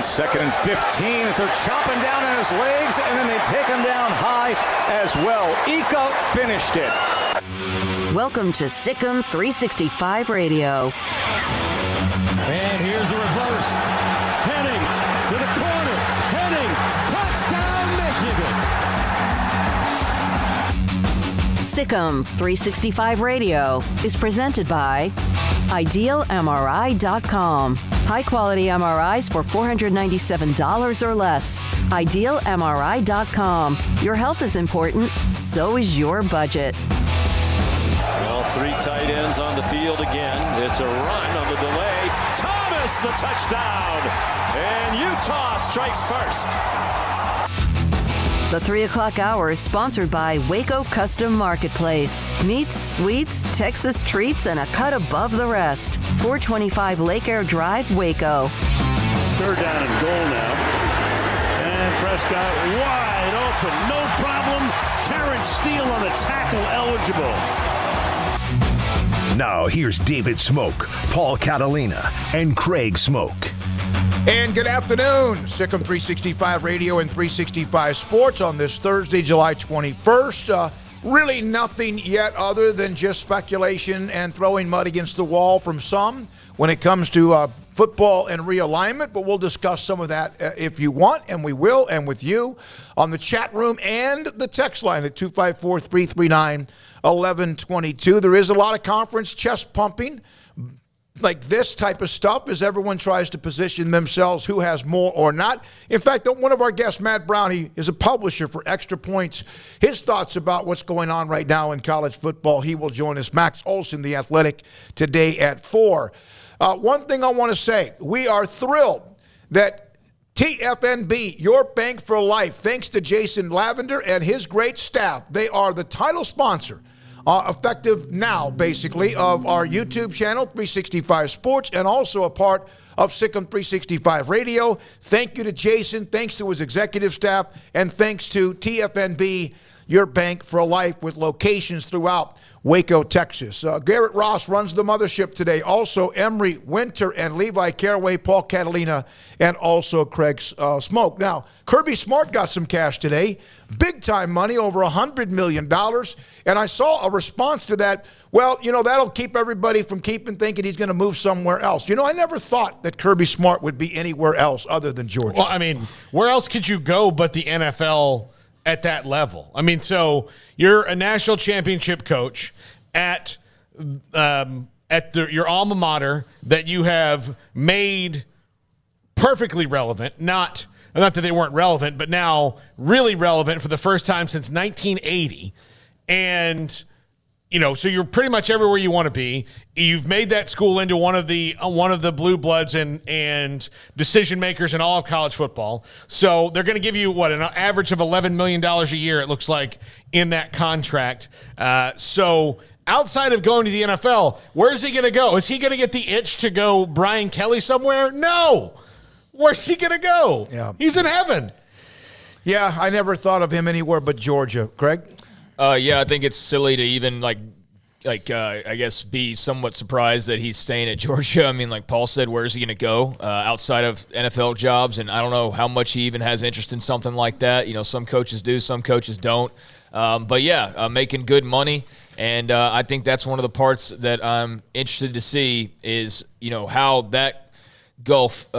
Second and 15 as they're chopping down on his legs, and then they take him down high as well. Ika finished it. Welcome to Sikkim 365 Radio. And here's a reverse. Heading to the corner. Heading. Touchdown, Michigan. Sikkim 365 Radio is presented by IdealMRI.com. High-quality MRIs for $497 or less. IdealMRI.com. Your health is important, so is your budget. Well, three tight ends on the field again. It's a run on the delay. Thomas, the touchdown. And Utah strikes first. The 3 o'clock hour is sponsored by Waco Custom Marketplace. Meats, sweets, Texas treats, and a cut above the rest. 425 Lake Air Drive, Waco. Third down and goal now. And Prescott wide open. No problem. Terrence Steele on the tackle eligible. Now here's David Smoak, Paul Catalina, and Craig Smoak. And good afternoon, Sikkim 365 Radio and 365 Sports on this Thursday, July 21st. Really nothing yet other than just speculation and throwing mud against the wall from some when it comes to football and realignment, but we'll discuss some of that if you want, and we will, and with you on the chat room and the text line at 254-339-1122. There is a lot of conference chest pumping like this type of stuff as everyone tries to position themselves who has more or not. In fact, one of our guests, Matt Brown, he is a publisher for Extra Points. His thoughts about what's going on right now in college football. He will join us. Max Olson, The Athletic, today at 4. One thing I want to say, we are thrilled that TFNB, your bank for life, thanks to Jason Lavender and his great staff, they are the title sponsor effective now, basically, of our YouTube channel, 365 Sports, and also a part of Sikkim 365 Radio. Thank you to Jason. Thanks to his executive staff. And thanks to TFNB, your bank for life, with locations throughout Waco, Texas. Garrett Ross runs the mothership today. Also, Emery Winter and Levi Caraway, Paul Catalina, and also Craig Smoak. Now, Kirby Smart got some cash today. Big-time money, over $100 million. And I saw a response to that. Well, that'll keep everybody from thinking he's going to move somewhere else. I never thought that Kirby Smart would be anywhere else other than Georgia. Well, I mean, where else could you go but the NFL at that level? I mean, so you're a national championship coach at your alma mater that you have made perfectly relevant, not that they weren't relevant, but now really relevant for the first time since 1980. And, so you're pretty much everywhere you want to be. You've made that school into one of the blue bloods and decision makers in all of college football. So they're going to give you, an average of $11 million a year, it looks like, in that contract. So outside of going to the NFL, where's he going to go? Is he going to get the itch to go Brian Kelly somewhere? No. Where's he going to go? Yeah. He's in heaven. Yeah, I never thought of him anywhere but Georgia. Craig? Yeah, I think it's silly to even I guess be somewhat surprised that he's staying at Georgia. I mean, like Paul said, where is he going to go outside of NFL jobs? And I don't know how much he even has interest in something like that. Some coaches do, some coaches don't. But yeah, making good money. And I think that's one of the parts that I'm interested to see is, how that gulf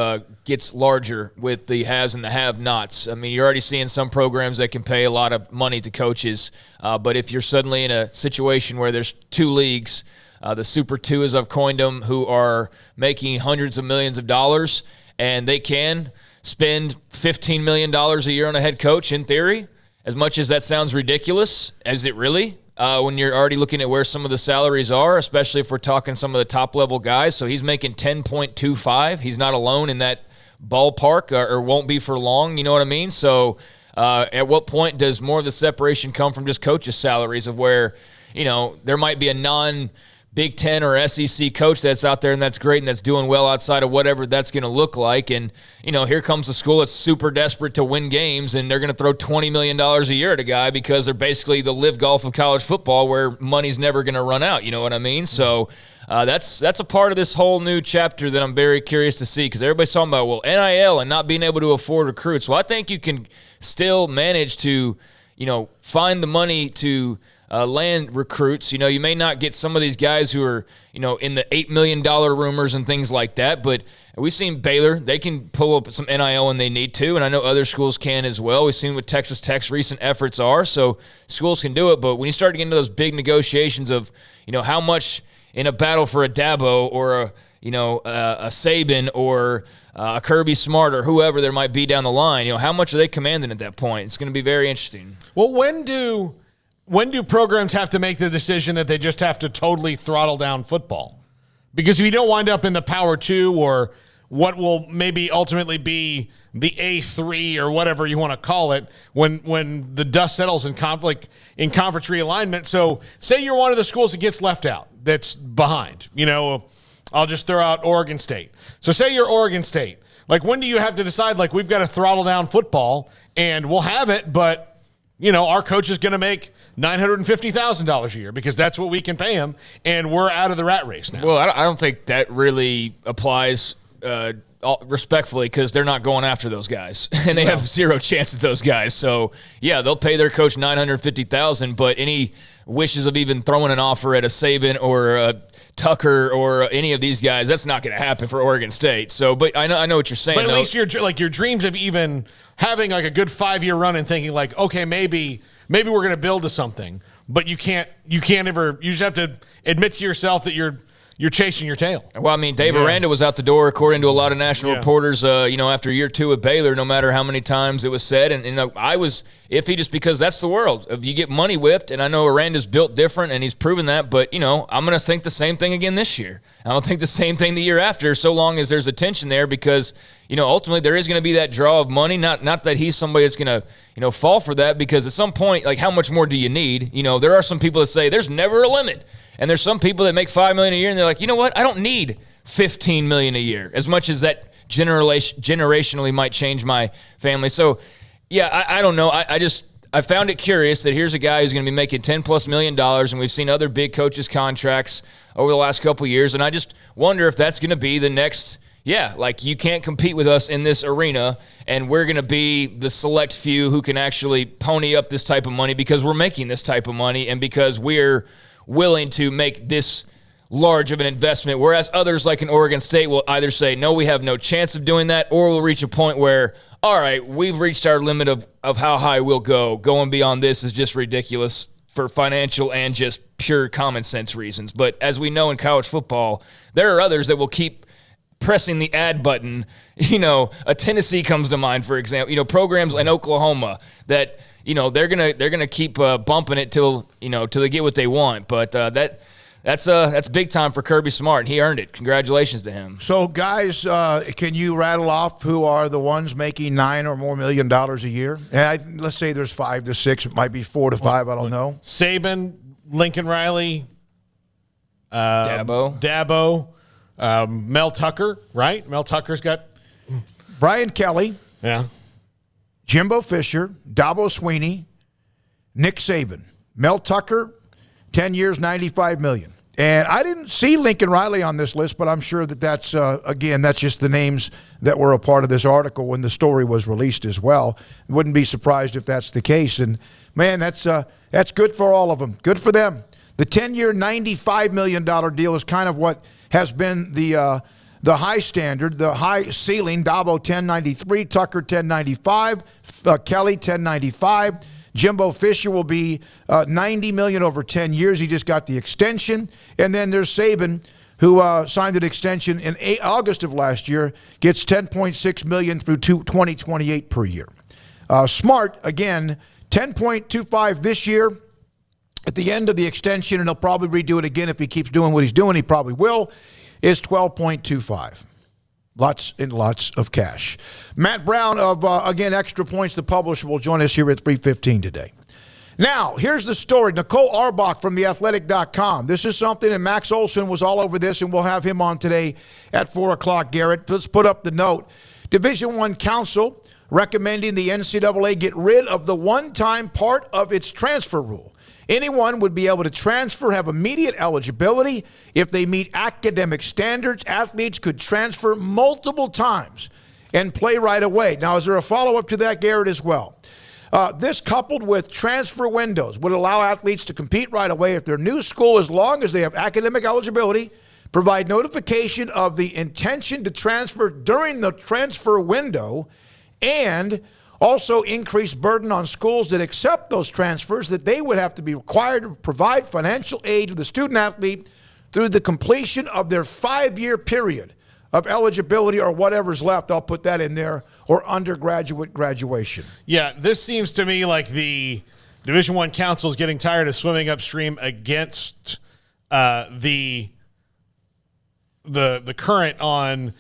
gets larger with the haves and the have-nots. I mean, you're already seeing some programs that can pay a lot of money to coaches, but if you're suddenly in a situation where there's two leagues, the Super Two, as I've coined them, who are making hundreds of millions of dollars, and they can spend $15 million a year on a head coach, in theory, as much as that sounds ridiculous, as it really, when you're already looking at where some of the salaries are, especially if we're talking some of the top-level guys. So he's making $10.25. He's not alone in that ballpark or won't be for long, you know what I mean? So at what point does more of the separation come from just coaches' salaries of where, there might be a non-Big Ten or SEC coach that's out there and that's great and that's doing well outside of whatever that's going to look like. And, here comes a school that's super desperate to win games and they're going to throw $20 million a year at a guy because they're basically the live golf of college football where money's never going to run out. You know what I mean? So that's a part of this whole new chapter that I'm very curious to see because everybody's talking about, NIL and not being able to afford recruits. Well, I think you can still manage to, find the money to land recruits. You may not get some of these guys who are, in the $8 million rumors and things like that, but we've seen Baylor. They can pull up some NIL when they need to, and I know other schools can as well. We've seen what Texas Tech's recent efforts are, so schools can do it. But when you start to get into those big negotiations of, how much in a battle for a Dabo or a Saban or a Kirby Smart or whoever there might be down the line, how much are they commanding at that point? It's going to be very interesting. Well, when do programs have to make the decision that they just have to totally throttle down football? Because if you don't wind up in the Power 2 or what will maybe ultimately be the A3 or whatever you want to call it when the dust settles in conference realignment. So say you're one of the schools that gets left out, that's behind. I'll just throw out Oregon State. So say you're Oregon State. Like, when do you have to decide, like, we've got to throttle down football and we'll have it, but our coach is going to make $950,000 a year because that's what we can pay him, and we're out of the rat race now. Well, I don't think that really applies respectfully because they're not going after those guys, and they have zero chance at those guys. So, yeah, they'll pay their coach $950,000, but any wishes of even throwing an offer at a Saban or a Tucker or any of these guys, that's not going to happen for Oregon State. So, but I know what you're saying. But at least your dreams of even having like a good 5-year run and thinking like, okay, maybe we're going to build to something, but you can't ever. You just have to admit to yourself that you're chasing your tail. Well, I mean, Dave Aranda was out the door, according to a lot of national reporters, after year 2 at Baylor, no matter how many times it was said. And I was iffy just because that's the world. If you get money whipped, and I know Aranda's built different, and he's proven that, but, I'm going to think the same thing again this year. I don't think the same thing the year after, so long as there's a tension there because, ultimately there is going to be that draw of money. Not that he's somebody that's going to, fall for that because at some point, like, how much more do you need? There are some people that say there's never a limit. And there's some people that make $5 million a year, and they're like, you know what? I don't need $15 million a year, as much as that generationally might change my family. So, yeah, I don't know. I found it curious that here's a guy who's going to be making $10+ million, and we've seen other big coaches' contracts over the last couple of years, and I just wonder if that's going to be the next. Yeah, like, you can't compete with us in this arena, and we're going to be the select few who can actually pony up this type of money because we're making this type of money and because we're willing to make this large of an investment, whereas others like in Oregon State will either say, no, we have no chance of doing that, or we'll reach a point where, all right, we've reached our limit of how high we'll go. Going beyond this is just ridiculous for financial and just pure common sense reasons. But as we know in college football, there are others that will keep pressing the add button. A Tennessee comes to mind, for example. Programs in Oklahoma that they're gonna keep bumping it till they get what they want. But that's big time for Kirby Smart, and he earned it. Congratulations to him. So, guys, can you rattle off who are the ones making $9 or more million a year? Let's say there's 5 to 6. It might be 4 to 5. I don't know. Saban, Lincoln Riley, Dabo, Mel Tucker, right? Mel Tucker's got Brian Kelly. Yeah. Jimbo Fisher, Dabo Sweeney, Nick Saban, Mel Tucker, 10 years, $95 million. And I didn't see Lincoln Riley on this list, but I'm sure that's just the names that were a part of this article when the story was released as well. Wouldn't be surprised if that's the case. And, man, that's good for all of them. Good for them. The 10-year, $95 million deal is kind of what has been the high standard, the high ceiling. Dabo $10.93, Tucker $10.95, Kelly $10.95. Jimbo Fisher will be $90 million over 10 years. He just got the extension. And then there's Saban, who signed an extension in August of last year, gets $10.6 million through 2028 per year. Smart, again, $10.25 this year. at the end of the extension, and he'll probably redo it again if he keeps doing what he's doing. He probably will, is $12.25. Lots and lots of cash. Matt Brown of, again, Extra Points, the publisher, will join us here at 3:15 today. Now, here's the story. Nicole Auerbach from theathletic.com. This is something, and Max Olson was all over this, and we'll have him on today at 4 o'clock, Garrett. Let's put up the note. Division I Council recommending the NCAA get rid of the one-time part of its transfer rule. Anyone would be able to transfer, have immediate eligibility. If they meet academic standards, athletes could transfer multiple times and play right away. Now, is there a follow-up to that, Garrett, as well? This, coupled with transfer windows, would allow athletes to compete right away if their new school, as long as they have academic eligibility, provide notification of the intention to transfer during the transfer window, and also increase burden on schools that accept those transfers, that they would have to be required to provide financial aid to the student athlete through the completion of their 5-year period of eligibility, or whatever's left. I'll put that in there, or undergraduate graduation. Yeah, this seems to me like the Division I Council is getting tired of swimming upstream against the current on.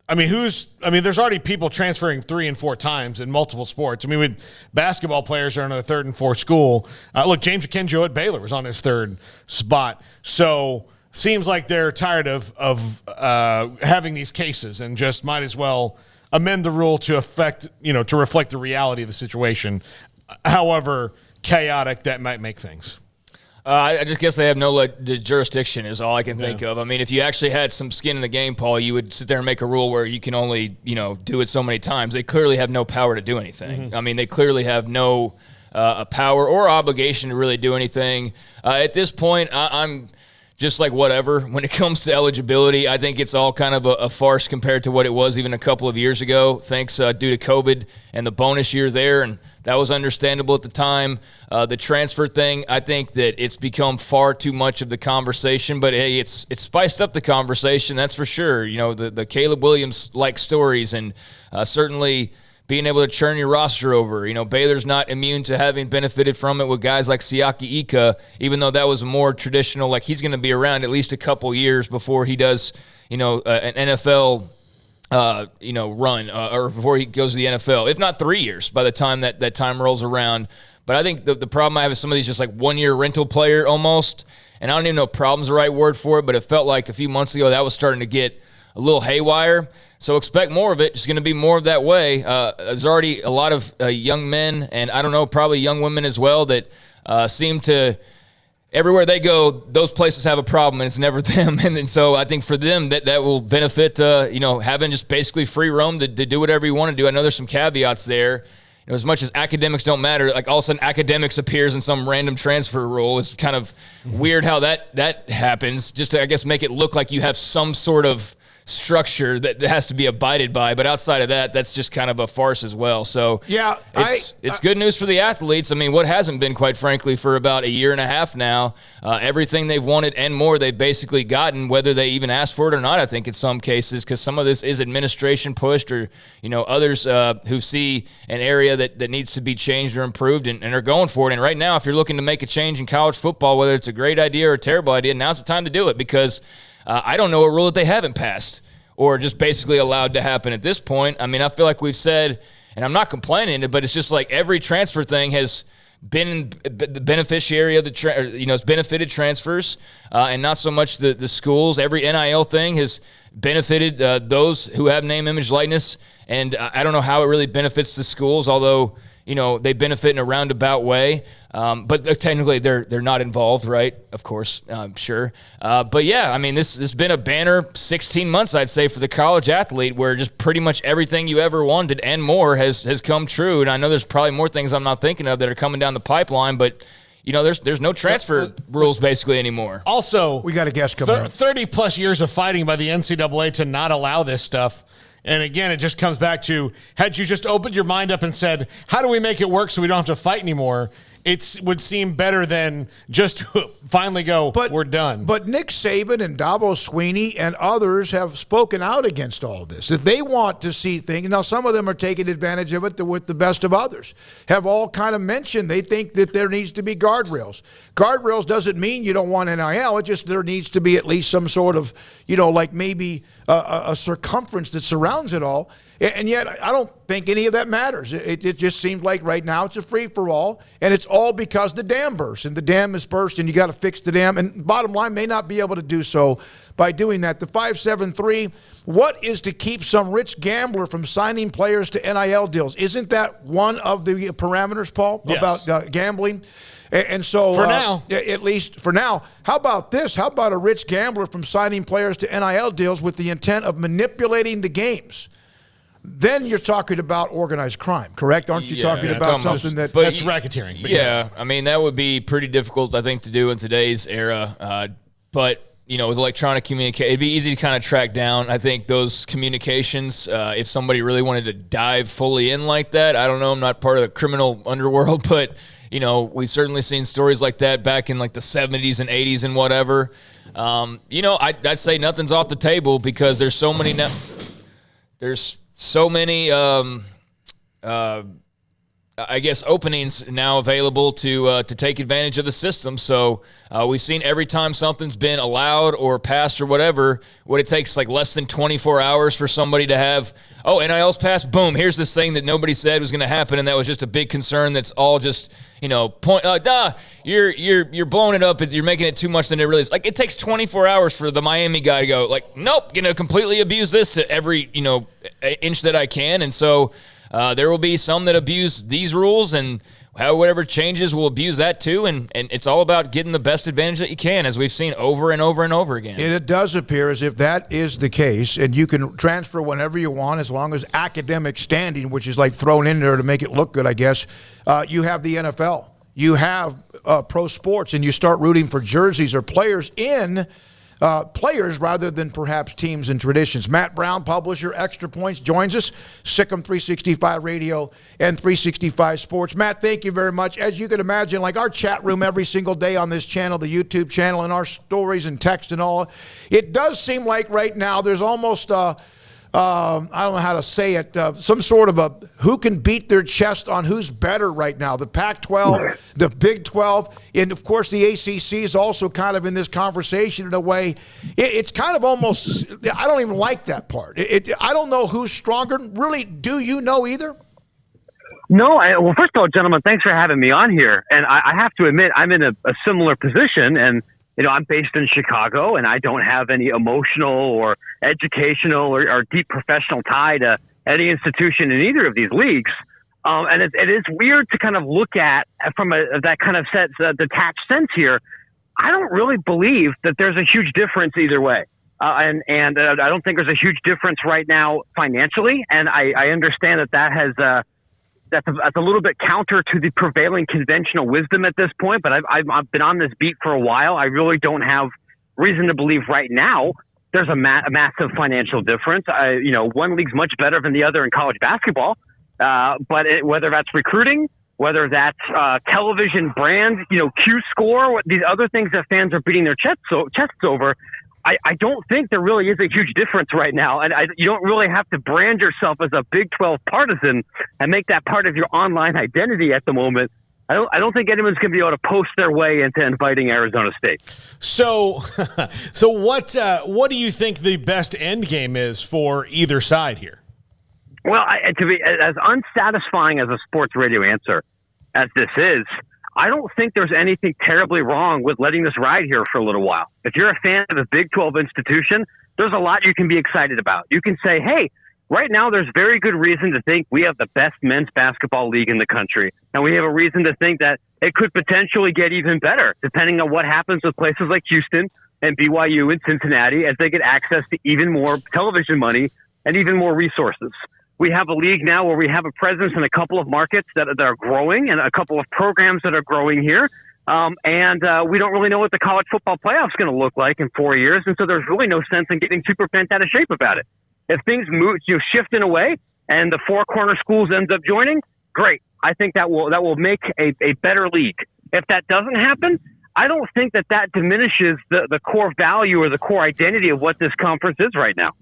There's already people transferring 3 and 4 times in multiple sports. With basketball players are in their 3rd and 4th school. Look, James Akinjo at Baylor was on his 3rd spot. So seems like they're tired of having these cases, and just might as well amend the rule to reflect the reality of the situation. However chaotic that might make things. I just guess they have no jurisdiction is all I can think of. If you actually had some skin in the game, Paul, you would sit there and make a rule where you can only, do it so many times. They clearly have no power to do anything. Mm-hmm. They clearly have no power or obligation to really do anything. At this point, I'm just like whatever. When it comes to eligibility, I think it's all kind of a farce compared to what it was even a couple of years ago, thanks due to COVID and the bonus year there, and that was understandable at the time. The transfer thing, I think that it's become far too much of the conversation, but hey, it's spiced up the conversation, that's for sure. The Caleb Williams-like stories, and certainly being able to churn your roster over. Baylor's not immune to having benefited from it with guys like Siaki Ika, even though that was a more traditional, like he's going to be around at least a couple years before he does, an NFL run, or before he goes to the NFL, if not 3 years by the time that time rolls around. But I think the problem I have is some of these just like 1-year rental player almost, and I don't even know if problem's the right word for it, but it felt like a few months ago that was starting to get a little haywire. So expect more of it. It's going to be more of that way. There's already a lot of young men, and I don't know, probably young women as well, that seem to, everywhere they go, those places have a problem, and it's never them. And so I think for them that will benefit, having just basically free roam to do whatever you want to do. I know there's some caveats there. As much as academics don't matter, like all of a sudden academics appears in some random transfer rule. It's kind of weird how that happens, just to, I guess, make it look like you have some sort of structure that has to be abided by, but outside of that, that's just kind of a farce as well. So yeah, it's good news for the athletes. What hasn't been, quite frankly, for about a year and a half now, everything they've wanted and more they've basically gotten, whether they even asked for it or not, I think in some cases, because some of this is administration pushed, or others who see an area that needs to be changed or improved and are going for it. And right now, if you're looking to make a change in college football, whether it's a great idea or a terrible idea, now's the time to do it, because I don't know a rule that they haven't passed or just basically allowed to happen at this point. I feel like we've said, and I'm not complaining, but it's just like every transfer thing has been the beneficiary of it's benefited transfers, and not so much the schools. Every NIL thing has benefited those who have name, image, likeness, and I don't know how it really benefits the schools, although they benefit in a roundabout way. But technically they're not involved, right? Of course, sure. But yeah, this has been a banner 16 months, I'd say, for the college athlete, where just pretty much everything you ever wanted and more has come true. And I know there's probably more things I'm not thinking of that are coming down the pipeline, but there's no transfer rules basically anymore. Also, we got a guest coming up. 30 plus years of fighting by the NCAA to not allow this stuff. And again, it just comes back to, had you just opened your mind up and said, how do we make it work so we don't have to fight anymore? it would seem better than just to finally go, we're done. But Nick Saban and Dabo Swinney and others have spoken out against all this. If they want to see things, now some of them are taking advantage of it with the best of others, have all kind of mentioned they think that there needs to be guardrails. Guardrails doesn't mean you don't want NIL. It just there needs to be at least some sort of, like maybe a circumference that surrounds it all. And yet, I don't think any of that matters. It just seems like right now it's a free-for-all, and it's all because the dam burst. And the dam is burst, and you got to fix the dam. And bottom line, may not be able to do so by doing that. The 573, what is to keep some rich gambler from signing players to NIL deals? Isn't that one of the parameters, Paul, about gambling? And so, for now, at least for now, how about this? How about a rich gambler from signing players to NIL deals with the intent of manipulating the games? Then you're talking about organized crime, correct? Aren't you talking about something that's racketeering? But yeah, I mean, that would be pretty difficult, I think, to do in today's era. But, with electronic communication, it'd be easy to kind of track down, I think, those communications. If somebody really wanted to dive fully in like that, I don't know. I'm not part of the criminal underworld, but, we've certainly seen stories like that back in, like, the 70s and 80s and whatever. I'd say nothing's off the table because there's so many I guess, openings now available to take advantage of the system. So we've seen every time something's been allowed or passed or whatever, what it takes like less than 24 hours for somebody to have, NIL's passed, boom, here's this thing that nobody said was going to happen, and that was just a big concern that's all just, you're blowing it up, you're making it too much than it really is. Like, it takes 24 hours for the Miami guy to go, like, nope, completely abuse this to every, inch that I can. And so there will be some that abuse these rules, and whatever changes will abuse that too. And it's all about getting the best advantage that you can, as we've seen over and over and over again. And it does appear as if that is the case, and you can transfer whenever you want as long as academic standing, which is like thrown in there to make it look good, I guess. You have the NFL. You have pro sports, and you start rooting for jerseys or players in players rather than perhaps teams and traditions. Matt Brown, publisher, Extra Points, joins us. Sikkim 365 Radio and 365 Sports. Matt, thank you very much. As you can imagine, like our chat room every single day on this channel, the YouTube channel, and our stories and text and all, it does seem like right now there's almost I don't know how to say it, some sort of a who can beat their chest on who's better right now. The Pac-12, the Big 12, and, of course, the ACC is also kind of in this conversation in a way. It's kind of almost – I don't even like that part. I don't know who's stronger. Really, do you know either? No. Well, first of all, gentlemen, thanks for having me on here. And I have to admit, I'm in a similar position, and I'm based in Chicago, and I don't have any emotional or educational or deep professional tie to any institution in either of these leagues. And it is weird to kind of look at from that kind of detached sense here. I don't really believe that there's a huge difference either way. And I don't think there's a huge difference right now financially. And I understand that has that's a little bit counter to the prevailing conventional wisdom at this point, but I've been on this beat for a while. I really don't have reason to believe right now there's a massive financial difference. One league's much better than the other in college basketball, but whether that's recruiting, whether that's television brand, Q score, these other things that fans are beating their chests over, I don't think there really is a huge difference right now. And you don't really have to brand yourself as a Big 12 partisan and make that part of your online identity at the moment. I don't think anyone's going to be able to post their way into inviting Arizona State. So what do you think the best end game is for either side here? Well, to be as unsatisfying as a sports radio answer as this is, I don't think there's anything terribly wrong with letting this ride here for a little while. If you're a fan of a Big 12 institution, there's a lot you can be excited about. You can say, hey, right now there's very good reason to think we have the best men's basketball league in the country. And we have a reason to think that it could potentially get even better, depending on what happens with places like Houston and BYU and Cincinnati as they get access to even more television money and even more resources. We have a league now where we have a presence in a couple of markets that are growing and a couple of programs that are growing here. And we don't really know what the college football playoff is going to look like in 4 years. And so there's really no sense in getting super bent out of shape about it. If things move, shift in a way and the four corner schools ends up joining, great. I think that will make a better league. If that doesn't happen, I don't think that diminishes the core value or the core identity of what this conference is right now.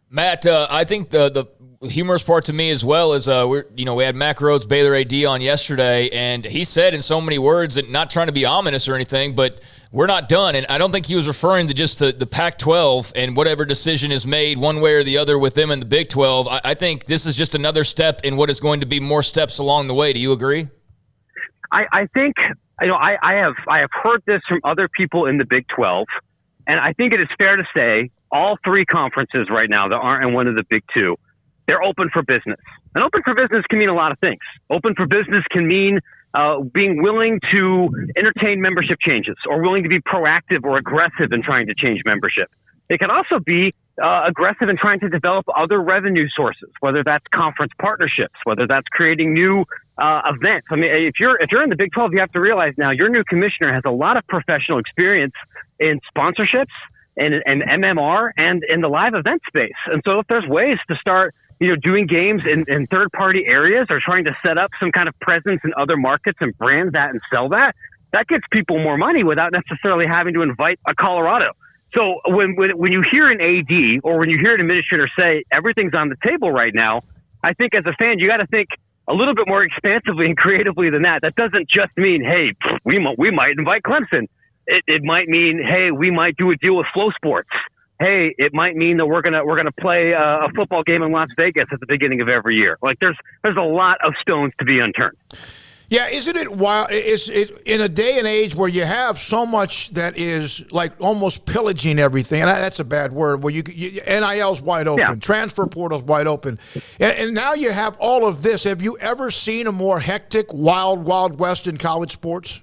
Matt, I think the humorous part to me as well is we had Mack Rhodes, Baylor AD on yesterday, and he said in so many words, and not trying to be ominous or anything, but we're not done. And I don't think he was referring to just the Pac-12 and whatever decision is made one way or the other with them in the Big 12. I think this is just another step in what is going to be more steps along the way. Do you agree? I think, I have heard this from other people in the Big 12, and I think it is fair to say all three conferences right now that aren't in one of the big two, they're open for business. And open for business can mean a lot of things. Open for business can mean being willing to entertain membership changes or willing to be proactive or aggressive in trying to change membership. It can also be aggressive in trying to develop other revenue sources, whether that's conference partnerships, whether that's creating new events. I mean, if you're in the Big 12, you have to realize now your new commissioner has a lot of professional experience in sponsorships and MMR and in the live event space. And so if there's ways to start doing games in third-party areas or trying to set up some kind of presence in other markets and brand that and sell that gets people more money without necessarily having to invite a Colorado. So when you hear an AD or when you hear an administrator say everything's on the table right now, I think as a fan, you got to think a little bit more expansively and creatively than that. That doesn't just mean, hey, we might invite Clemson. It might mean, hey, we might do a deal with Flow Sports. Hey, it might mean that we're gonna play a football game in Las Vegas at the beginning of every year. Like there's a lot of stones to be unturned. Yeah, isn't it wild? It's in a day and age where you have so much that is like almost pillaging everything, and that's a bad word, where NIL's wide open, transfer portal's wide open, and now you have all of this. Have you ever seen a more hectic, wild west in college sports?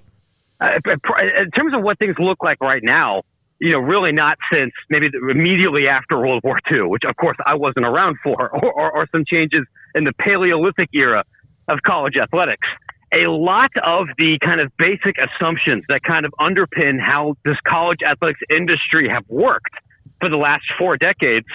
In terms of what things look like right now, really not since maybe immediately after World War II, which of course I wasn't around for, or some changes in the Paleolithic era of college athletics. A lot of the kind of basic assumptions that kind of underpin how this college athletics industry have worked for the last 4 decades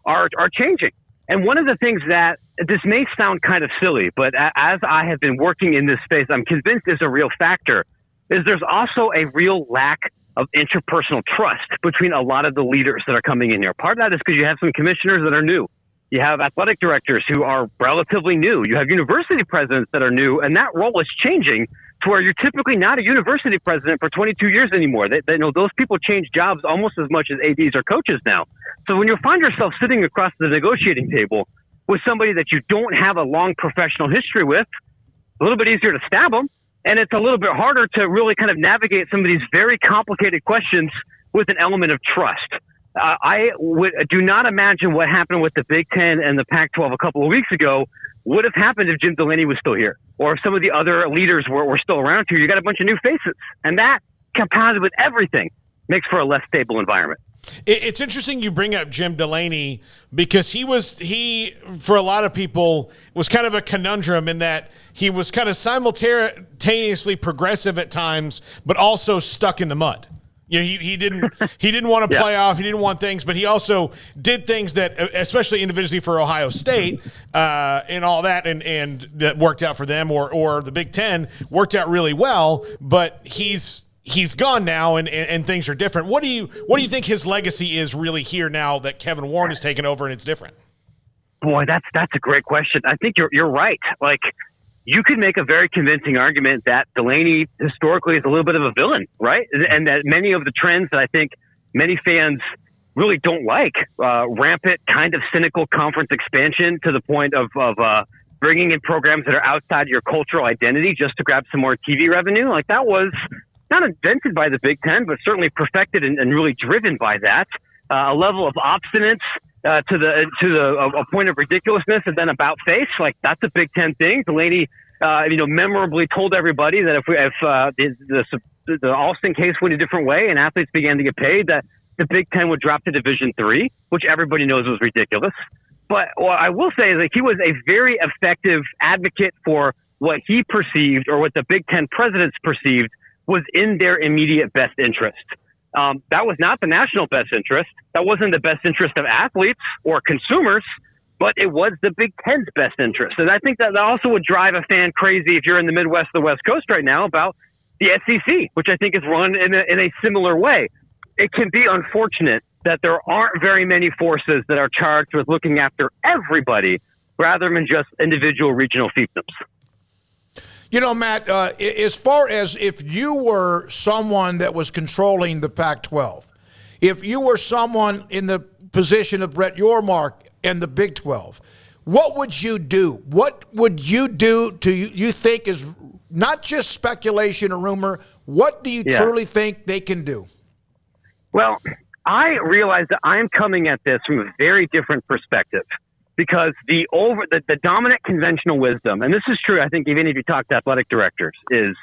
are changing. And one of the things that this may sound kind of silly, but as I have been working in this space, I'm convinced is a real factor, is there's also a real lack of interpersonal trust between a lot of the leaders that are coming in here. Part of that is because you have some commissioners that are new. You have athletic directors who are relatively new. You have university presidents that are new, and that role is changing to where you're typically not a university president for 22 years anymore. They know those people change jobs almost as much as ADs or coaches now. So when you find yourself sitting across the negotiating table with somebody that you don't have a long professional history with, a little bit easier to stab them, and it's a little bit harder to really kind of navigate some of these very complicated questions with an element of trust. I do not imagine what happened with the Big Ten and the Pac-12 a couple of weeks ago would have happened if Jim Delaney was still here or if some of the other leaders were still around here. You got a bunch of new faces, and that compounded with everything makes for a less stable environment. It's interesting you bring up Jim Delaney because he for a lot of people was kind of a conundrum in that he was kind of simultaneously progressive at times, but also stuck in the mud. He didn't want to play off. He didn't want things, but he also did things that, especially individually for Ohio State and all that, and that worked out for them, or the Big Ten worked out really well. But he's gone now, and things are different. What do you think his legacy is really here now that Kevin Warren has taken over and it's different? Boy, that's a great question. I think you're right. Like, you could make a very convincing argument that Delaney historically is a little bit of a villain, right? And that many of the trends that I think many fans really don't like, rampant kind of cynical conference expansion to the point of bringing in programs that are outside your cultural identity just to grab some more TV revenue. Like, that was not invented by the Big Ten, but certainly perfected and really driven by that. A level of obstinance to a point of ridiculousness and then about face. Like, that's a Big Ten thing. Delaney, memorably told everybody that if the Alston case went a different way and athletes began to get paid, that the Big Ten would drop to Division III, which everybody knows was ridiculous. But what I will say is that he was a very effective advocate for what he perceived, or what the Big Ten presidents perceived, was in their immediate best interest. That was not the national best interest. That wasn't the best interest of athletes or consumers. but it was the Big Ten's best interest. And I think that also would drive a fan crazy if you're in the Midwest or the West Coast right now about the SEC, which I think is run in a similar way. It can be unfortunate that there aren't very many forces that are charged with looking after everybody rather than just individual regional fiefdoms. You know, Matt, as far as if you were someone that was controlling the Pac-12, if you were someone in the position of Brett Yormark and the Big 12, what would you do? What would you do you think is not just speculation or rumor? What do you truly think they can do? Well, I realize that I'm coming at this from a very different perspective because the dominant conventional wisdom, and this is true, I think even if you talk to athletic directors, is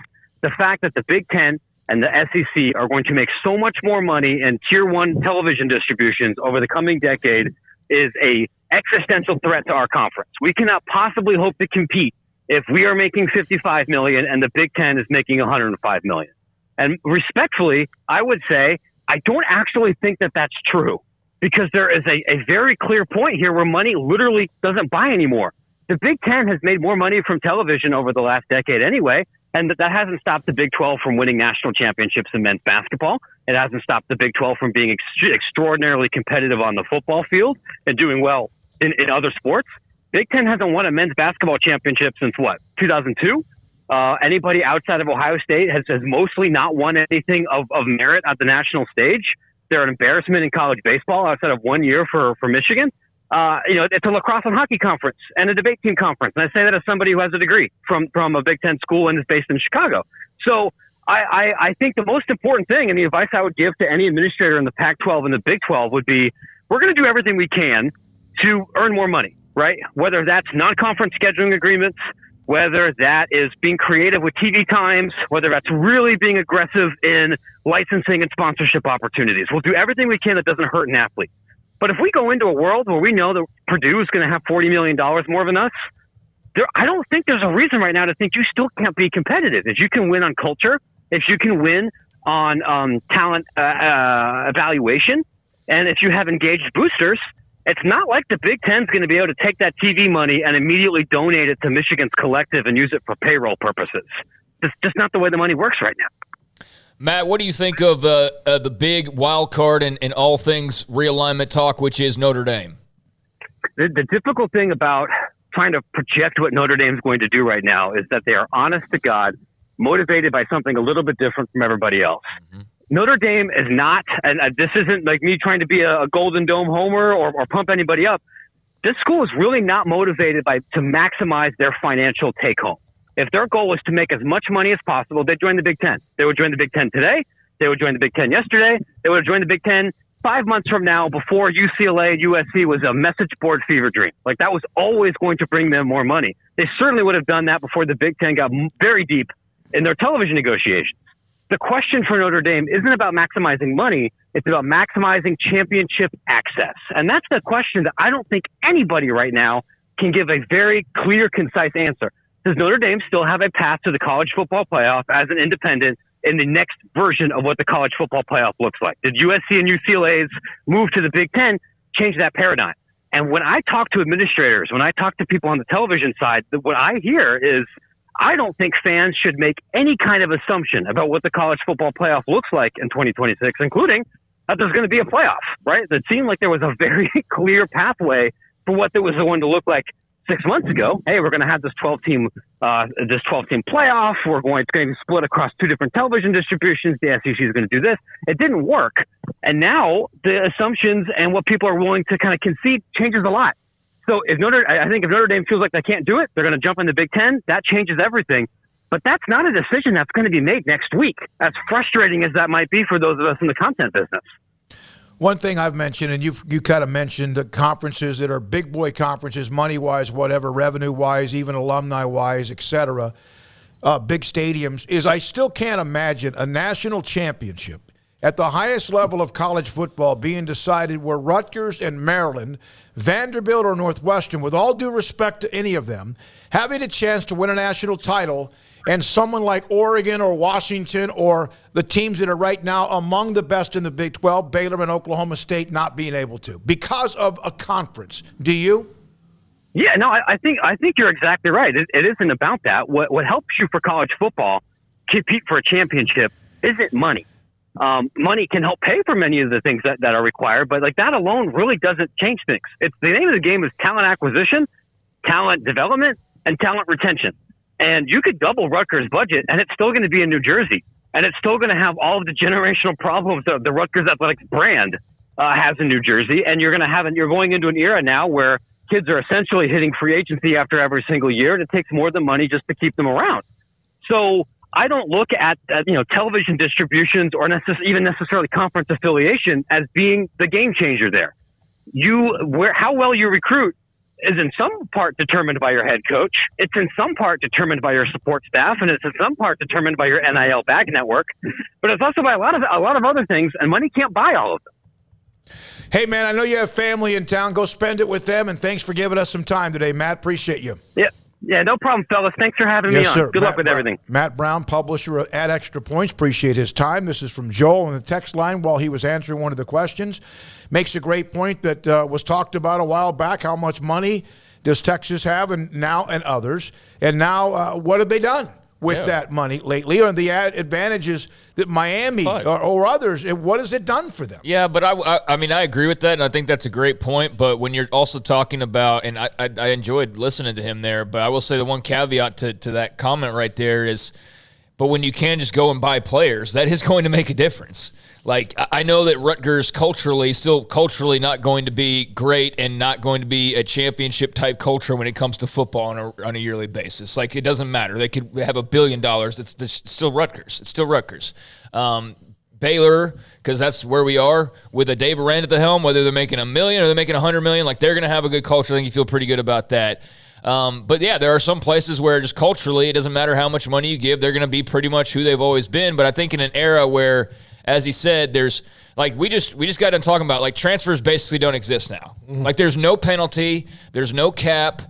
the fact that the Big Ten and the SEC are going to make so much more money in Tier 1 television distributions over the coming decade is a existential threat to our conference. We cannot possibly hope to compete if we are making $55 million and the Big Ten is making $105 million. And respectfully, I would say I don't actually think that that's true because there is a very clear point here where money literally doesn't buy anymore. The Big Ten has made more money from television over the last decade anyway, and that hasn't stopped the Big 12 from winning national championships in men's basketball. It hasn't stopped the Big 12 from being extraordinarily competitive on the football field and doing well in other sports. Big Ten hasn't won a men's basketball championship since, 2002? Anybody outside of Ohio State has mostly not won anything of merit at the national stage. They're an embarrassment in college baseball outside of 1 year for Michigan. It's a lacrosse and hockey conference and a debate team conference. And I say that as somebody who has a degree from a Big Ten school and is based in Chicago. So I think the most important thing and the advice I would give to any administrator in the Pac-12 and the Big 12 would be, we're going to do everything we can to earn more money, right? Whether that's non-conference scheduling agreements, whether that is being creative with TV times, whether that's really being aggressive in licensing and sponsorship opportunities. We'll do everything we can that doesn't hurt an athlete. But if we go into a world where we know that Purdue is going to have $40 million more than us, I don't think there's a reason right now to think you still can't be competitive. If you can win on culture, if you can win on talent evaluation, and if you have engaged boosters, it's not like the Big Ten's going to be able to take that TV money and immediately donate it to Michigan's collective and use it for payroll purposes. It's just not the way the money works right now. Matt, what do you think of the big wild card and all things realignment talk, which is Notre Dame? The difficult thing about trying to project what Notre Dame's going to do right now is that they are, honest to God, motivated by something a little bit different from everybody else. Mm-hmm. Notre Dame is not, and this isn't like me trying to be a Golden Dome homer or pump anybody up. This school is really not motivated to maximize their financial take home. If their goal was to make as much money as possible, they'd join the Big Ten. They would join the Big Ten today. They would join the Big Ten yesterday. They would have joined the Big Ten 5 months from now before UCLA and USC was a message board fever dream. Like, that was always going to bring them more money. They certainly would have done that before the Big Ten got very deep in their television negotiations. The question for Notre Dame isn't about maximizing money. It's about maximizing championship access. And that's the question that I don't think anybody right now can give a very clear, concise answer. Does Notre Dame still have a path to the college football playoff as an independent in the next version of what the college football playoff looks like? Did USC and UCLA's move to the Big Ten change that paradigm? And when I talk to administrators, when I talk to people on the television side, what I hear is, I don't think fans should make any kind of assumption about what the college football playoff looks like in 2026, including that there's going to be a playoff, right? It seemed like there was a very clear pathway for what there was going to look like 6 months ago. Hey, we're going to have this 12-team playoff. It's going to be split across 2 different television distributions. The SEC is going to do this. It didn't work. And now the assumptions and what people are willing to kind of concede changes a lot. So I think if Notre Dame feels like they can't do it, they're going to jump in the Big Ten. That changes everything. But that's not a decision that's going to be made next week, as frustrating as that might be for those of us in the content business. One thing I've mentioned, and you kind of mentioned the conferences that are big boy conferences, money-wise, whatever, revenue-wise, even alumni-wise, et cetera, big stadiums, is I still can't imagine a national championship at the highest level of college football being decided where Rutgers and Maryland, Vanderbilt or Northwestern, with all due respect to any of them, having a chance to win a national title, and someone like Oregon or Washington or the teams that are right now among the best in the Big 12, Baylor and Oklahoma State, not being able to because of a conference. Do you? Yeah, no, I think you're exactly right. It isn't about that. What helps you for college football compete for a championship isn't money. Money can help pay for many of the things that are required, but like that alone really doesn't change things. It's the name of the game is talent acquisition, talent development, and talent retention. And you could double Rutgers' budget, and it's still going to be in New Jersey, and it's still going to have all of the generational problems that the Rutgers Athletics brand has in New Jersey. And you're going into an era now where kids are essentially hitting free agency after every single year, and it takes more than money just to keep them around. So I don't look at television distributions or even necessarily conference affiliation as being the game changer there. How well you recruit is in some part determined by your head coach. It's in some part determined by your support staff, and it's in some part determined by your NIL bag network. But it's also by a lot of other things, and money can't buy all of them. Hey, man, I know you have family in town. Go spend it with them, and thanks for giving us some time today, Matt. Appreciate you. Yeah, no problem, fellas. Thanks for having me on. Sir. Good luck with everything. Matt Brown, publisher at Extra Points. Appreciate his time. This is from Joel on the text line while he was answering one of the questions. Makes a great point that was talked about a while back. How much money does Texas have and others? And now what have they done with that money lately? Or the advantages that Miami or others, what has it done for them? Yeah, but I mean, I agree with that, and I think that's a great point. But when you're also talking about, and I enjoyed listening to him there, but I will say the one caveat to that comment right there is, but when you can just go and buy players, that is going to make a difference. Like, I know that Rutgers still culturally not going to be great and not going to be a championship-type culture when it comes to football on a yearly basis. Like, it doesn't matter. They could have $1 billion. It's still Rutgers. It's still Rutgers. Baylor, because that's where we are, with a Dave Arand at the helm, whether they're making $1 million or they're making $100 million, like, they're going to have a good culture. I think you feel pretty good about that. But yeah, there are some places where just culturally, it doesn't matter how much money you give. They're going to be pretty much who they've always been. But I think in an era where, as he said, there's like we just got done talking about, like, transfers basically don't exist now. Mm-hmm. Like, there's no penalty, there's no cap,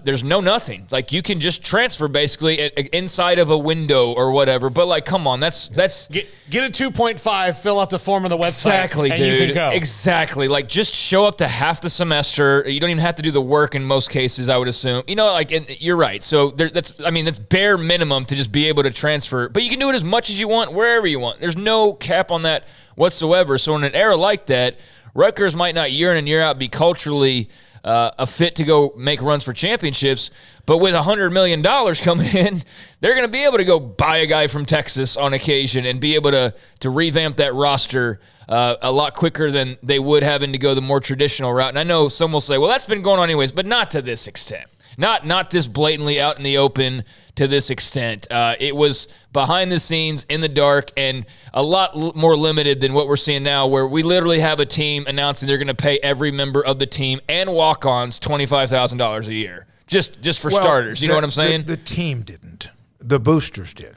there's no nothing. Like, you can just transfer basically inside of a window or whatever. But like, come on, that's get a 2.5, fill out the form of the website, exactly, and dude. you can go. Exactly. Like, just show up to half the semester. You don't even have to do the work in most cases, I would assume. Like, and you're right. So that's bare minimum to just be able to transfer. But you can do it as much as you want, wherever you want. There's no cap on that whatsoever. So in an era like that, Rutgers might not year in and year out be culturally a fit to go make runs for championships, but with $100 million coming in, they're going to be able to go buy a guy from Texas on occasion and be able to revamp that roster a lot quicker than they would having to go the more traditional route. And I know some will say, well, that's been going on anyways, but not to this extent. Not this blatantly out in the open to this extent. It was behind the scenes, in the dark, and a lot more limited than what we're seeing now, where we literally have a team announcing they're going to pay every member of the team and walk-ons $25,000 a year, just for starters. You know what I'm saying? The team didn't. The boosters did.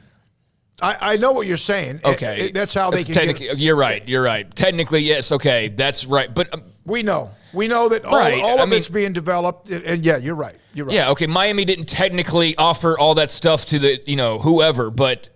I know what you're saying. Okay. That's how they can get. You're right. Technically, yes, okay, that's right. But we know that all of it's being developed, and yeah, you're right. Yeah, okay, Miami didn't technically offer all that stuff to the, whoever, but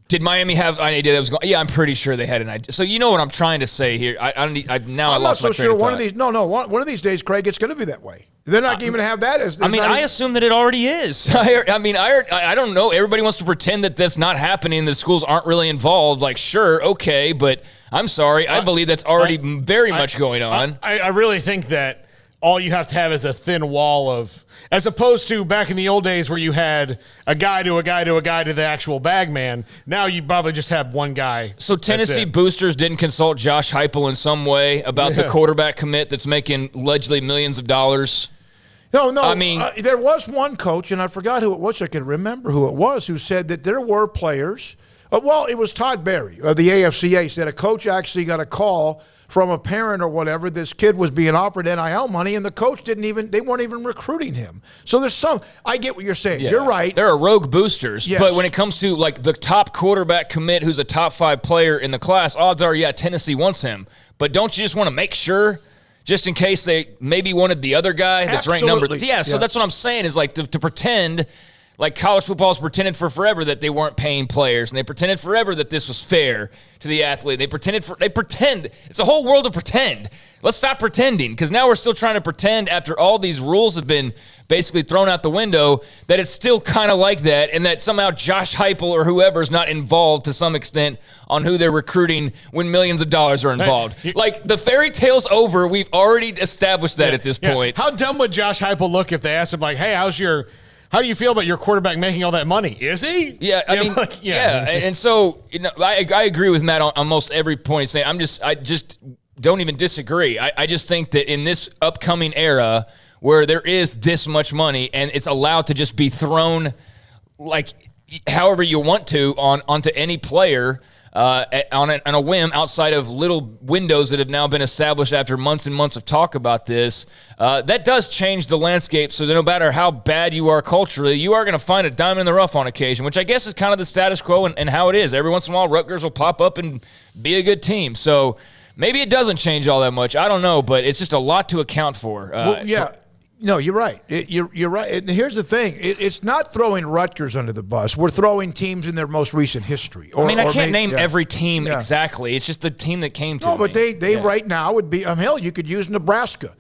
did Miami have an idea that was going? Yeah, I'm pretty sure they had an idea. So you know what I'm trying to say here. I'm not so sure one of these. One of these days, Craig, it's going to be that way. They're not even have that as. I assume that it already is. I don't know. Everybody wants to pretend that that's not happening. The schools aren't really involved. Like, sure, okay, but I'm sorry. I believe that's already very much going on. I really think that all you have to have is a thin wall of, as opposed to back in the old days where you had a guy to a guy to a guy to the actual bag man. Now you probably just have one guy. So Tennessee boosters didn't consult Josh Heupel in some way about the quarterback commit that's making allegedly millions of dollars. No. I mean, there was one coach, and I forgot who it was. I can remember who it was, who said that there were players. Well, it was Todd Berry of the AFCA said a coach actually got a call from a parent or whatever. This kid was being offered NIL money, and the coach they weren't even recruiting him. So there's I get what you're saying. Yeah. You're right. There are rogue boosters, yes. But when it comes to like the top quarterback commit who's a top 5 player in the class, odds are, Tennessee wants him. But don't you just want to make sure, just in case they maybe wanted the other guy that's ranked number? Yeah, so that's what I'm saying is like to pretend. Like college football's pretended for forever that they weren't paying players, and they pretended forever that this was fair to the athlete. They pretend. It's a whole world of pretend. Let's stop pretending, because now we're still trying to pretend after all these rules have been basically thrown out the window, that it's still kind of like that, and that somehow Josh Heupel or whoever is not involved to some extent on who they're recruiting when millions of dollars are involved. Like, the fairy tale's over. We've already established that at this point. How dumb would Josh Heupel look if they asked him, like, hey, how do you feel about your quarterback making all that money? Is he? Yeah, I mean, and so I agree with Matt on almost every point he's saying. I just don't even disagree. I just think that in this upcoming era where there is this much money and it's allowed to just be thrown like however you want to onto any player on a whim outside of little windows that have now been established after months and months of talk about this, that does change the landscape so that no matter how bad you are culturally, you are going to find a diamond in the rough on occasion, which I guess is kind of the status quo and how it is. Every once in a while, Rutgers will pop up and be a good team. So maybe it doesn't change all that much. I don't know, but it's just a lot to account for. No, you're right. You're right. And here's the thing. It's not throwing Rutgers under the bus. We're throwing teams in their most recent history. I can't name every team exactly. It's just the team that came to me. No, but they right now would be hell, you could use Nebraska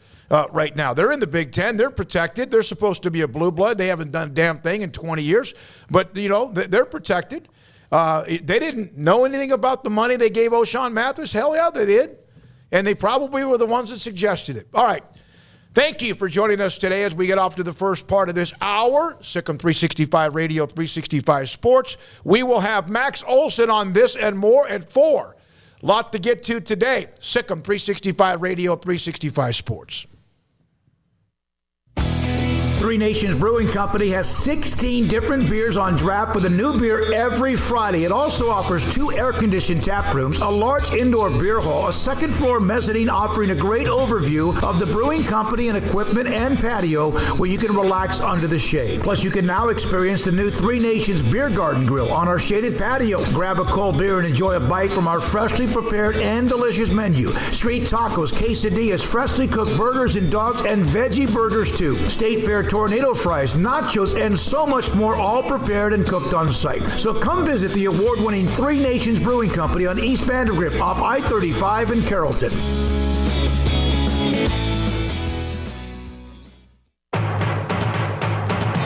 right now. They're in the Big Ten. They're protected. They're supposed to be a blue blood. They haven't done a damn thing in 20 years. But, they're protected. They didn't know anything about the money they gave O'Shawn Mathis. Hell yeah, they did. And they probably were the ones that suggested it. All right. Thank you for joining us today as we get off to the first part of this hour. Sikkim 365 Radio, 365 Sports. We will have Max Olson on this and more at 4. Lot to get to today. Sikkim 365 Radio, 365 Sports. Three Nations Brewing Company has 16 different beers on draft with a new beer every Friday. It also offers 2 air-conditioned tap rooms, a large indoor beer hall, a second-floor mezzanine offering a great overview of the brewing company and equipment and patio where you can relax under the shade. Plus, you can now experience the new Three Nations Beer Garden Grill on our shaded patio. Grab a cold beer and enjoy a bite from our freshly prepared and delicious menu. Street tacos, quesadillas, freshly cooked burgers and dogs, and veggie burgers too. State Fair tornado fries, nachos, and so much more, all prepared and cooked on site. So come visit the award-winning Three Nations Brewing Company on East Vandergrift off I-35 in Carrollton.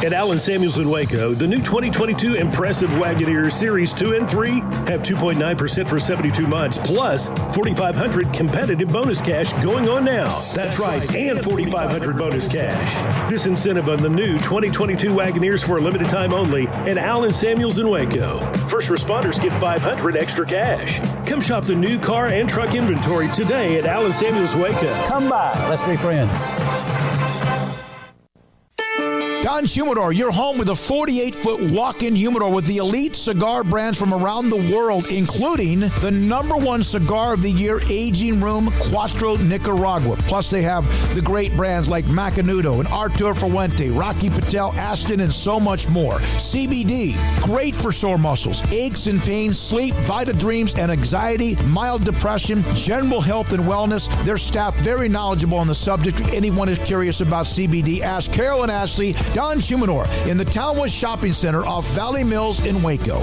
At Allen Samuels in Waco, the new 2022 Impressive Wagoneer Series 2 and 3 have 2.9% for 72 months, plus $4,500 competitive bonus cash going on now. That's right, and $4,500 bonus cash. This incentive on the new 2022 Wagoneers for a limited time only at Allen Samuels in Waco. First responders get $500 extra cash. Come shop the new car and truck inventory today at Allen Samuels Waco. Come by, let's be friends. Don Humidor, your home with a 48-foot walk-in humidor with the elite cigar brands from around the world, including the #1 cigar of the year, Aging Room Cuatro Nicaragua. Plus, they have the great brands like Macanudo and Artur Fuente, Rocky Patel, Aston, and so much more. CBD, great for sore muscles, aches and pains, sleep, Vita Dreams, and anxiety, mild depression, general health and wellness. Their staff very knowledgeable on the subject. If anyone is curious about CBD, ask Carol and Ashley. Don Humidor in the Townwood Shopping Center off Valley Mills in Waco.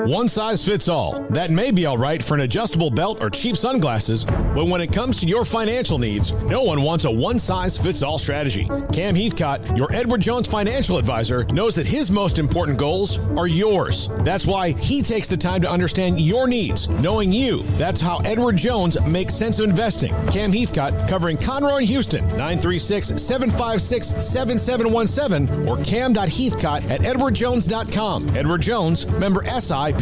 One size fits all. That may be all right for an adjustable belt or cheap sunglasses, but when it comes to your financial needs, no one wants a one-size-fits-all strategy. Cam Heathcott, your Edward Jones financial advisor, knows that his most important goals are yours. That's why he takes the time to understand your needs, knowing you. That's how Edward Jones makes sense of investing. Cam Heathcott, covering Conroe and Houston, 936-756-7717 or cam.heathcott@edwardjones.com. Edward Jones, member SIPC.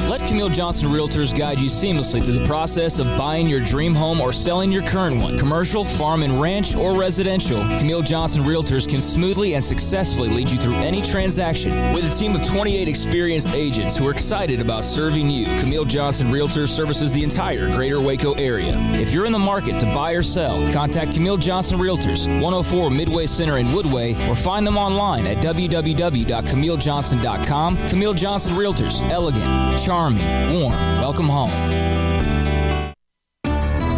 Let Camille Johnson Realtors guide you seamlessly through the process of buying your dream home or selling your current one. Commercial, farm and ranch, or residential, Camille Johnson Realtors can smoothly and successfully lead you through any transaction. With a team of 28 experienced agents who are excited about serving you, Camille Johnson Realtors services the entire greater Waco area. If you're in the market to buy or sell, contact Camille Johnson Realtors, 104 Midway Center in Woodway, or find them online at www.camillejohnson.com. Camille Johnson Realtors, elegant, charming, warm. Welcome home.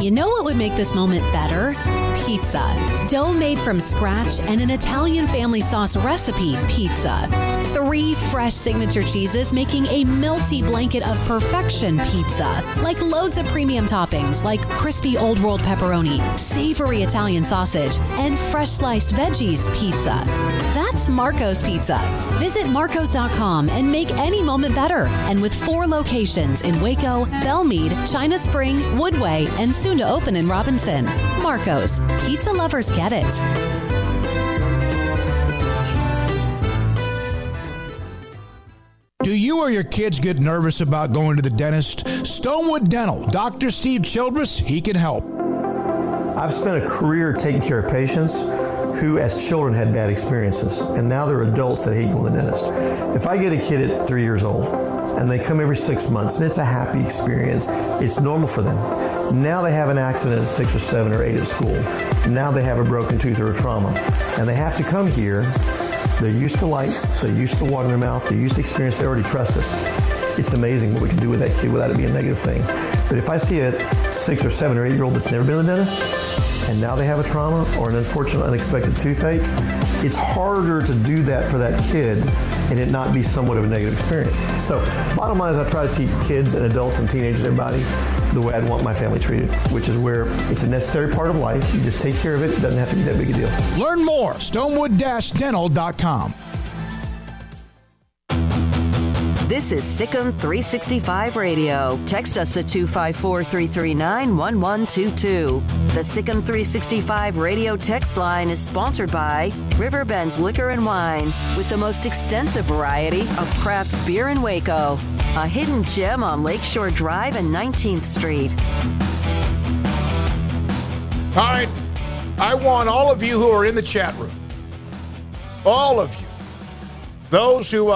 You know what would make this moment better? pizza. Dough made from scratch and an Italian family sauce recipe pizza. 3 fresh signature cheeses making a melty blanket of perfection pizza. Like loads of premium toppings like crispy Old World pepperoni, savory Italian sausage, and fresh sliced veggies pizza. That's Marco's Pizza. Visit marcos.com and make any moment better. And with 4 locations in Waco, Belmead, China Spring, Woodway, and soon to open in Robinson. Marco's. Pizza lovers get it. Do you or your kids get nervous about going to the dentist? Stonewood Dental. Dr. Steve Childress, he can help. I've spent a career taking care of patients who as children had bad experiences, and now they're adults that hate going to the dentist. If I get a kid at 3 years old and they come every 6 months and it's a happy experience, it's normal for them. Now they have an accident at 6 or 7 or 8 at school. Now they have a broken tooth or a trauma, and they have to come here. They're used to lights, they're used to water in their mouth, they're used to experience, they already trust us. It's amazing what we can do with that kid without it being a negative thing. But if I see a 6 or 7 or 8 year old that's never been to the dentist, and now they have a trauma or an unfortunate unexpected toothache, it's harder to do that for that kid and it not be somewhat of a negative experience. So bottom line is I try to teach kids and adults and teenagers and everybody the way I'd want my family treated, which is where it's a necessary part of life. You just take care of it. It doesn't have to be that big a deal. Learn more, stonewood-dental.com. This is Sikkim 365 Radio. Text us at 254-339-1122. The Sikkim 365 Radio text line is sponsored by Riverbend Liquor and Wine, with the most extensive variety of craft beer in Waco. A hidden gem on Lakeshore Drive and 19th Street. All right. I want all of you who are in the chat room, all of you, those who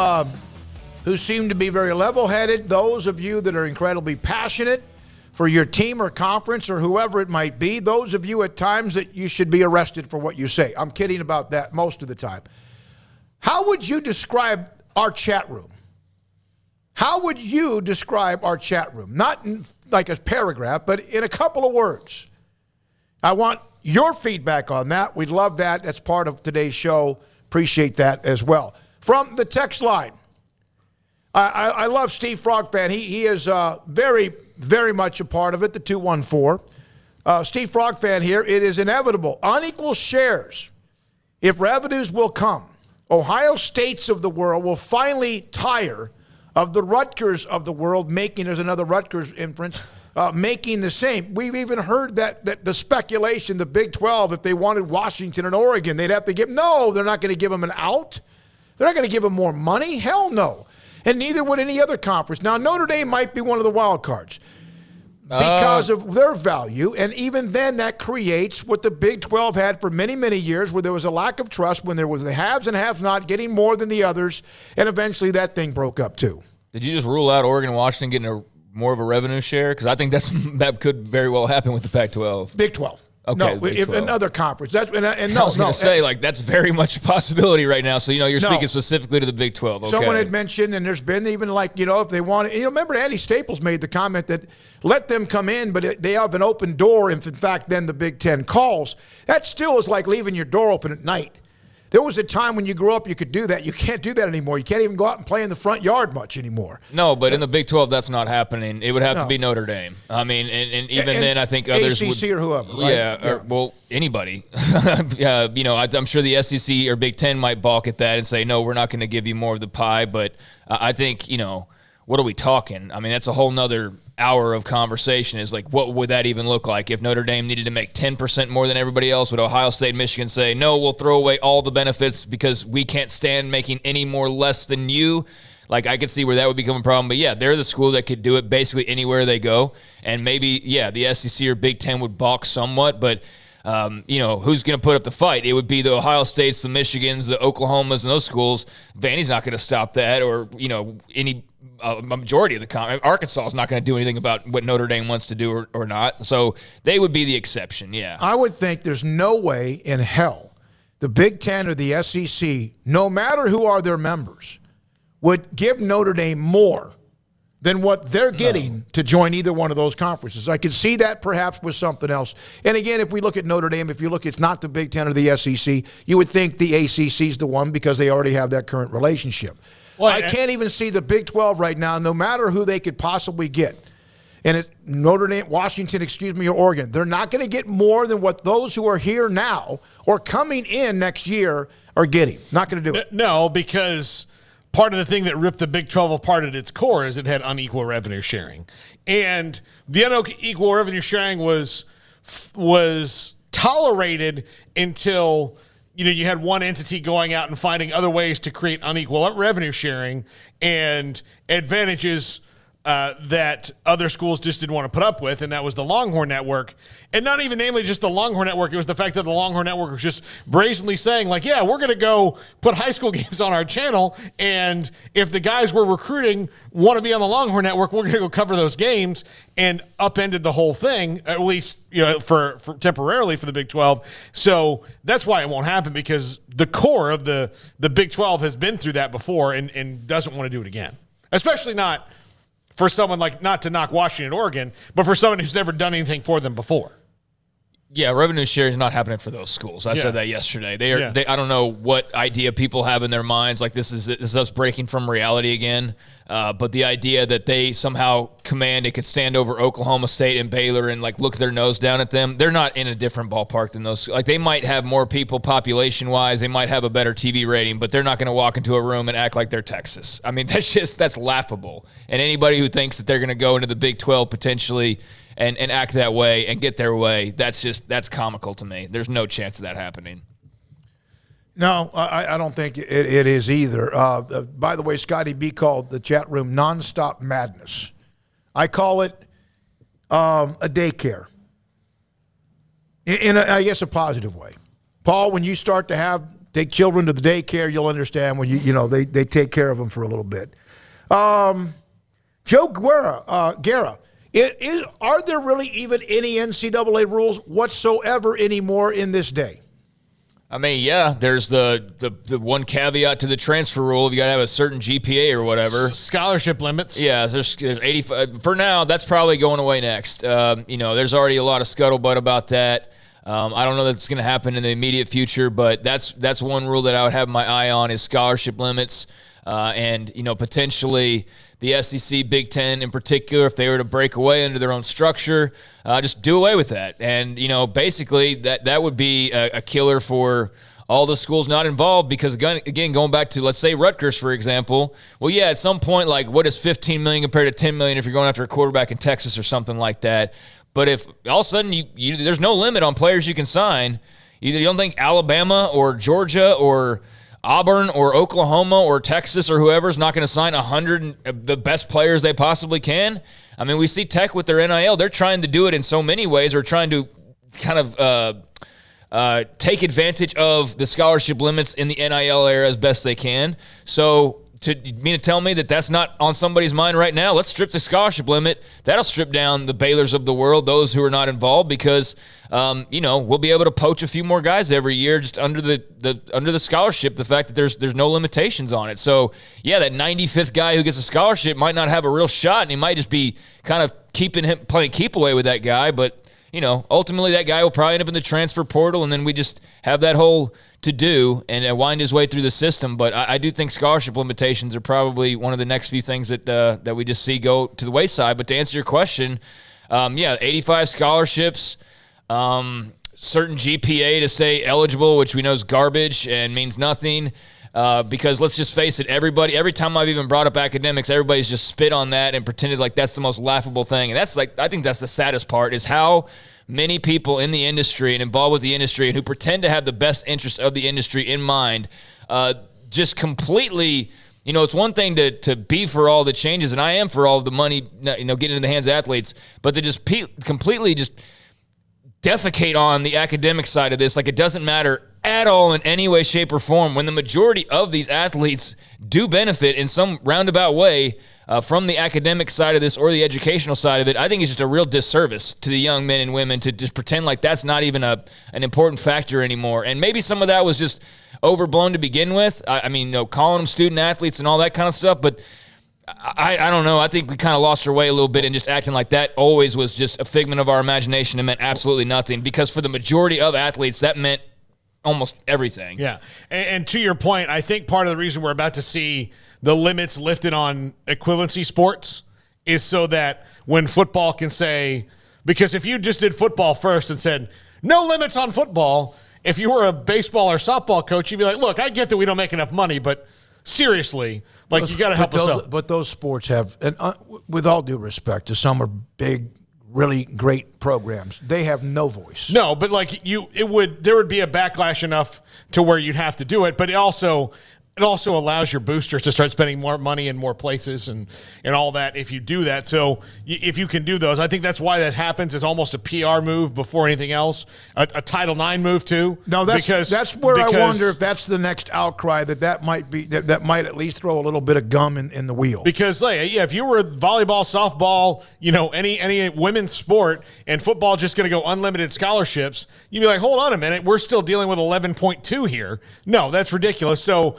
seem to be very level-headed, those of you that are incredibly passionate for your team or conference or whoever it might be, those of you at times that you should be arrested for what you say. I'm kidding about that most of the time. How would you describe our chat room? How would you describe our chat room? Not in like a paragraph, but in a couple of words. I want your feedback on that. We'd love that. That's part of today's show. Appreciate that as well. From the text line, I love Steve Frogfan. He is very, very much a part of it, the 214. Steve Frogfan here. It is inevitable. Unequal shares. If revenues will come, Ohio States of the world will finally tire of the Rutgers of the world making, there's another Rutgers inference, making the same. We've even heard that the speculation, the Big 12, if they wanted Washington and Oregon, they'd have to give, no, they're not going to give them an out. They're not going to give them more money. Hell no. And neither would any other conference. Now, Notre Dame might be one of the wild cards because of their value. And even then, that creates what the Big 12 had for many, many years, where there was a lack of trust, when there was the haves and haves not getting more than the others. And eventually that thing broke up too. Did you just rule out Oregon and Washington getting more of a revenue share? Because I think that could very well happen with the Pac-12. Big 12. Okay, no, Big if 12. another conference. That's and I was going to say, that's very much a possibility right now. So, you're speaking specifically to the Big 12. Okay. Someone had mentioned, and there's been even if they want to, remember Andy Staples made the comment that let them come in, but they have an open door. If in fact, then the Big 10 calls, that still is like leaving your door open at night. There was a time when you grew up, you could do that. You can't do that anymore. You can't even go out and play in the front yard much anymore. No, but in the Big 12, that's not happening. It would have to be Notre Dame. I mean, and even then, I think others ACC or whoever, right? Yeah. Well, anybody. I'm sure the SEC or Big 10 might balk at that and say, no, we're not going to give you more of the pie. But I think, what are we talking? I mean, that's a whole nother hour of conversation, is like, what would that even look like? If Notre Dame needed to make 10% more than everybody else, would Ohio State and Michigan say, no, we'll throw away all the benefits because we can't stand making any more less than you? Like, I could see where that would become a problem. But, yeah, they're the school that could do it basically anywhere they go. And maybe, the SEC or Big 10 would balk somewhat. But, who's going to put up the fight? It would be the Ohio States, the Michigans, the Oklahomas, and those schools. Vandy's not going to stop that, or, any majority of the Arkansas is not going to do anything about what Notre Dame wants to do or not. So they would be the exception, yeah. I would think there's no way in hell the Big Ten or the SEC, no matter who are their members, would give Notre Dame more than what they're getting to join either one of those conferences. I could see that perhaps with something else. And again, if we look at Notre Dame, if you look, it's not the Big Ten or the SEC, you would think the ACC is the one because they already have that current relationship. Well, I can't even see the Big 12 right now, no matter who they could possibly get. And it's Notre Dame, Washington, or Oregon. They're not going to get more than what those who are here now or coming in next year are getting. Not going to do it. No, because part of the thing that ripped the Big 12 apart at its core is it had unequal revenue sharing. And the unequal revenue sharing was tolerated until you had one entity going out and finding other ways to create unequal revenue sharing and advantages that other schools just didn't want to put up with, and that was the Longhorn Network. And not even namely just the Longhorn Network, it was the fact that the Longhorn Network was just brazenly saying, like, yeah, we're going to go put high school games on our channel, and if the guys we're recruiting want to be on the Longhorn Network, we're going to go cover those games, and upended the whole thing, at least for temporarily for the Big 12. So that's why it won't happen, because the core of the Big 12 has been through that before and doesn't want to do it again, especially not for someone like, not to knock Washington, Oregon, but for someone who's never done anything for them before. Yeah, revenue share is not happening for those schools. I said that yesterday. They I don't know what idea people have in their minds, like this is us breaking from reality again. But the idea that they somehow it could stand over Oklahoma State and Baylor and like look their nose down at them, they're not in a different ballpark than those. Like they might have more people population-wise, they might have a better TV rating, but they're not going to walk into a room and act like they're Texas. I mean, that's laughable. And anybody who thinks that they're going to go into the Big 12 potentially and act that way and get their way, that's comical to me. There's no chance of that happening. No, I don't think it is either. By the way, Scotty B called the chat room nonstop madness. I call it a daycare, in I guess a positive way. Paul, when you start to take children to the daycare, you'll understand when they take care of them for a little bit. Joe Guerra. Are there really even any NCAA rules whatsoever anymore in this day? I mean, yeah, there's the one caveat to the transfer rule. You got to have a certain GPA or whatever. Scholarship limits. Yeah, there's 85. For now, that's probably going away next. There's already a lot of scuttlebutt about that. I don't know that it's going to happen in the immediate future, but that's one rule that I would have my eye on is scholarship limits. And potentially the SEC, Big Ten in particular, if they were to break away under their own structure, just do away with that. And, basically that would be a killer for all the schools not involved because, again, going back to, let's say, Rutgers, for example, well, yeah, at some point, like, what is $15 million compared to $10 million if you're going after a quarterback in Texas or something like that? But if all of a sudden there's no limit on players you can sign, you don't think Alabama or Georgia or Auburn or Oklahoma or Texas or whoever is not going to sign 100 of the best players they possibly can? I mean, we see Tech with their NIL. They're trying to do it in so many ways. Or trying to kind of take advantage of the scholarship limits in the NIL era as best they can. So to tell me that that's not on somebody's mind right now, let's strip the scholarship limit. That'll strip down the Baylors of the world, those who are not involved, because we'll be able to poach a few more guys every year just under the scholarship. The fact that there's no limitations on it. So yeah, that 95th guy who gets a scholarship might not have a real shot, and he might just be kind of playing keep away with that guy. But ultimately that guy will probably end up in the transfer portal, and then we just have that whole to do and wind his way through the system. But I do think scholarship limitations are probably one of the next few things that we just see go to the wayside. But to answer your question, 85 scholarships, certain GPA to stay eligible, which we know is garbage and means nothing. Because let's just face it, every time I've even brought up academics, everybody's just spit on that and pretended like that's the most laughable thing. And I think that's the saddest part is how many people in the industry and involved with the industry and who pretend to have the best interests of the industry in mind, just completely, it's one thing to be for all the changes, and I am for all of the money, getting in the hands of athletes, but to just completely just defecate on the academic side of this, like it doesn't matter at all in any way, shape, or form, when the majority of these athletes do benefit in some roundabout way from the academic side of this or the educational side of it. I think it's just a real disservice to the young men and women to just pretend like that's not even an important factor anymore. And maybe some of that was just overblown to begin with. I mean, calling them student athletes and all that kind of stuff, but I don't know. I think we kind of lost our way a little bit and just acting like that always was just a figment of our imagination and meant absolutely nothing, because for the majority of athletes, that meant almost everything. Yeah. And to your point, I think part of the reason we're about to see the limits lifted on equivalency sports is so that when football can say, because if you just did football first and said, no limits on football, if you were a baseball or softball coach, you'd be like, look, I get that we don't make enough money, but seriously, like, you got to help us out. But those sports have, and with all due respect to some are big, really great programs, they have no voice. No, but like there would be a backlash enough to where you'd have to do it, but it also allows your boosters to start spending more money in more places and all that if you do that. So if you can do those, I think that's why that happens, is almost a PR move before anything else, a Title IX move too. No, that's where I wonder if that's the next outcry, that might be that might at least throw a little bit of gum in the wheel. Because if you were volleyball, softball, any women's sport, and football just going to go unlimited scholarships, you'd be like, hold on a minute, we're still dealing with 11.2 here. No, that's ridiculous. So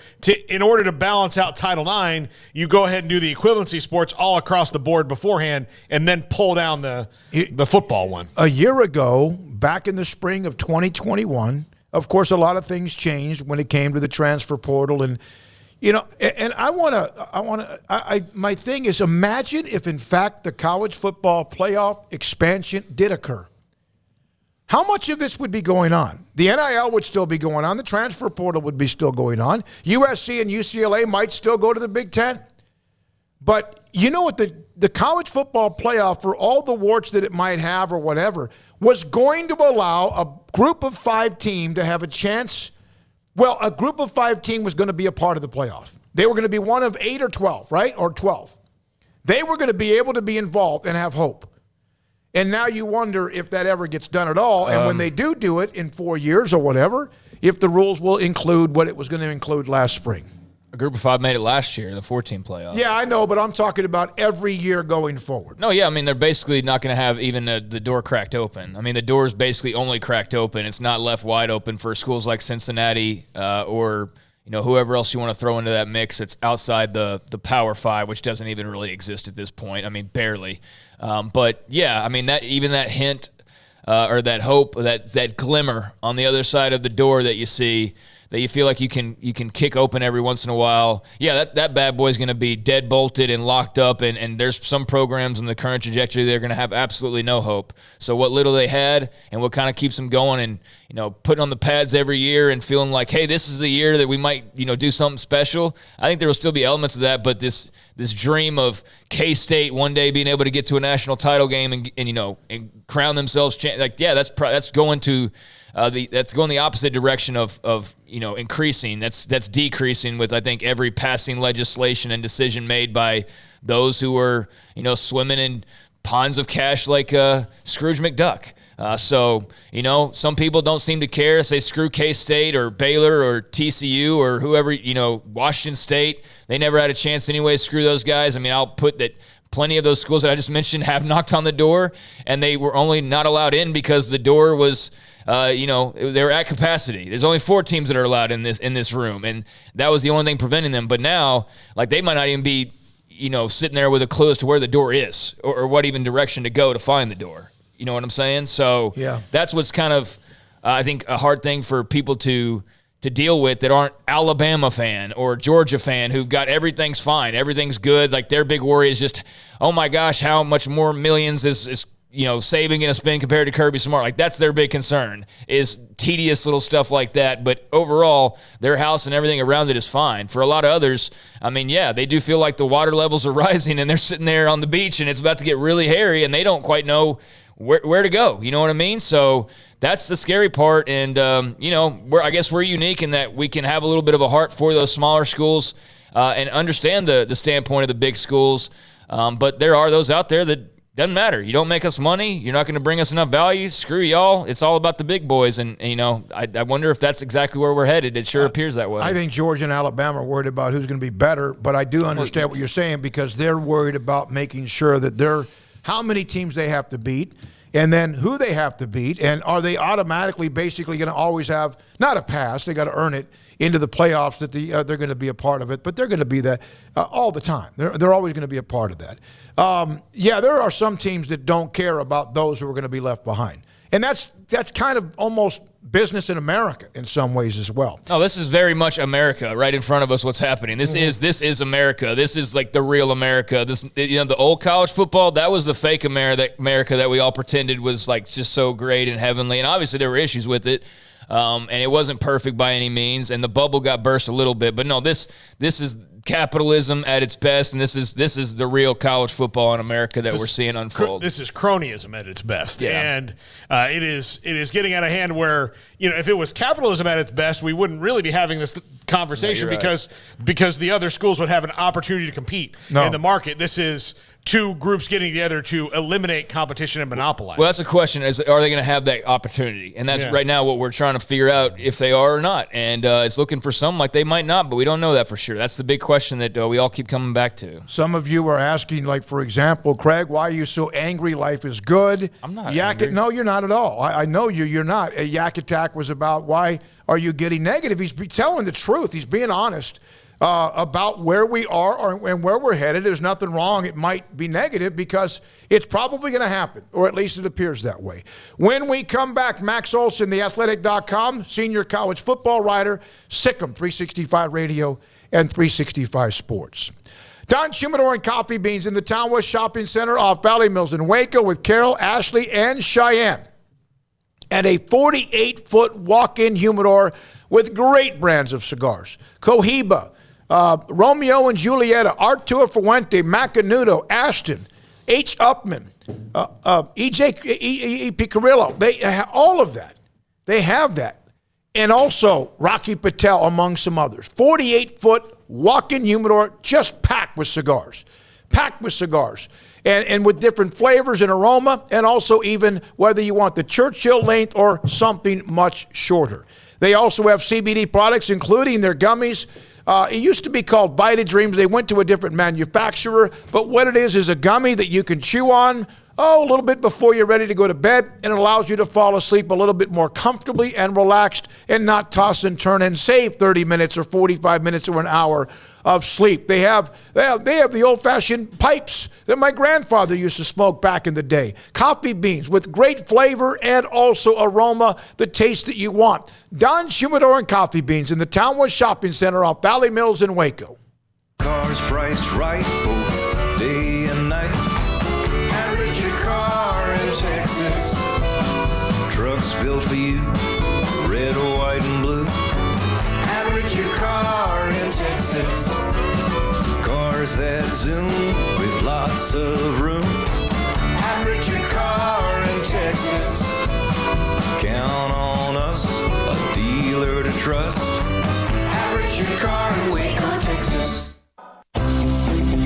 in order to balance out Title IX, you go ahead and do the equivalency sports all across the board beforehand and then pull down the football one. A year ago, back in the spring of 2021, of course, a lot of things changed when it came to the transfer portal. And, and my thing is, imagine if, in fact, the college football playoff expansion did occur. How much of this would be going on? The NIL would still be going on. The transfer portal would be still going on. USC and UCLA might still go to the Big Ten. But you know what? The college football playoff, for all the warts that it might have or whatever, was going to allow a group of 5 team to have a chance. Well, a group of 5 team was going to be a part of the playoff. They were going to be one of 8 or 12, right? Or 12. They were going to be able to be involved and have hope. And now you wonder if that ever gets done at all. And when they do it in 4 years or whatever, if the rules will include what it was going to include last spring. A group of 5 made it last year, the 14 playoff. Yeah, I know, but I'm talking about every year going forward. No, yeah, I mean, they're basically not going to have even the door cracked open. I mean, the door is basically only cracked open. It's not left wide open for schools like Cincinnati or whoever else you want to throw into that mix. It's outside the Power 5, which doesn't even really exist at this point. I mean, barely. But yeah, I mean, that hint or that hope, that glimmer on the other side of the door that you see, that you feel like you can kick open every once in a while. Yeah, that bad boy's going to be dead bolted and locked up, and there's some programs in the current trajectory they're going to have absolutely no hope. So what little they had and what kind of keeps them going and putting on the pads every year and feeling like, hey, this is the year that we might do something special. I think there will still be elements of that, but this dream of K-State one day being able to get to a national title game and crown themselves that's going to that's going the opposite direction of increasing. That's decreasing with, I think, every passing legislation and decision made by those who are swimming in ponds of cash like Scrooge McDuck. So some people don't seem to care. Say screw K-State or Baylor or TCU or whoever, Washington State. They never had a chance anyway. Screw those guys. I mean, I'll put that plenty of those schools that I just mentioned have knocked on the door, and they were only not allowed in because the door was they were at capacity. There's only 4 teams that are allowed in this room, and that was the only thing preventing them. But now, like, they might not even be, sitting there with a clue as to where the door is or what even direction to go to find the door. You know what I'm saying? So yeah, that's what's kind of, I think, a hard thing for people to deal with that aren't Alabama fan or Georgia fan who've got everything's fine, everything's good. Like, their big worry is just, oh my gosh, how much more millions is Saban going to spend compared to Kirby Smart. Like, that's their big concern, is tedious little stuff like that. But overall, their house and everything around it is fine. For a lot of others, I mean, yeah, they do feel like the water levels are rising and they're sitting there on the beach and it's about to get really hairy and they don't quite know where to go. You know what I mean? So that's the scary part. And, I guess we're unique in that we can have a little bit of a heart for those smaller schools and understand the standpoint of the big schools. But there are those out there that doesn't matter. You don't make us money. You're not going to bring us enough value. Screw y'all. It's all about the big boys. And I wonder if that's exactly where we're headed. It sure appears that way. I think Georgia and Alabama are worried about who's going to be better, but I do understand what you're saying because they're worried about making sure that how many teams they have to beat and then who they have to beat, and are they automatically basically going to always have, not a pass, they got to earn it, into the playoffs that they're going to be a part of it, but they're going to be that all the time. They're always going to be a part of that. There are some teams that don't care about those who are going to be left behind. And that's kind of almost business in America in some ways as well. Oh, this is very much America right in front of us. What's happening? This is America. This is like the real America. This, the old college football, that was the fake America that we all pretended was like just so great and heavenly. And obviously there were issues with it. And it wasn't perfect by any means, and the bubble got burst a little bit. But no, this is capitalism at its best, and this is the real college football in America that we're seeing unfold. This is cronyism at its best, yeah. And it is getting out of hand. Where if it was capitalism at its best, we wouldn't really be having this conversation because the other schools would have an opportunity to compete in the market. This is two groups getting together to eliminate competition and monopolize. Well, that's the question: are they going to have that opportunity? And that's right now what we're trying to figure out if they are or not. And it's looking for some like they might not, but we don't know that for sure. That's the big question that we all keep coming back to. Some of you are asking, like, for example, Craig, why are you so angry? Life is good. I'm not angry. No, you're not at all. I know you. You're not. A Yak Attack was about why are you getting negative. He's telling the truth. He's being honest about where we are and where we're headed. There's nothing wrong. It might be negative because it's probably going to happen, or at least it appears that way. When we come back, Max Olson, theathletic.com, senior college football writer, Sikkim 365 Radio and 365 Sports. Don Humidor and Coffee Beans in the Town West Shopping Center off Valley Mills in Waco with Carol, Ashley, and Cheyenne. And a 48-foot walk-in humidor with great brands of cigars. Cohiba, Romeo and Julieta, Arturo Fuente, Macanudo, Ashton, H. Upman, E.J. Picarillo. They have all of that. They have that. And also Rocky Patel, among some others. 48-foot walk-in humidor just packed with cigars. Packed with cigars. And with different flavors and aroma, and also even whether you want the Churchill length or something much shorter. They also have CBD products, including their gummies. It used to be called Vita Dreams. They went to a different manufacturer, but what it is a gummy that you can chew on a little bit before you're ready to go to bed, and it allows you to fall asleep a little bit more comfortably and relaxed and not toss and turn and save 30 minutes or 45 minutes or an hour of sleep. They have the old-fashioned pipes that my grandfather used to smoke back in the day. Coffee beans with great flavor and also aroma, the taste that you want. Don Humidor and Coffee Beans in the Town West Shopping Center off Valley Mills in Waco. Cars priced right both day and night. Average your car in Texas. Trucks built for you, red, white, and blue. Average your car in Texas. Cars that zoom with lots of room. Average your car in Texas. Count on us, a dealer to trust. Average your car in Waco, Texas.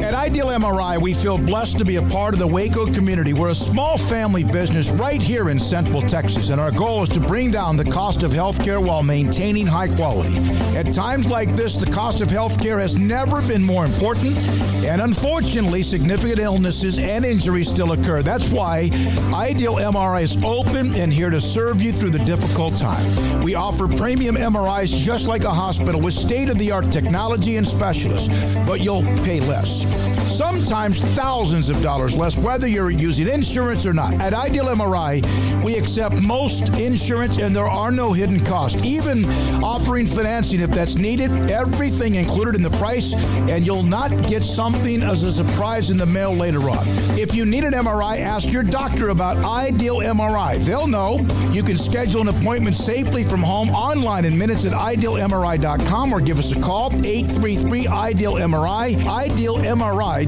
At Ideal MRI, we feel blessed to be a part of the Waco community. We're a small family business right here in Central Texas, and our goal is to bring down the cost of healthcare while maintaining high quality. At times like this, the cost of healthcare has never been more important, and unfortunately, significant illnesses and injuries still occur. That's why Ideal MRI is open and here to serve you through the difficult time. We offer premium MRIs just like a hospital with state-of-the-art technology and specialists, but you'll pay less. Sometimes thousands of dollars less, whether you're using insurance or not. At Ideal MRI, we accept most insurance and there are no hidden costs, even offering financing if that's needed. Everything included in the price, and you'll not get something as a surprise in the mail later on. If you need an MRI, ask your doctor about Ideal MRI. They'll know. You can schedule an appointment safely from home online in minutes at idealmri.com or give us a call, 833-IDEAL-MRI, idealmri.com.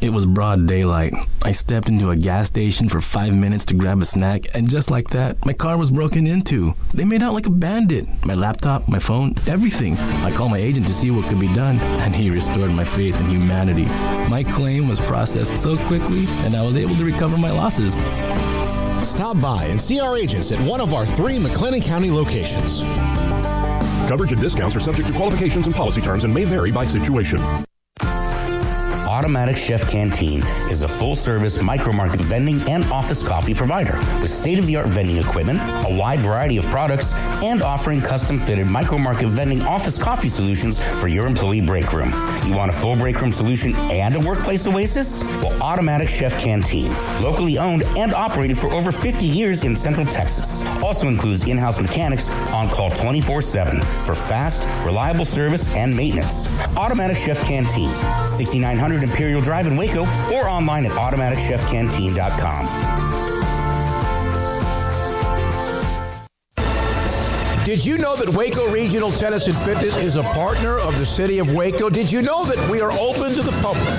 It was broad daylight. I stepped into a gas station for 5 minutes to grab a snack, and just like that, my car was broken into. They made out like a bandit. My laptop, my phone, everything. I called my agent to see what could be done, and he restored my faith in humanity. My claim was processed so quickly, and I was able to recover my losses. Stop by and see our agents at one of our 3 McLennan County locations. Coverage and discounts are subject to qualifications and policy terms and may vary by situation. Automatic Chef Canteen is a full-service micro-market vending and office coffee provider with state-of-the-art vending equipment, a wide variety of products, and offering custom-fitted micro-market vending office coffee solutions for your employee break room. You want a full break room solution and a workplace oasis? Well, Automatic Chef Canteen, locally owned and operated for over 50 years in Central Texas, also includes in-house mechanics on call 24/7 for fast, reliable service and maintenance. Automatic Chef Canteen, 6900 Imperial Drive in Waco, or online at automaticchefcanteen.com. Did you know that Waco Regional Tennis and Fitness is a partner of the City of Waco? Did you know that we are open to the public?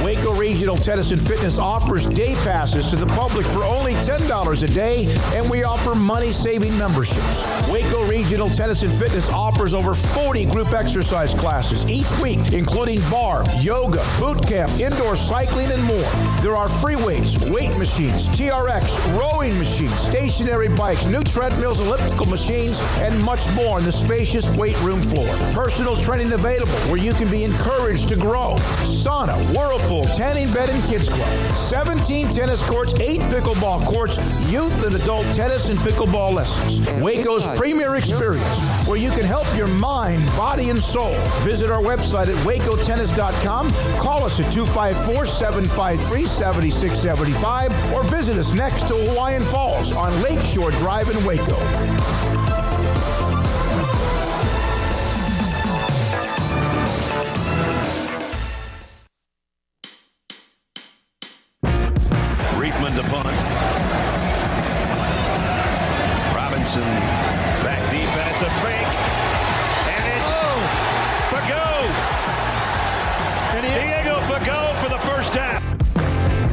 Waco Regional Tennis and Fitness offers day passes to the public for only $10 a day, and we offer money-saving memberships. Waco Regional Tennis and Fitness offers over 40 group exercise classes each week, including bar, yoga, boot camp, indoor cycling, and more. There are free weights, weight machines, TRX, rowing machines, stationary bikes, new treadmills, elliptical machines, and much more on the spacious weight room floor. Personal training available where you can be encouraged to grow. Sauna, whirlpool, tanning bed, and kids club. 17 tennis courts, 8 pickleball courts, youth and adult tennis and pickleball lessons. Waco's premier experience where you can help your mind, body, and soul. Visit our website at wacotennis.com. Call us at 254-753-7675 or visit us next to Hawaiian Falls on Lakeshore Drive in Waco. To punt. Robinson back deep, and it's a fake, and it's Fago. Diego Fago for the first down.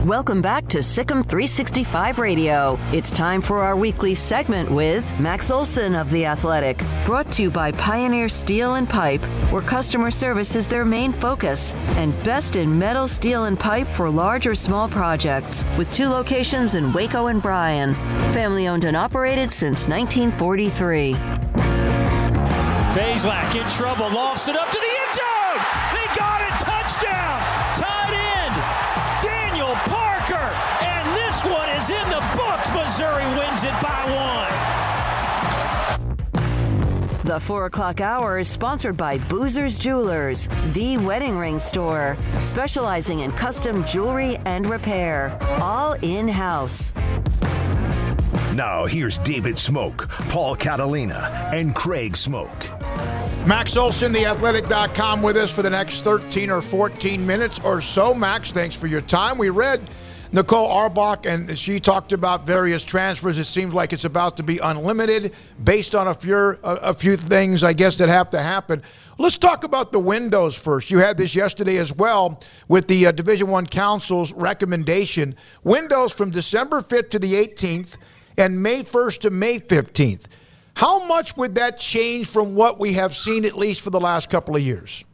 Welcome back to Sikkim 365 Radio. It's time for our weekly segment with Max Olson of The Athletic, brought to you by Pioneer Steel and Pipe, where customer service is their main focus, and best in metal, steel, and pipe for large or small projects, with 2 locations in Waco and Bryan. Family owned and operated since 1943. Bazelak in trouble, lofts it up to the end zone. They got it, touchdown, tight end, Daniel Parker, and this one is in the books. Missouri wins it by 1. The 4 o'clock hour is sponsored by Boozer's Jewelers, the wedding ring store, specializing in custom jewelry and repair, all in-house. Now here's David Smoak, Paul Catalina, and Craig Smoak. Max Olson, theathletic.com, with us for the next 13 or 14 minutes or so. Max, thanks for your time. We read Nicole Auerbach, and she talked about various transfers. It seems like it's about to be unlimited based on a few things, I guess, that have to happen. Let's talk about the windows first. You had this yesterday as well with the Division I Council's recommendation. Windows from December 5th to the 18th and May 1st to May 15th. How much would that change from what we have seen, at least for the last couple of years?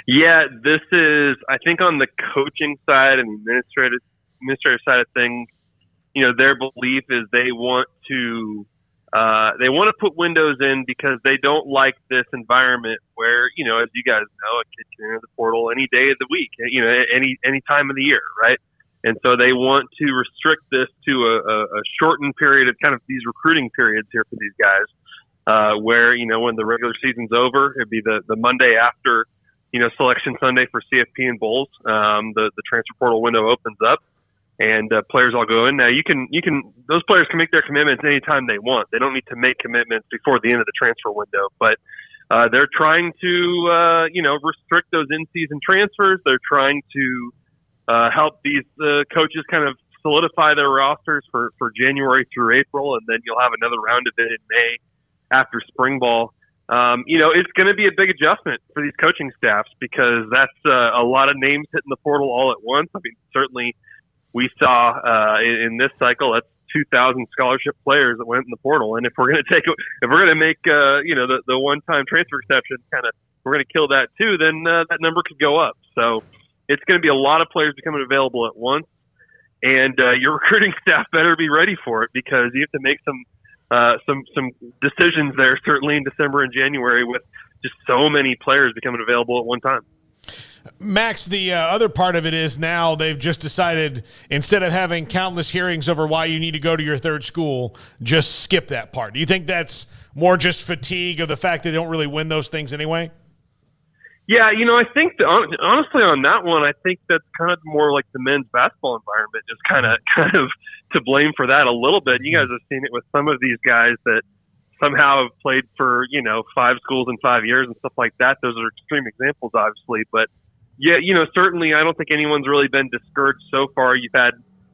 Yeah, this is, I think, on the coaching side and administrative side of things, their belief is they want to put windows in because they don't like this environment where, as you guys know, a kid can enter the portal any day of the week, any time of the year, right? And so they want to restrict this to a shortened period of kind of these recruiting periods here for these guys, where, when the regular season's over, it'd be the Monday after, Selection Sunday for CFP and Bowls. The transfer portal window opens up and players all go in. Now those players can make their commitments anytime they want. They don't need to make commitments before the end of the transfer window, but they're trying to, restrict those in-season transfers. They're trying to help these coaches kind of solidify their rosters for January through April, and then you'll have another round of it in May after spring ball. It's going to be a big adjustment for these coaching staffs because that's a lot of names hitting the portal all at once. I mean, certainly we saw in this cycle that's 2,000 scholarship players that went in the portal, and if we're going to make the one-time transfer exception we're going to kill that too, then that number could go up. So it's going to be a lot of players becoming available at once, and your recruiting staff better be ready for it because you have to make some decisions there, certainly in December and January, with just so many players becoming available at one time. Max, the other part of it is now they've just decided, instead of having countless hearings over why you need to go to your third school, just skip that part. Do you think that's more just fatigue of the fact that they don't really win those things anyway? Yeah, I think honestly on that one, I think that's kind of more like the men's basketball environment is kind of to blame for that a little bit. You guys have seen it with some of these guys that somehow have played for 5 schools in 5 years and stuff like that. Those are extreme examples, obviously, but yeah, certainly I don't think anyone's really been discouraged so far. You've had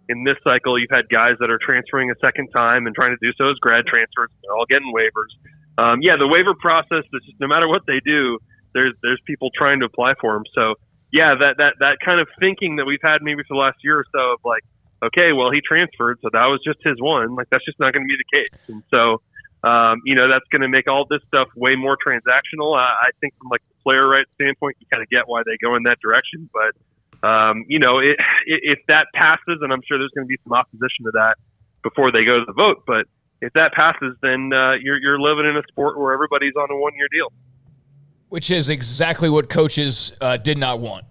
in this cycle, you've had guys that are transferring a second time and trying to do so as grad transfers. They're all getting waivers. The waiver process is just, no matter what they do, there's people trying to apply for them. So yeah, that kind of thinking that we've had maybe for the last year or so of like, okay, well, he transferred, so that was just his one. Like, that's just not going to be the case. And so, that's going to make all this stuff way more transactional. I think from like the player rights standpoint, you kind of get why they go in that direction. But, if that passes, and I'm sure there's going to be some opposition to that before they go to the vote, but if that passes, then you're living in a sport where everybody's on a 1-year deal. Which is exactly what coaches did not want,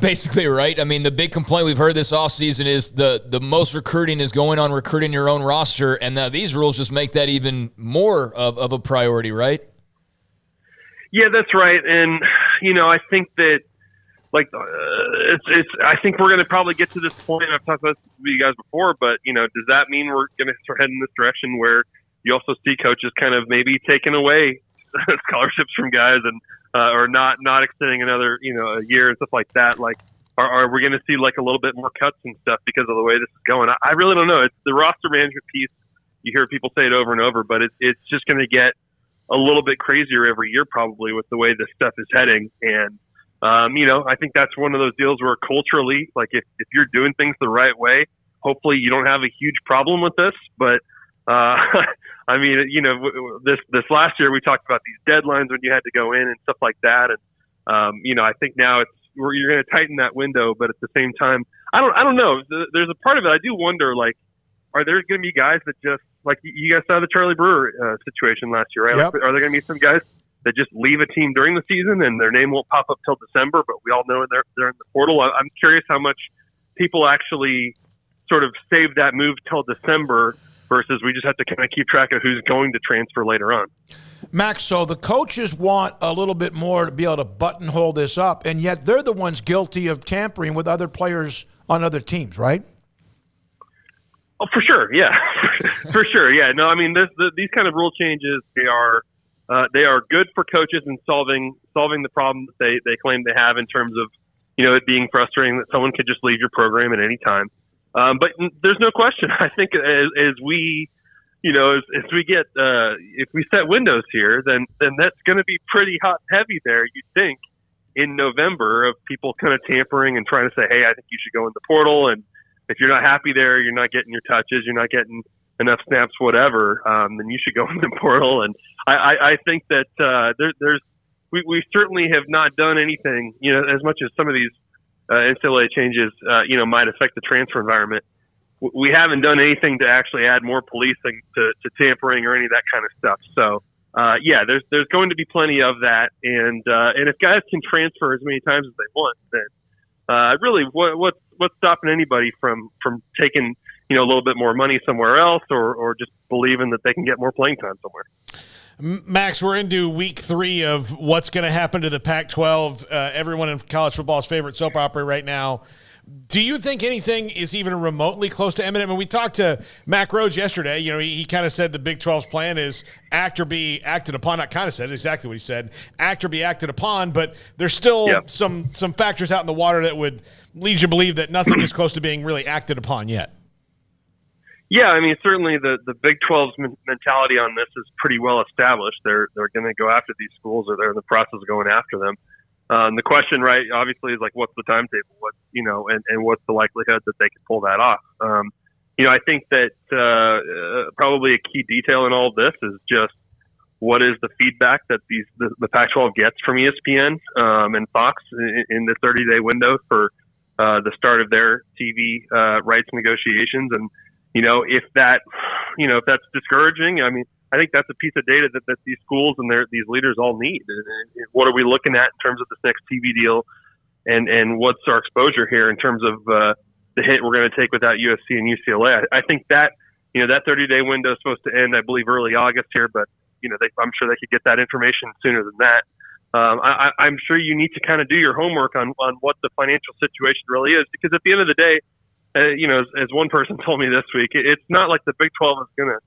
basically, right? I mean, the big complaint we've heard this offseason is the most recruiting is going on recruiting your own roster, and these rules just make that even more of a priority, right? Yeah, that's right. And, I think that, like, I think we're going to probably get to this point. I've talked about this with you guys before, but, does that mean we're going to start heading in this direction where you also see coaches kind of maybe taking away scholarships from guys and, or not extending another, a year and stuff like that? Like, are we going to see like a little bit more cuts and stuff because of the way this is going? I really don't know. It's the roster management piece. You hear people say it over and over, but it's just going to get a little bit crazier every year probably with the way this stuff is heading. And, I think that's one of those deals where culturally, like if you're doing things the right way, hopefully you don't have a huge problem with this. But, I mean, this last year we talked about these deadlines when you had to go in and stuff like that. And, I think now you're going to tighten that window, but at the same time, I don't know. There's a part of it. I do wonder, like, are there going to be guys that just, like you guys saw the Charlie Brewer situation last year, right? Yep. Like, are there going to be some guys that just leave a team during the season and their name won't pop up till December, but we all know they're in the portal? I'm curious how much people actually sort of save that move till December versus we just have to kind of keep track of who's going to transfer later on. Max, so the coaches want a little bit more to be able to buttonhole this up, and yet they're the ones guilty of tampering with other players on other teams, right? Oh, for sure, yeah, for sure, yeah. No, I mean, these kind of rule changes, they are good for coaches in solving the problem that they claim they have in terms of it being frustrating that someone could just leave your program at any time. But there's no question. I think as we get if we set windows here, then that's going to be pretty hot and heavy there. You'd think in November of people kind of tampering and trying to say, hey, I think you should go in the portal, and if you're not happy there, you're not getting your touches, you're not getting enough snaps, whatever, then you should go in the portal. And I think that we certainly have not done anything, as much as some of these NCAA changes, might affect the transfer environment. We haven't done anything to actually add more policing to tampering or any of that kind of stuff. So, there's going to be plenty of that. And if guys can transfer as many times as they want, then really what's stopping anybody from taking, a little bit more money somewhere else or just believing that they can get more playing time somewhere. Max, we're into week 3 of what's going to happen to the Pac-12, everyone in college football's favorite soap opera right now. Do you think anything is even remotely close to imminent? I mean, we talked to Mac Rhodes yesterday. He kind of said the Big 12's plan is act or be acted upon. Not kind of said exactly what he said, act or be acted upon, but there's still some factors out in the water that would lead you to believe that nothing is close to being really acted upon yet. Yeah, I mean, certainly the Big 12's mentality on this is pretty well established. They're going to go after these schools, or they're in the process of going after them. The question, right, obviously, is like, what's the timetable? And what's the likelihood that they can pull that off? I think that probably a key detail in all of this is just what is the feedback that the Pac-12 gets from ESPN and Fox in the 30-day window for the start of their TV rights negotiations. And if that's discouraging, I mean, I think that's a piece of data that these schools and these leaders all need. And what are we looking at in terms of this next TV deal? and what's our exposure here in terms of the hit we're going to take without USC and UCLA. I think that, that 30-day window is supposed to end, I believe, early August here, but, I'm sure they could get that information sooner than that. I'm sure you need to kind of do your homework on what the financial situation really is, because at the end of the day, as one person told me this week, it's not like the Big 12 is going to,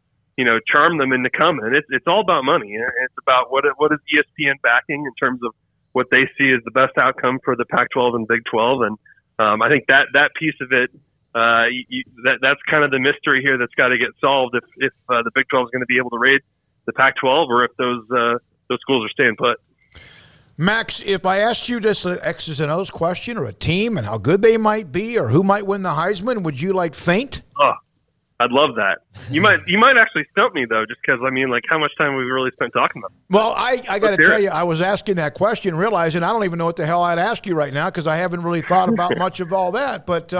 charm them into coming. It's all about money. It's about what is ESPN backing in terms of what they see as the best outcome for the Pac-12 and Big 12. And I think that piece of it, that's kind of the mystery here that's got to get solved if the Big 12 is going to be able to raid the Pac-12 or if those schools are staying put. Max, if I asked you just an X's and O's question or a team and how good they might be or who might win the Heisman, would you faint? Oh, I'd love that. You might actually stump me though, just because how much time we've really spent talking about it. Well, I got to tell you, I was asking that question, realizing I don't even know what the hell I'd ask you right now because I haven't really thought about much of all that. But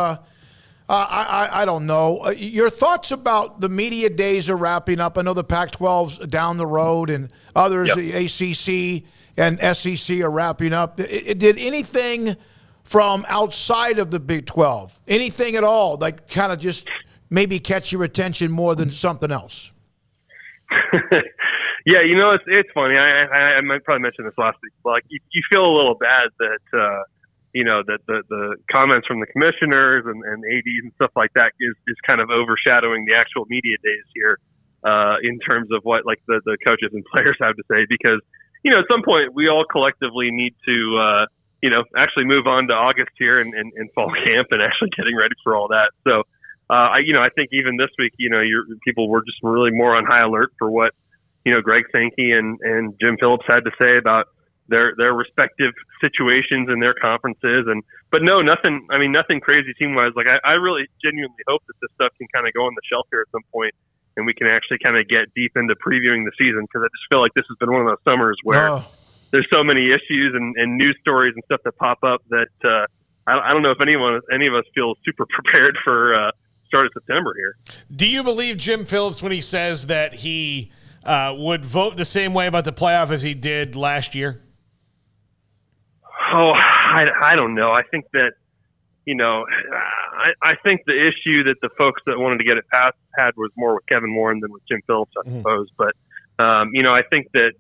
I don't know. Your thoughts about the media days are wrapping up. I know the Pac-12's down the road and others, the ACC and SEC are wrapping up. Did anything from outside of the Big 12, anything at all, kind of just maybe catch your attention more than something else? Yeah, it's funny. I might probably mention this last week. But you feel a little bad that that the comments from the commissioners and ADs and stuff like that is kind of overshadowing the actual media days here in terms of what the coaches and players have to say, because at some point we all collectively need to actually move on to August here and fall camp and actually getting ready for all that. So I think even this week, people were just really more on high alert for what Greg Sankey and Jim Phillips had to say about their respective situations and their conferences. But no, nothing crazy team wise. I really genuinely hope that this stuff can kind of go on the shelf here at some point and we can actually kind of get deep into previewing the season, because I just feel like this has been one of those summers where there's so many issues and news stories and stuff that pop up that I don't know if any of us feel super prepared for start of September here. Do you believe Jim Phillips when he says that he would vote the same way about the playoff as he did last year? Oh, I don't know. I think that, I think the issue that the folks that wanted to get it passed had was more with Kevin Warren than with Jim Phillips, I suppose. But, I think that,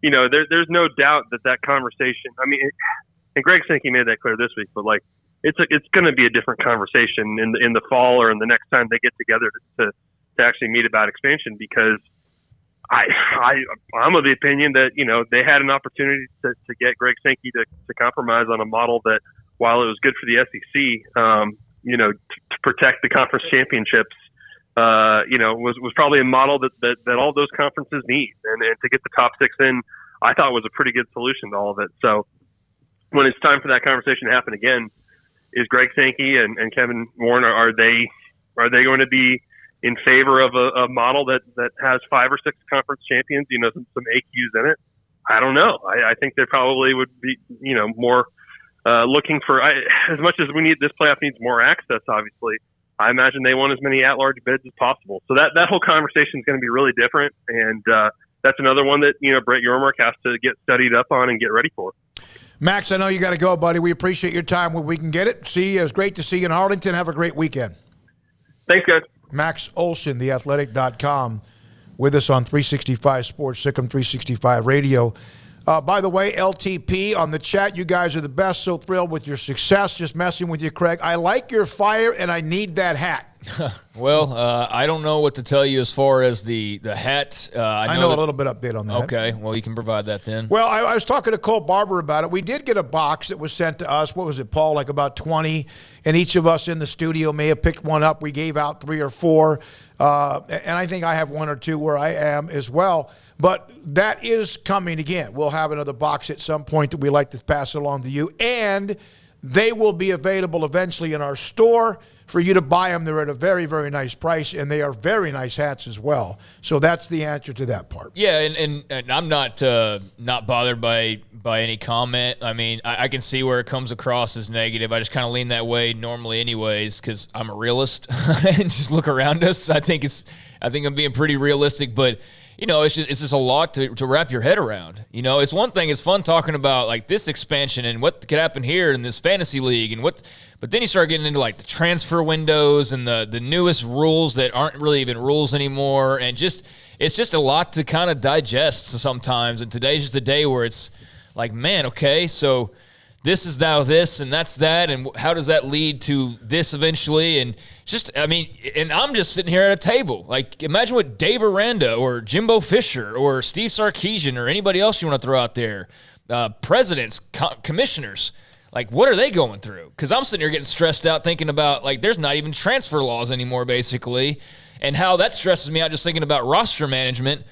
there's no doubt that conversation, and Greg Sankey made that clear this week, but it's going to be a different conversation in the fall or in the next time they get together to actually meet about expansion, because I'm of the opinion that, they had an opportunity to get Greg Sankey to compromise on a model that, while it was good for the SEC, to protect the conference championships, was probably a model that all those conferences need. And to get the top six in, I thought was a pretty good solution to all of it. So when it's time for that conversation to happen again, is Greg Sankey and Kevin Warren, are they going to be in favor of a model that has 5 or 6 conference champions, some AQs in it? I don't know. I think they probably would be, more looking for, as much as this playoff needs more access, obviously, I imagine they want as many at-large bids as possible. So that whole conversation is going to be really different. And that's another one that, Brett Yormark has to get studied up on and get ready for. Max, I know you got to go, buddy. We appreciate your time when we can get it. See you. It was great to see you in Arlington. Have a great weekend. Thanks, guys. Max Olson, theathletic.com, with us on 365 Sports, Sikkim 365 Radio. By the way, LTP on the chat, you guys are the best. So thrilled with your success. Just messing with you, Craig. I like your fire, and I need that hat. Well, I don't know what to tell you as far as the hat. I know a little bit update on that. Okay, well, you can provide that then. Well, I was talking to Cole Barber about it. We did get a box that was sent to us. What was it, Paul? About 20. And each of us in the studio may have picked one up. We gave out 3 or 4. And I think I have 1 or 2 where I am as well. But that is coming again. We'll have another box at some point that we like to pass along to you. And they will be available eventually in our store for you to buy them. They're at a very, very nice price, and they are very nice hats as well. So that's the answer to that part. Yeah, and I'm not bothered by any comment. I can see where it comes across as negative. I just kind of lean that way normally anyways, because I'm a realist and just look around us. I think I'm being pretty realistic, but it's just a lot to wrap your head around. It's one thing, it's fun talking about like this expansion and what could happen here in this fantasy league but then you start getting into like the transfer windows and the newest rules that aren't really even rules anymore, and it's just a lot to kind of digest sometimes. And today's just a day where it's like, man, okay, so this is now this and that's that, and how does that lead to this eventually? And and I'm just sitting here at a table. Like, imagine what Dave Aranda or Jimbo Fisher or Steve Sarkisian or anybody else you want to throw out there, presidents, commissioners, like, what are they going through? Because I'm sitting here getting stressed out thinking about, like, there's not even transfer laws anymore, basically, and how that stresses me out just thinking about roster management.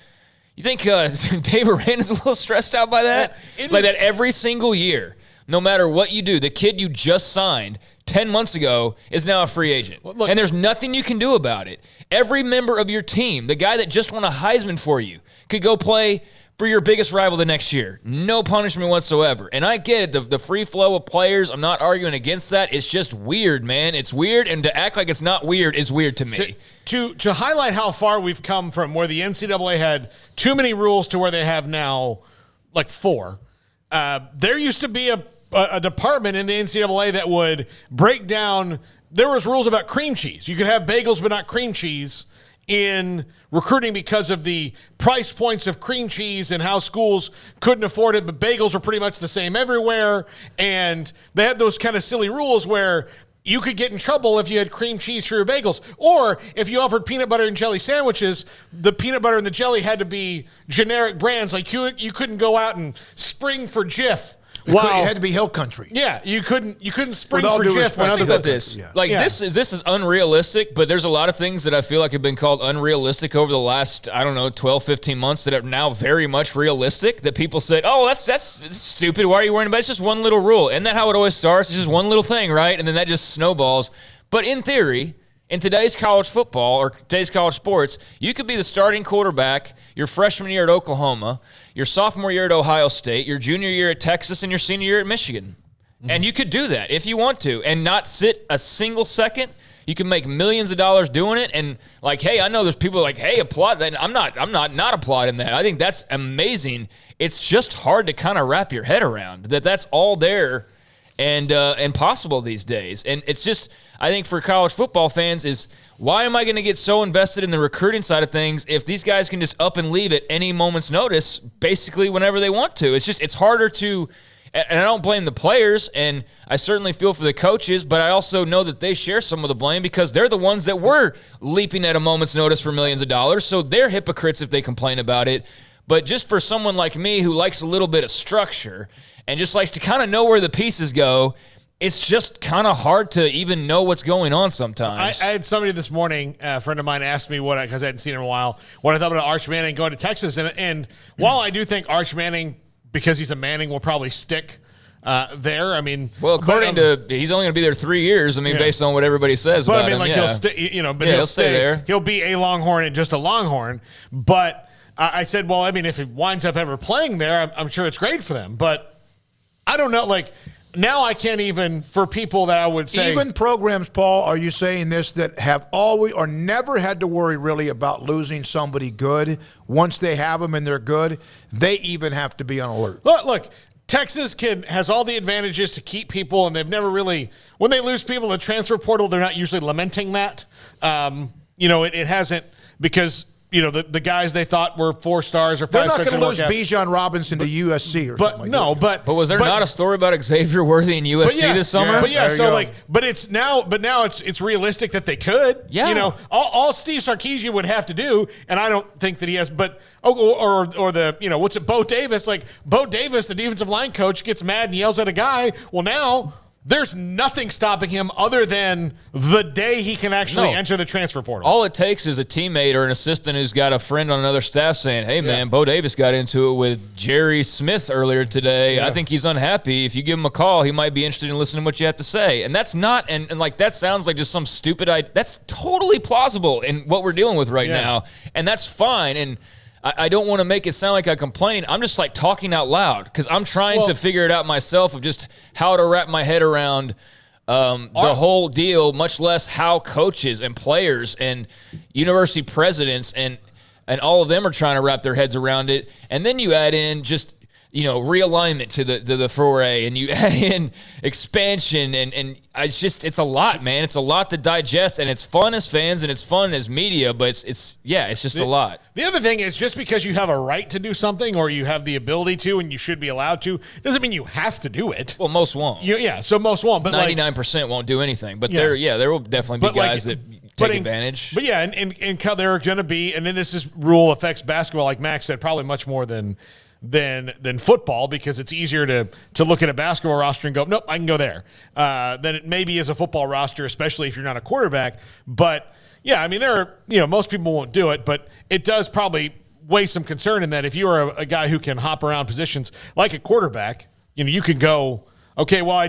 You think Dave Aranda's a little stressed out by that? That every single year, no matter what you do, the kid you just signed 10 months ago is now a free agent. Well, and there's nothing you can do about it. Every member of your team, the guy that just won a Heisman for you, could go play for your biggest rival the next year. No punishment whatsoever. And I get it, the free flow of players. I'm not arguing against that. It's just weird, man. It's weird, and to act like it's not weird is weird to me. To highlight how far we've come from where the NCAA had too many rules to where they have now like 4. There used to be a department in the NCAA that would break down. There was rules about cream cheese. You could have bagels but not cream cheese in recruiting because of the price points of cream cheese and how schools couldn't afford it, but bagels are pretty much the same everywhere. And they had those kind of silly rules where you could get in trouble if you had cream cheese for your bagels. Or if you offered peanut butter and jelly sandwiches, the peanut butter and the jelly had to be generic brands. Like you couldn't go out and spring for Jif. Wow. It had to be Hill Country. Yeah, you couldn't spring for Jif. Think about this. Yeah. This is unrealistic, but there's a lot of things that I feel like have been called unrealistic over the last, 12, 15 months that are now very much realistic, that people said, oh, that's stupid. Why are you worrying about it? It's just one little rule. Isn't that how it always starts? It's just one little thing, right? And then that just snowballs. But in theory, in today's college football or today's college sports, you could be the starting quarterback your freshman year at Oklahoma, your sophomore year at Ohio State, your junior year at Texas, and your senior year at Michigan. Mm-hmm. And you could do that if you want to and not sit a single second. You can make millions of dollars doing it. And like, hey, I know there's people like, hey, applaud that. I'm not applauding that. I think that's amazing. It's just hard to kind of wrap your head around that's all there and possible these days. And it's just, I think for college football fans is, why am I going to get so invested in the recruiting side of things if these guys can just up and leave at any moment's notice, basically whenever they want to? It's harder to, and I don't blame the players, and I certainly feel for the coaches, but I also know that they share some of the blame because they're the ones that were leaping at a moment's notice for millions of dollars, so they're hypocrites if they complain about it. But just for someone like me who likes a little bit of structure and just likes to kind of know where the pieces go, it's just kind of hard to even know what's going on sometimes. I had somebody this morning, a friend of mine, asked me because I hadn't seen him in a while, what I thought about Arch Manning going to Texas. And while I do think Arch Manning, because he's a Manning, will probably stick there. I mean, well, according to he's only going to be there 3 years. I mean, based on what everybody says about him. He'll stay. He'll stay there. He'll be a Longhorn and just a Longhorn. But I said, well, I mean, if he winds up ever playing there, I'm sure it's great for them. But I don't know, like. Now I can't even, for people that I would say. Even programs, Paul, are you saying this, that have always or never had to worry really about losing somebody good? Once they have them and they're good, they even have to be on alert. Look, Texas has all the advantages to keep people, and they've never really, when they lose people in the transfer portal, they're not usually lamenting that. It hasn't, because the guys they thought were 4 stars or 5 stars. They're not going to lose Bijan Robinson to USC or something like that. But was there not a story about Xavier Worthy in USC this summer? Now it's realistic that they could. Yeah. All Steve Sarkisian would have to do, and I don't think that he has, but Bo Davis, like Bo Davis, the defensive line coach, gets mad and yells at a guy. Well, now there's nothing stopping him other than the day he can actually enter the transfer portal. All it takes is a teammate or an assistant who's got a friend on another staff saying, hey, man, Bo Davis got into it with Jerry Smith earlier today. Yeah. I think he's unhappy. If you give him a call, he might be interested in listening to what you have to say. And that's not, and like that sounds like just some stupid idea. That's totally plausible in what we're dealing with right now. And that's fine. And I don't want to make it sound like I complain. I'm just like talking out loud because I'm trying to figure it out myself of just how to wrap my head around the whole deal, much less how coaches and players and university presidents and and all of them are trying to wrap their heads around it. And then you add in just, realignment to the foray, and you add in expansion, and it's a lot, man. It's a lot to digest, and it's fun as fans, and it's fun as media, but it's just a lot. The other thing is, just because you have a right to do something or you have the ability to and you should be allowed to, doesn't mean you have to do it. Well, most won't. So most won't. But 99% won't do anything. But there will definitely be guys that take advantage. But yeah, and there are going to be, and then this rule affects basketball, like Max said, probably much more than football, because it's easier to look at a basketball roster and go, nope, I can go there, than it maybe is a football roster, especially if you're not a quarterback. But yeah, I mean, there are, most people won't do it, but it does probably weigh some concern in that if you are a guy who can hop around positions like a quarterback, you can go, okay, well,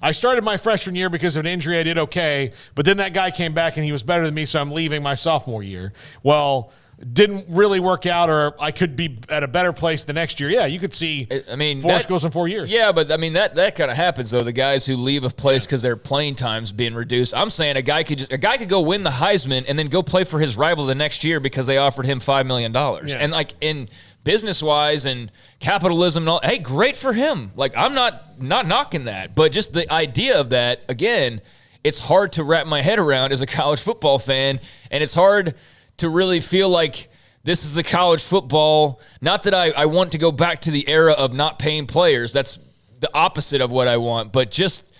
I started my freshman year because of an injury. I did okay, but then that guy came back and he was better than me, so I'm leaving my sophomore year. Well, didn't really work out, or I could be at a better place the next year. Yeah, you could see 4 schools in 4 years. Yeah, but I mean that kind of happens though. The guys who leave a place because their playing time's being reduced. I'm saying a guy could go win the Heisman and then go play for his rival the next year because they offered him $5 million. Yeah. And like in business wise and capitalism and all, hey, great for him. Like I'm not knocking that, but just the idea of that, again, it's hard to wrap my head around as a college football fan, and it's hard to really feel like this is the college football. Not that I want to go back to the era of not paying players. That's the opposite of what I want. But just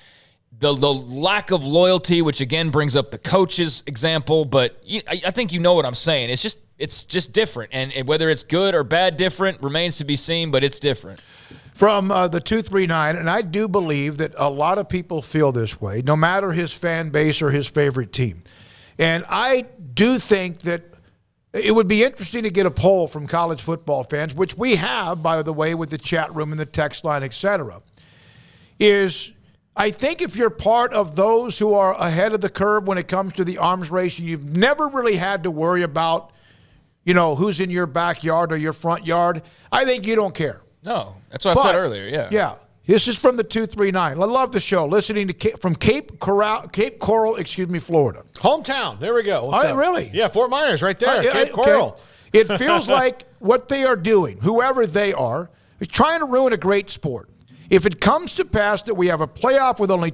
the lack of loyalty, which again brings up the coaches example. But I think you know what I'm saying. It's just different. And whether it's good or bad different remains to be seen, but it's different. From the 239, and I do believe that a lot of people feel this way, no matter his fan base or his favorite team. And I do think that it would be interesting to get a poll from college football fans, which we have, by the way, with the chat room and the text line, et cetera, is I think if you're part of those who are ahead of the curve when it comes to the arms race, and you've never really had to worry about, who's in your backyard or your front yard, I think you don't care. No, that's what I said earlier, yeah. Yeah. This is from the 239. I love the show. Listening to from Cape Coral, Florida. Hometown. There we go. What's up? Really? Yeah, Fort Myers right there. Cape Coral. It feels like what they are doing, whoever they are, is trying to ruin a great sport. If it comes to pass that we have a playoff with only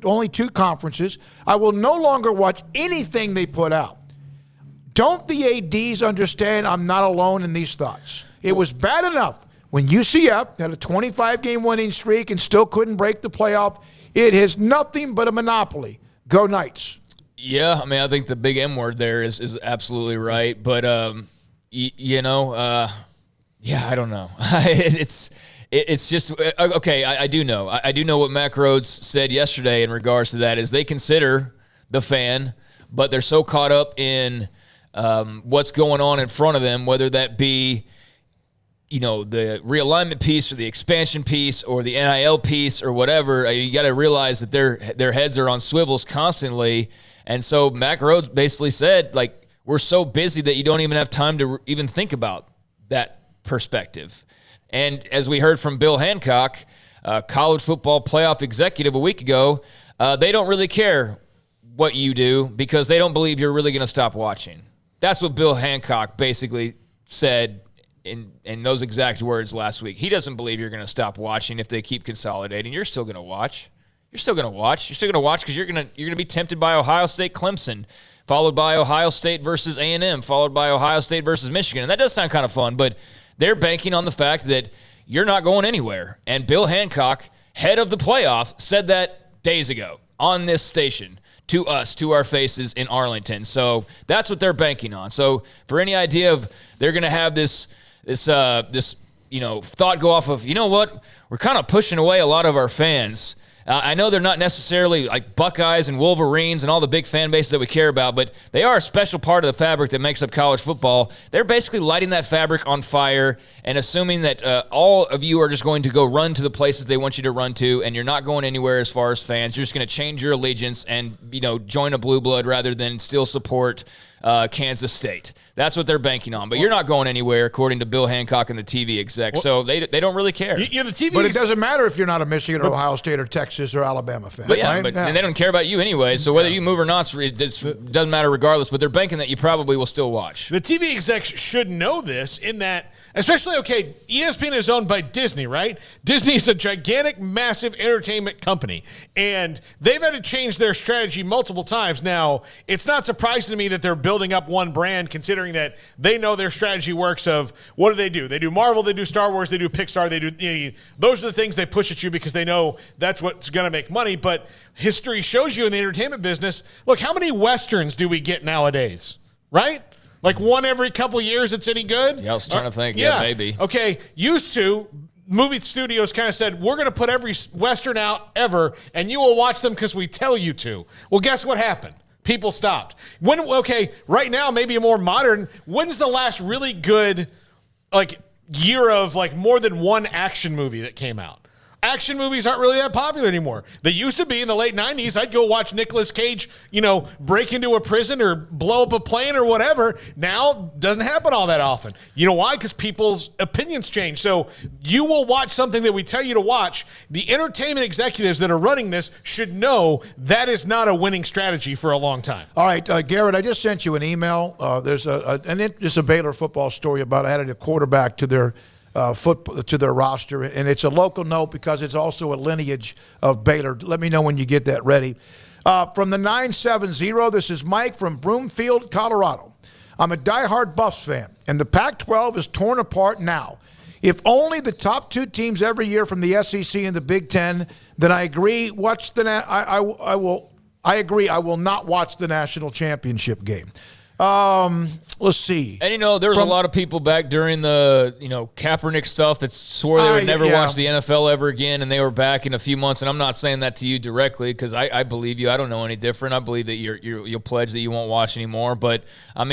only two conferences, I will no longer watch anything they put out. Don't the ADs understand I'm not alone in these thoughts? It was bad enough when UCF had a 25-game winning streak and still couldn't break the playoff. It is nothing but a monopoly. Go Knights. Yeah, I mean, I think the big M word there is absolutely right. But, yeah, I don't know. It's just – okay, I do know. I do know what Mac Rhodes said yesterday in regards to that is they consider the fan, but they're so caught up in what's going on in front of them, whether that be – the realignment piece or the expansion piece or the NIL piece or whatever, you got to realize that their heads are on swivels constantly. And so Mac Rhodes basically said, like, we're so busy that you don't even have time to even think about that perspective. And as we heard from Bill Hancock, college football playoff executive a week ago, they don't really care what you do because they don't believe you're really going to stop watching. That's what Bill Hancock basically said in those exact words last week. He doesn't believe you're going to stop watching if they keep consolidating. You're still going to watch. You're still going to watch. You're still going to watch because you're going to be tempted by Ohio State, Clemson, followed by Ohio State versus A&M, followed by Ohio State versus Michigan. And that does sound kind of fun, but they're banking on the fact that you're not going anywhere. And Bill Hancock, head of the playoff, said that days ago on this station to us, to our faces in Arlington. So that's what they're banking on. So for any idea of they're going to have this thought go off of, you know what, we're kind of pushing away a lot of our fans. I know they're not necessarily like Buckeyes and Wolverines and all the big fan bases that we care about, but they are a special part of the fabric that makes up college football. They're basically lighting that fabric on fire and assuming that all of you are just going to go run to the places they want you to run to, and you're not going anywhere as far as fans. You're just going to change your allegiance and, join a blue blood rather than still support Kansas State. That's what they're banking on. But you're not going anywhere, according to Bill Hancock and the TV exec. So they don't really care. The TV but it doesn't matter if you're not a Michigan or Ohio State or Texas or Alabama fan. But right? And they don't care about you anyway. So whether you move or not, it doesn't matter regardless. But they're banking that you probably will still watch. The TV execs should know this in that, especially, ESPN is owned by Disney, right? Disney is a gigantic, massive entertainment company, and they've had to change their strategy multiple times. Now, it's not surprising to me that they're building up one brand, considering that they know their strategy works of, what do? They do Marvel, they do Star Wars, they do Pixar, they do, those are the things they push at you because they know that's what's going to make money. But history shows you in the entertainment business, look, how many Westerns do we get nowadays, right? Like one every couple years it's any good? Yeah, I was trying to think. Yeah, maybe. Okay, used to, movie studios kind of said, we're going to put every Western out ever, and you will watch them because we tell you to. Well, guess what happened? People stopped. Right now, maybe a more modern, when's the last really good year of more than one action movie that came out? Action movies aren't really that popular anymore. They used to be in the late 90s. I'd go watch Nicolas Cage, break into a prison or blow up a plane or whatever. Now, doesn't happen all that often. You know why? Because people's opinions change. So you will watch something that we tell you to watch. The entertainment executives that are running this should know that is not a winning strategy for a long time. All right, Garrett, I just sent you an email. There's a Baylor football story about adding a quarterback to their to their roster, and it's a local note because it's also a lineage of Baylor. Let me know when you get that ready. From the 970, this is Mike from Broomfield, Colorado. I'm a diehard Buffs fan, and the Pac-12 is torn apart now. If only the top two teams every year from the SEC and the Big Ten, then I agree. I agree. I will not watch the national championship game. Let's see. And, there was a lot of people back during the, Kaepernick stuff that swore they would never watch the NFL ever again, and they were back in a few months. And I'm not saying that to you directly because I believe you. I don't know any different. I believe that you'll pledge that you won't watch anymore. But, I'm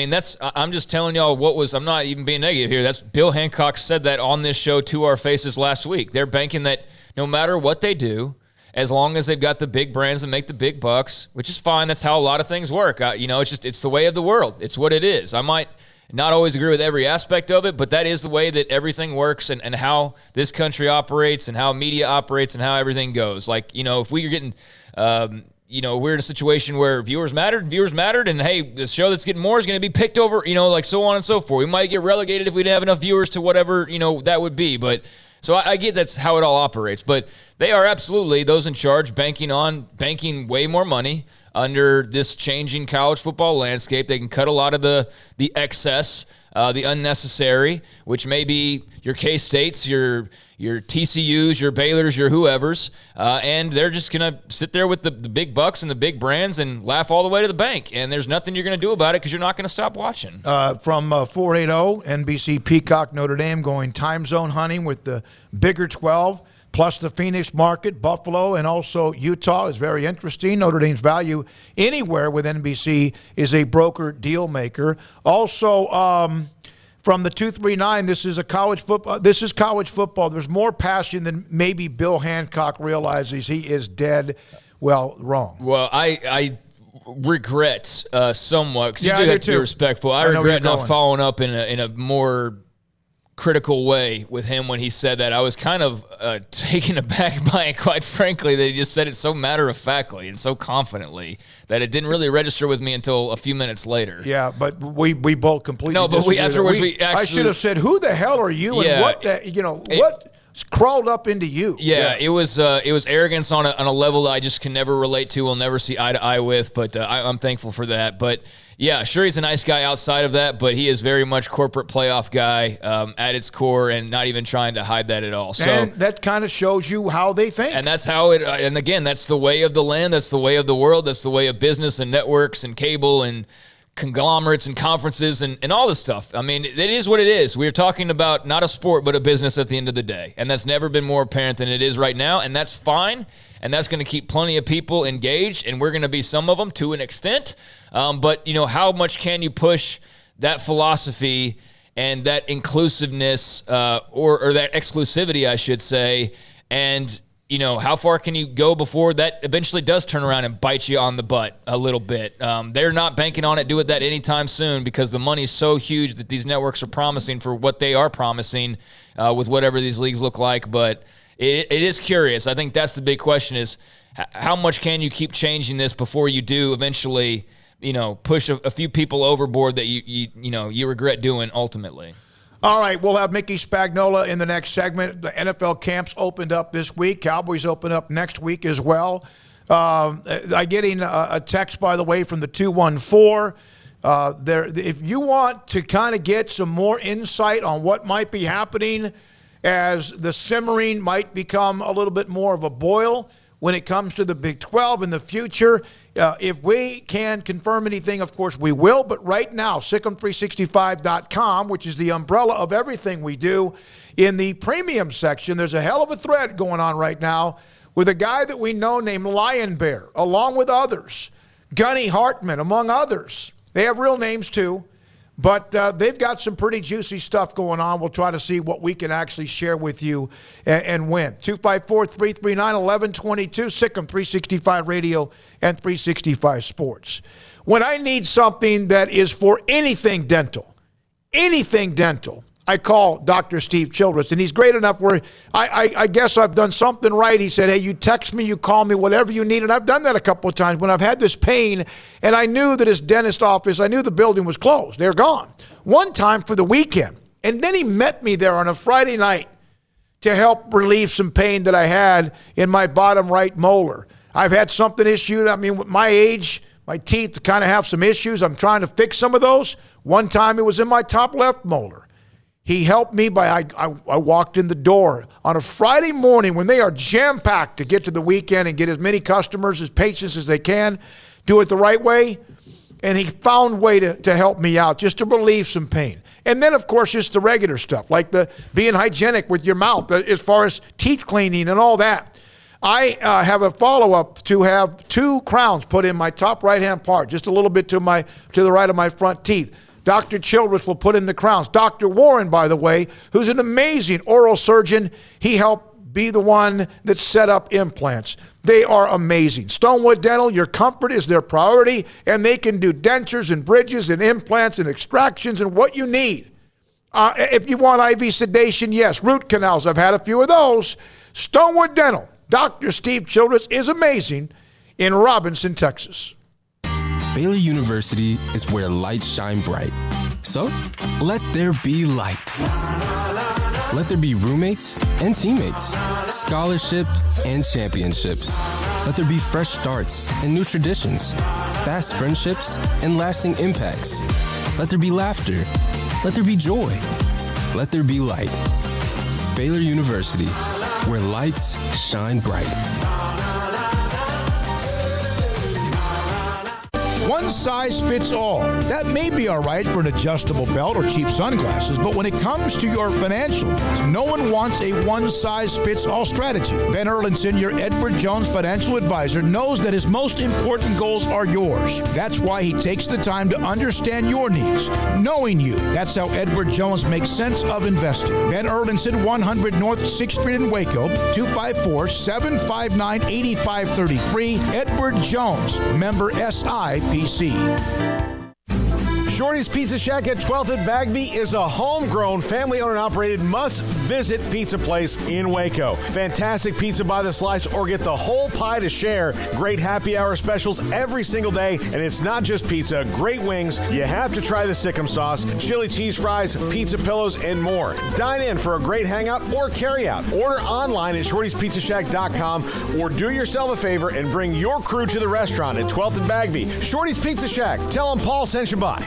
just telling y'all I'm not even being negative here. That's Bill Hancock said that on this show to our faces last week. They're banking that no matter what they do, as long as they've got the big brands that make the big bucks, which is fine. That's how a lot of things work. It's the way of the world. It's what it is. I might not always agree with every aspect of it, but that is the way that everything works and how this country operates and how media operates and how everything goes. If we're getting, we're in a situation where viewers mattered, and hey, the show that's getting more is going to be picked over, so on and so forth. We might get relegated if we didn't have enough viewers to whatever, that would be, but so I get that's how it all operates, but they are absolutely, those in charge, banking way more money under this changing college football landscape. They can cut a lot of the excess, the unnecessary, which may be your K-States, your TCUs, your Baylors, your whoever's, and they're just going to sit there with the big bucks and the big brands and laugh all the way to the bank, and there's nothing you're going to do about it because you're not going to stop watching. From 480, NBC Peacock, Notre Dame going time zone hunting with the bigger 12, plus the Phoenix market, Buffalo, and also Utah is very interesting. Notre Dame's value anywhere with NBC is a broker deal maker. Also, from the 239, this is college football. There's more passion than maybe Bill Hancock realizes. He is dead wrong. Well, I regret somewhat because you do have to be respectful. I regret not following up in a more critical way with him when he said that. I was kind of taken aback by it, quite frankly, that he just said it so matter-of-factly and so confidently that it didn't really register with me until a few minutes later. Yeah, but we both completely No, but afterwards we actually... I should have said, who the hell are you and what crawled up into you? Yeah, it was arrogance on a level that I just can never relate to, will never see eye to eye with, but I'm thankful for that. But yeah, sure, he's a nice guy outside of that, but he is very much corporate playoff guy at its core and not even trying to hide that at all. So and that kind of shows you how they think. And that's how it, and again, that's the way of the land, that's the way of the world, that's the way of business and networks and cable and conglomerates and conferences and all this stuff. I mean, it is what it is. We're talking about not a sport, but a business at the end of the day. And that's never been more apparent than it is right now. And that's fine. And that's going to keep plenty of people engaged. And we're going to be some of them to an extent. But, how much can you push that philosophy and that inclusiveness or that exclusivity, I should say, and how far can you go before that eventually does turn around and bite you on the butt a little bit? They're not banking on it doing that anytime soon because the money's so huge that these networks are promising for what they are promising with whatever these leagues look like. But it is curious. I think that's the big question is how much can you keep changing this before you do eventually, push a few people overboard that you regret doing ultimately. All right, we'll have Mickey Spagnola in the next segment. The NFL camps opened up this week. Cowboys open up next week as well. I'm getting a text, by the way, from the 214. If you want to kind of get some more insight on what might be happening as the simmering might become a little bit more of a boil when it comes to the Big 12 in the future, if we can confirm anything, of course, we will. But right now, Sikkim365.com, which is the umbrella of everything we do, in the premium section, there's a hell of a thread going on right now with a guy that we know named Lion Bear, along with others. Gunny Hartman, among others. They have real names, too. But they've got some pretty juicy stuff going on. We'll try to see what we can actually share with you and win. 254-339-1122, Sikkim 365 Radio and 365 Sports. When I need something that is for anything dental, I call Dr. Steve Childress, and he's great enough where I guess I've done something right. He said, hey, you text me, you call me, whatever you need, and I've done that a couple of times when I've had this pain, and I knew that his dentist office, I knew the building was closed. They're gone. One time for the weekend, and then he met me there on a Friday night to help relieve some pain that I had in my bottom right molar. I've had something issued. I mean, with my age, my teeth kind of have some issues. I'm trying to fix some of those. One time it was in my top left molar. He helped me I walked in the door on a Friday morning when they are jam-packed to get to the weekend and get as many customers, as patients as they can, do it the right way. And he found a way to help me out, just to relieve some pain. And then, of course, just the regular stuff, like the being hygienic with your mouth, as far as teeth cleaning and all that. I have a follow-up to have 2 crowns put in my top right-hand part, just a little bit to the right of my front teeth. Dr. Childress will put in the crowns. Dr. Warren, by the way, who's an amazing oral surgeon, he helped be the one that set up implants. They are amazing. Stonewood Dental, your comfort is their priority, and they can do dentures and bridges and implants and extractions and what you need. If you want IV sedation, yes. Root canals, I've had a few of those. Stonewood Dental, Dr. Steve Childress is amazing in Robinson, Texas. Baylor University is where lights shine bright. So, let there be light. Let there be roommates and teammates, scholarship and championships. Let there be fresh starts and new traditions, fast friendships and lasting impacts. Let there be laughter. Let there be joy. Let there be light. Baylor University, where lights shine bright. One size fits all. That may be all right for an adjustable belt or cheap sunglasses, but when it comes to your financial needs, no one wants a one-size-fits-all strategy. Ben Erlinson, your Edward Jones financial advisor, knows that his most important goals are yours. That's why he takes the time to understand your needs, knowing you. That's how Edward Jones makes sense of investing. Ben Erlinson, 100 North 6th Street in Waco, 254-759-8533. Edward Jones, member SIPC. Shorty's Pizza Shack at 12th and Bagby is a homegrown, family-owned and operated must-visit pizza place in Waco. Fantastic pizza by the slice or get the whole pie to share. Great happy hour specials every single day, and it's not just pizza. Great wings. You have to try the Sikkim sauce, chili cheese fries, pizza pillows, and more. Dine in for a great hangout or carry-out. Order online at shortyspizzashack.com or do yourself a favor and bring your crew to the restaurant at 12th and Bagby. Shorty's Pizza Shack. Tell them Paul sent you by.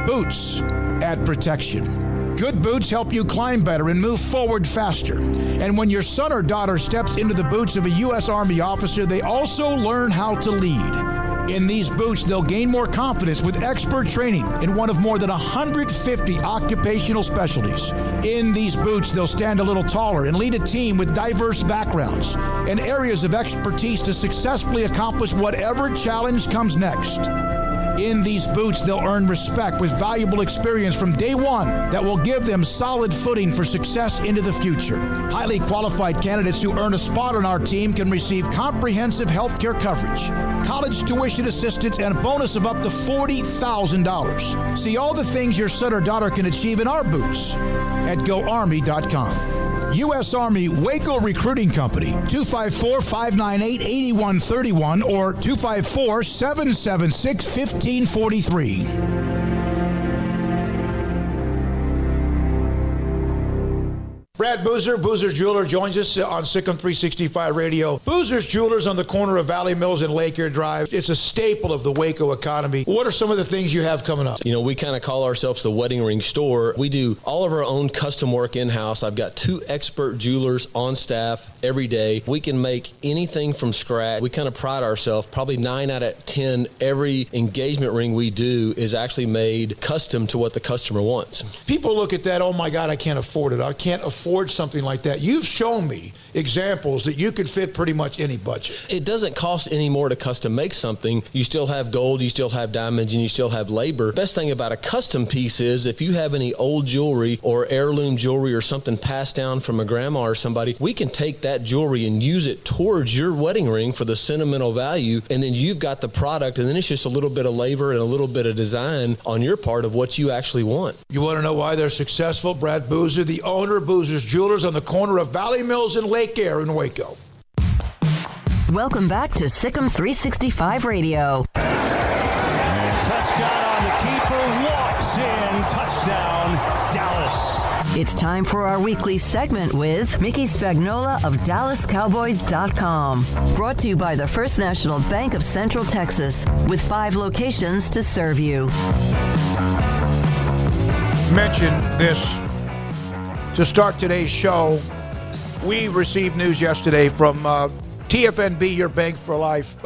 Boots add protection. Good boots help you climb better and move forward faster. And when your son or daughter steps into the boots of a U.S. Army officer, they also learn how to lead. In these boots, they'll gain more confidence with expert training in one of more than 150 occupational specialties. In these boots, they'll stand a little taller and lead a team with diverse backgrounds and areas of expertise to successfully accomplish whatever challenge comes next. In these boots, they'll earn respect with valuable experience from day one that will give them solid footing for success into the future. Highly qualified candidates who earn a spot on our team can receive comprehensive health care coverage, college tuition assistance, and a bonus of up to $40,000. See all the things your son or daughter can achieve in our boots at GoArmy.com. U.S. Army Waco Recruiting Company, 254-598-8131 or 254-776-1543. Brad Boozer, Boozer's Jeweler, joins us on Sikkim 365 Radio. Boozer's Jewelers on the corner of Valley Mills and Lake Air Drive. It's a staple of the Waco economy. What are some of the things you have coming up? You know, we kind of call ourselves the wedding ring store. We do all of our own custom work in-house. I've got 2 expert jewelers on staff every day. We can make anything from scratch. We kind of pride ourselves. Probably 9 out of 10, every engagement ring we do is actually made custom to what the customer wants. People look at that, oh my God, I can't afford it. I can't afford something like that. You've shown me examples that you could fit pretty much any budget. It doesn't cost any more to custom make something. You still have gold, you still have diamonds, and you still have labor. Best thing about a custom piece is if you have any old jewelry or heirloom jewelry or something passed down from a grandma or somebody, we can take that jewelry and use it towards your wedding ring for the sentimental value, and then you've got the product, and then it's just a little bit of labor and a little bit of design on your part of what you actually want. You want to know why they're successful? Brad Boozer, the owner of Boozer's Jewelers on the corner of Valley Mills and Lake Air in Waco. Welcome back to Sikkim 365 Radio. Prescott on the keeper, walks in, touchdown, Dallas. It's time for our weekly segment with Mickey Spagnola of DallasCowboys.com. Brought to you by the First National Bank of Central Texas, with 5 locations to serve you. Mention this to start today's show. We received news yesterday from TFNB, Your Bank for Life.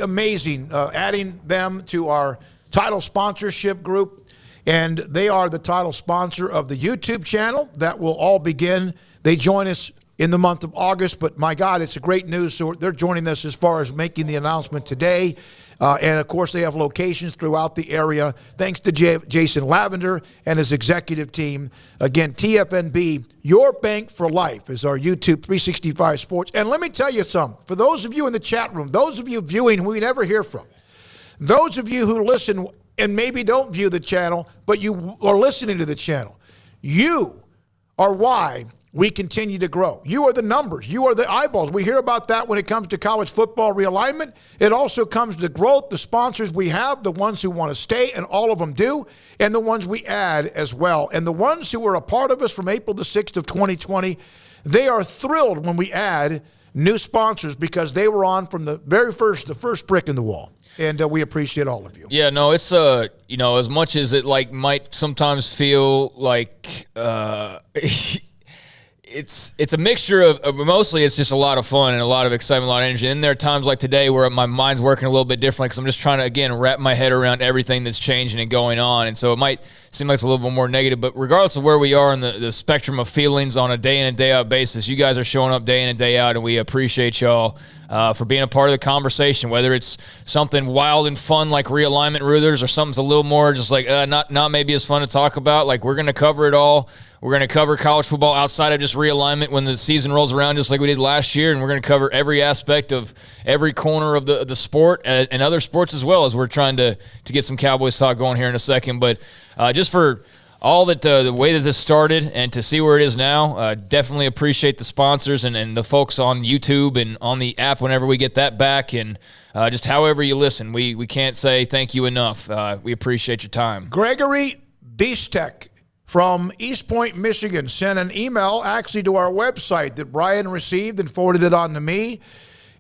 Amazing. Adding them to our title sponsorship group. And they are the title sponsor of the YouTube channel that will all begin. They join us in the month of August, but my God, it's a great news. So they're joining us as far as making the announcement today. And, of course, they have locations throughout the area. Thanks to Jason Lavender and his executive team. Again, TFNB, Your Bank for Life, is our YouTube 365 Sports. And let me tell you something. For those of you in the chat room, those of you viewing who we never hear from, those of you who listen and maybe don't view the channel, but you are listening to the channel, you are why we continue to grow. You are the numbers. You are the eyeballs. We hear about that when it comes to college football realignment. It also comes to growth, the sponsors we have, the ones who want to stay, and all of them do, and the ones we add as well. And the ones who were a part of us from April the 6th of 2020, they are thrilled when we add new sponsors because they were on from the first brick in the wall. And we appreciate all of you. Yeah, no, it's as much as it might sometimes feel like it's a mixture of mostly it's just a lot of fun and a lot of excitement, a lot of energy. And there are times like today where my mind's working a little bit differently because I'm just trying to, again, wrap my head around everything that's changing and going on. And so it might seem like it's a little bit more negative, but regardless of where we are in the spectrum of feelings on a day in and day out basis, you guys are showing up day in and day out, and we appreciate y'all for being a part of the conversation, whether it's something wild and fun like Realignment Ruthers or something's a little more just like not maybe as fun to talk about. Like, we're going to cover it all. We're going to cover college football outside of just realignment when the season rolls around, just like we did last year, and we're going to cover every aspect of every corner of the sport and other sports as well, as we're trying to get some Cowboys talk going here in a second. But just for all that the way that this started and to see where it is now, definitely appreciate the sponsors and the folks on YouTube and on the app whenever we get that back, and just however you listen. We can't say thank you enough. We appreciate your time. Gregory Beastek from East Point, Michigan, sent an email actually to our website that Brian received and forwarded it on to me.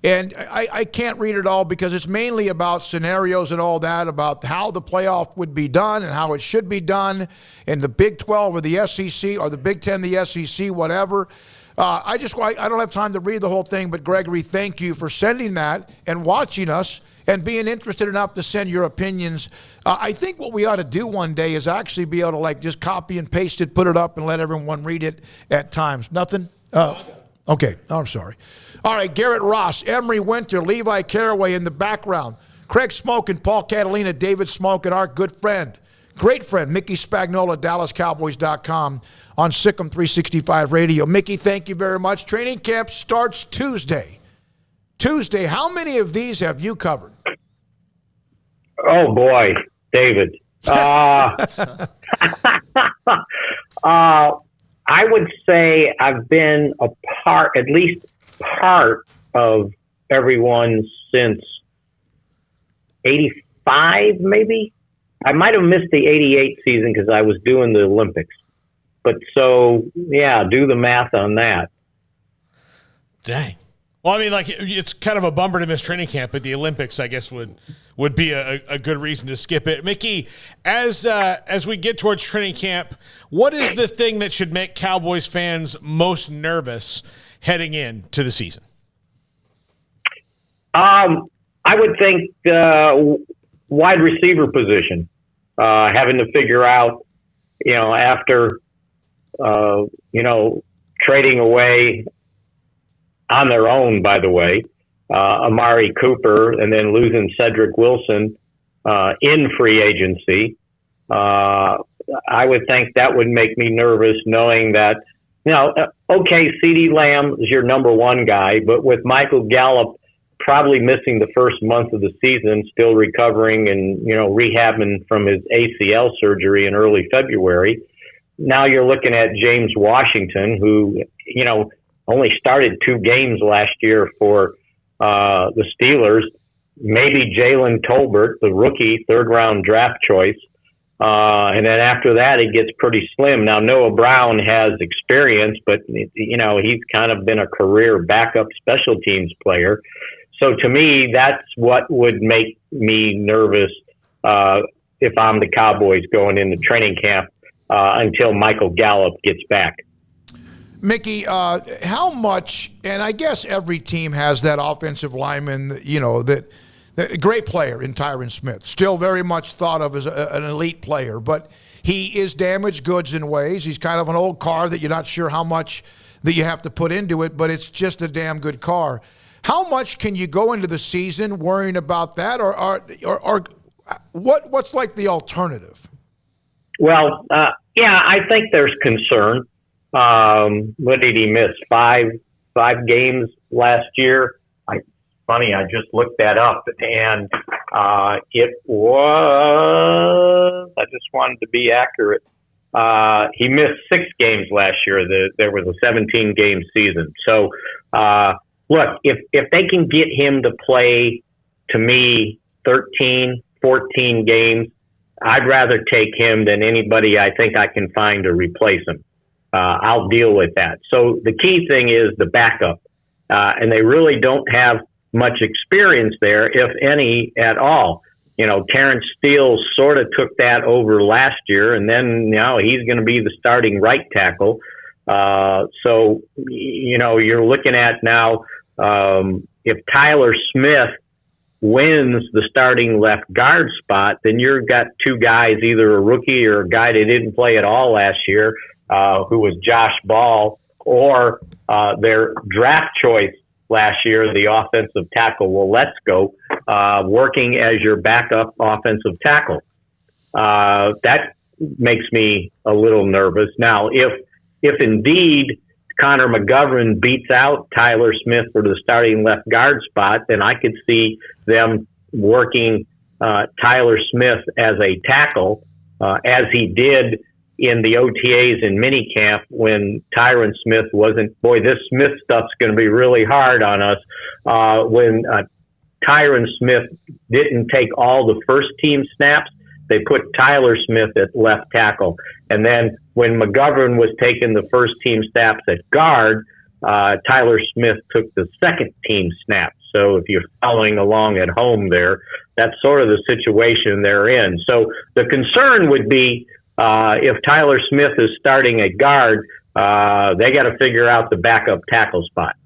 And I can't read it all because it's mainly about scenarios and all that, about how the playoff would be done and how it should be done, and the Big 12 or the SEC or the Big 10, the SEC, whatever. I don't have time to read the whole thing, but Gregory, thank you for sending that and watching us and being interested enough to send your opinions. I think what we ought to do one day is actually be able to just copy and paste it, put it up, and let everyone read it at times. Nothing? Okay. I'm sorry. All right, Garrett Ross, Emery Winter, Levi Caraway in the background. Craig Smoak and Paul Catalina, David Smoak, and our good friend, great friend, Mickey Spagnola, DallasCowboys.com on Sikkim 365 Radio. Mickey, thank you very much. Training camp starts Tuesday. How many of these have you covered? Oh, boy, David. I would say I've been at least part of everyone since 85, maybe. I might have missed the 88 season because I was doing the Olympics. But so, yeah, do the math on that. Dang. Well, I mean, like, it's kind of a bummer to miss training camp, but the Olympics, I guess, would be a good reason to skip it. Mickey, as we get towards training camp, what is the thing that should make Cowboys fans most nervous heading into the season? I would think wide receiver position, having to figure out, after, trading away on their own, by the way, Amari Cooper, and then losing Cedric Wilson in free agency. I would think that would make me nervous knowing that, okay, CeeDee Lamb is your number one guy, but with Michael Gallup probably missing the first month of the season, still recovering and, rehabbing from his ACL surgery in early February. Now you're looking at James Washington, who, only started 2 games last year for the Steelers. Maybe Jalen Tolbert, the rookie, 3rd-round draft choice. And then after that, it gets pretty slim. Now, Noah Brown has experience, but, he's kind of been a career backup special teams player. So to me, that's what would make me nervous if I'm the Cowboys going into training camp until Michael Gallup gets back. Mickey, how much, and I guess every team has that offensive lineman, that great player in Tyron Smith, still very much thought of as an elite player, but he is damaged goods in ways. He's kind of an old car that you're not sure how much that you have to put into it, but it's just a damn good car. How much can you go into the season worrying about that, or what's like the alternative? Well, I think there's concern. What did he miss? Five games last year? Funny, I just looked that up, and it was, I just wanted to be accurate. He missed 6 games last year. There was a 17-game season. So, look, if they can get him to play, to me, 13, 14 games, I'd rather take him than anybody I think I can find to replace him. I'll deal with that. So the key thing is the backup. And they really don't have much experience there, if any at all. Terrence Steele sort of took that over last year, and then now he's going to be the starting right tackle. So, you're looking at now, if Tyler Smith wins the starting left guard spot, then you've got 2 guys, either a rookie or a guy that didn't play at all last year, who was Josh Ball, or their draft choice last year, the offensive tackle, Waletzko, working as your backup offensive tackle. That makes me a little nervous. Now, if indeed Connor McGovern beats out Tyler Smith for the starting left guard spot, then I could see them working Tyler Smith as a tackle, as he did in the OTAs and minicamp when Tyron Smith wasn't. Boy, this Smith stuff's going to be really hard on us. When Tyron Smith didn't take all the first team snaps, they put Tyler Smith at left tackle. And then when McGovern was taking the first team snaps at guard, Tyler Smith took the second team snaps. So if you're following along at home there, that's sort of the situation they're in. So the concern would be if Tyler Smith is starting at guard, they got to figure out the backup tackle spot.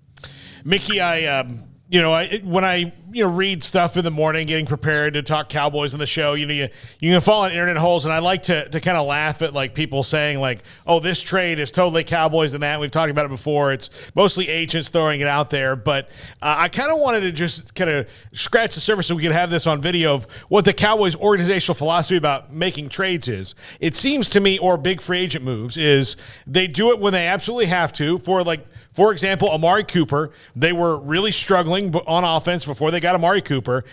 Mickey, when I read stuff in the morning, getting prepared to talk Cowboys on the show. You can fall on internet holes, and I like to kind of laugh at like people saying like, "Oh, this trade is totally Cowboys and that." We've talked about it before. It's mostly agents throwing it out there, but I kind of wanted to just kind of scratch the surface so we could have this on video of what the Cowboys' organizational philosophy about making trades is. It seems to me, or big free agent moves, is they do it when they absolutely have to. For example, Amari Cooper, they were really struggling on offense before they got Amari Cooper.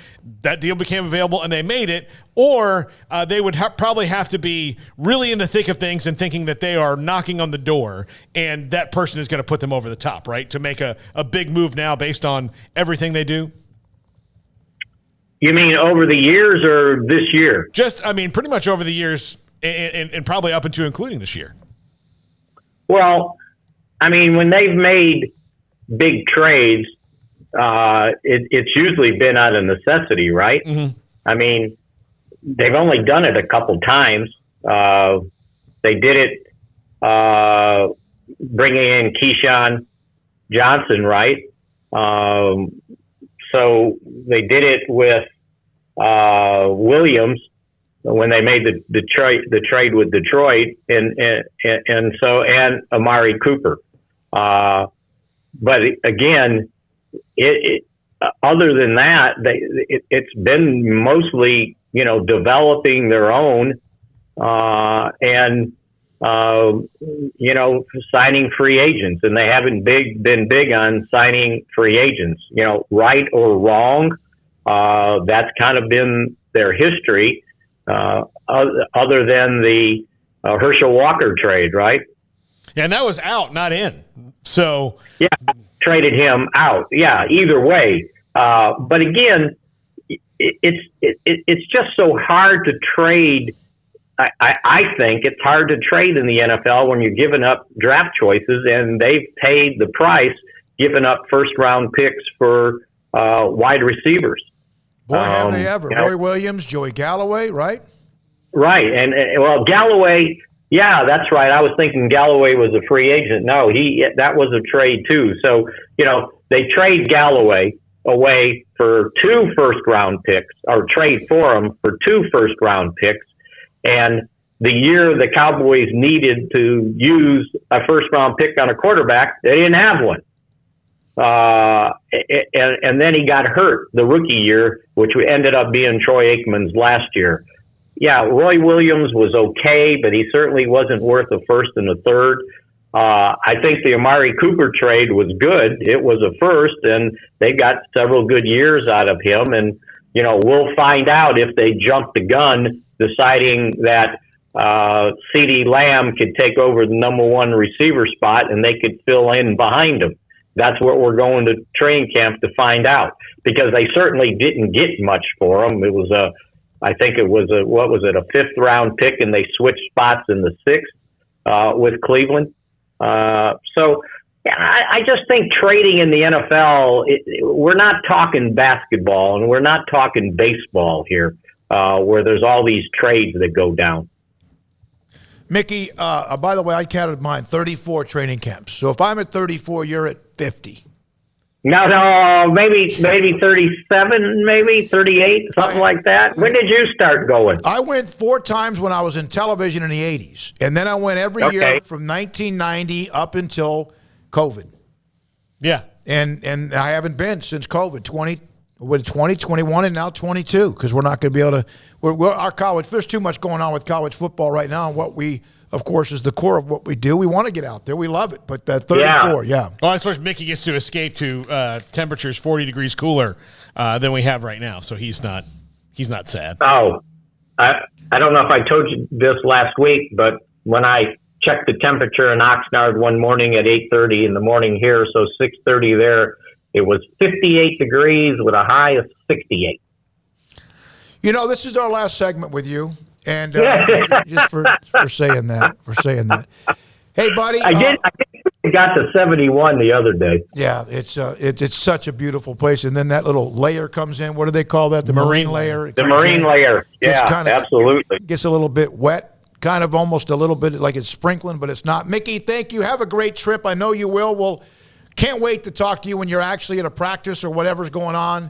That deal became available and they made it. Or they would probably have to be really in the thick of things and thinking that they are knocking on the door and that person is going to put them over the top, right? To make a big move now based on everything they do. You mean over the years or this year? Pretty much over the years and probably up into including this year. Well, when they've made big trades, it's usually been out of necessity, right? Mm-hmm. They've only done it a couple times. They did it bringing in Keyshawn Johnson, right? So they did it with Williams when they made the trade with Detroit, and Amari Cooper. But again, other than that, it's been mostly developing their own and signing free agents, and they haven't been big on signing free agents. Right or wrong, that's kind of been their history. Other than the Herschel Walker trade, right? Yeah, and that was out, not in. So yeah, traded him out. Yeah, either way. But again, it's just so hard to trade. I think it's hard to trade in the NFL when you're giving up draft choices, and they've paid the price, giving up first round picks for wide receivers. Boy, have they ever. Roy Williams, Joey Galloway, right? Right. And Galloway, yeah, that's right. I was thinking Galloway was a free agent. No, that was a trade too. So, they trade Galloway away for 2 first-round picks, or trade for him for 2 first-round picks. And the year the Cowboys needed to use a first-round pick on a quarterback, they didn't have one. And then he got hurt the rookie year, which ended up being Troy Aikman's last year. Yeah, Roy Williams was okay, but he certainly wasn't worth a first and a third. I think the Amari Cooper trade was good. It was a first, and they got several good years out of him. And, we'll find out if they jumped the gun deciding that CeeDee Lamb could take over the number 1 receiver spot and they could fill in behind him. That's what we're going to training camp to find out, because they certainly didn't get much for him. It was a 5th round pick, and they switched spots in the 6th with Cleveland. So I just think trading in the NFL, we're not talking basketball and we're not talking baseball here, where there's all these trades that go down. Mickey, by the way, I counted mine, 34 training camps. So if I'm at 34, you're at 50. No, maybe 37, maybe 38, something like that. When did you start going? I went 4 times when I was in television in the 80s. And then I went every year from 1990 up until COVID. Yeah. And I haven't been since COVID, 20, 21, and now 22, because we're not going to be able to our college, there's too much going on with college football right now, and what we, of course, is the core of what we do. We want to get out there. We love it. But 34, yeah. Well, I suppose Mickey gets to escape to temperatures 40 degrees cooler than we have right now, so he's not sad. Oh, I don't know if I told you this last week, but when I checked the temperature in Oxnard one morning at 8:30 in the morning here, so 6:30 there, it was 58 degrees with a high of 68. This is our last segment with you. And just for saying that, hey buddy, I think we got to 71 the other day. Yeah, it's such a beautiful place, and then that little layer comes in. What do they call that? The marine layer. The marine layer. Yeah, absolutely. Gets a little bit wet, kind of almost a little bit like it's sprinkling, but it's not. Mickey, thank you. Have a great trip. I know you will. Can't wait to talk to you when you're actually at a practice or whatever's going on.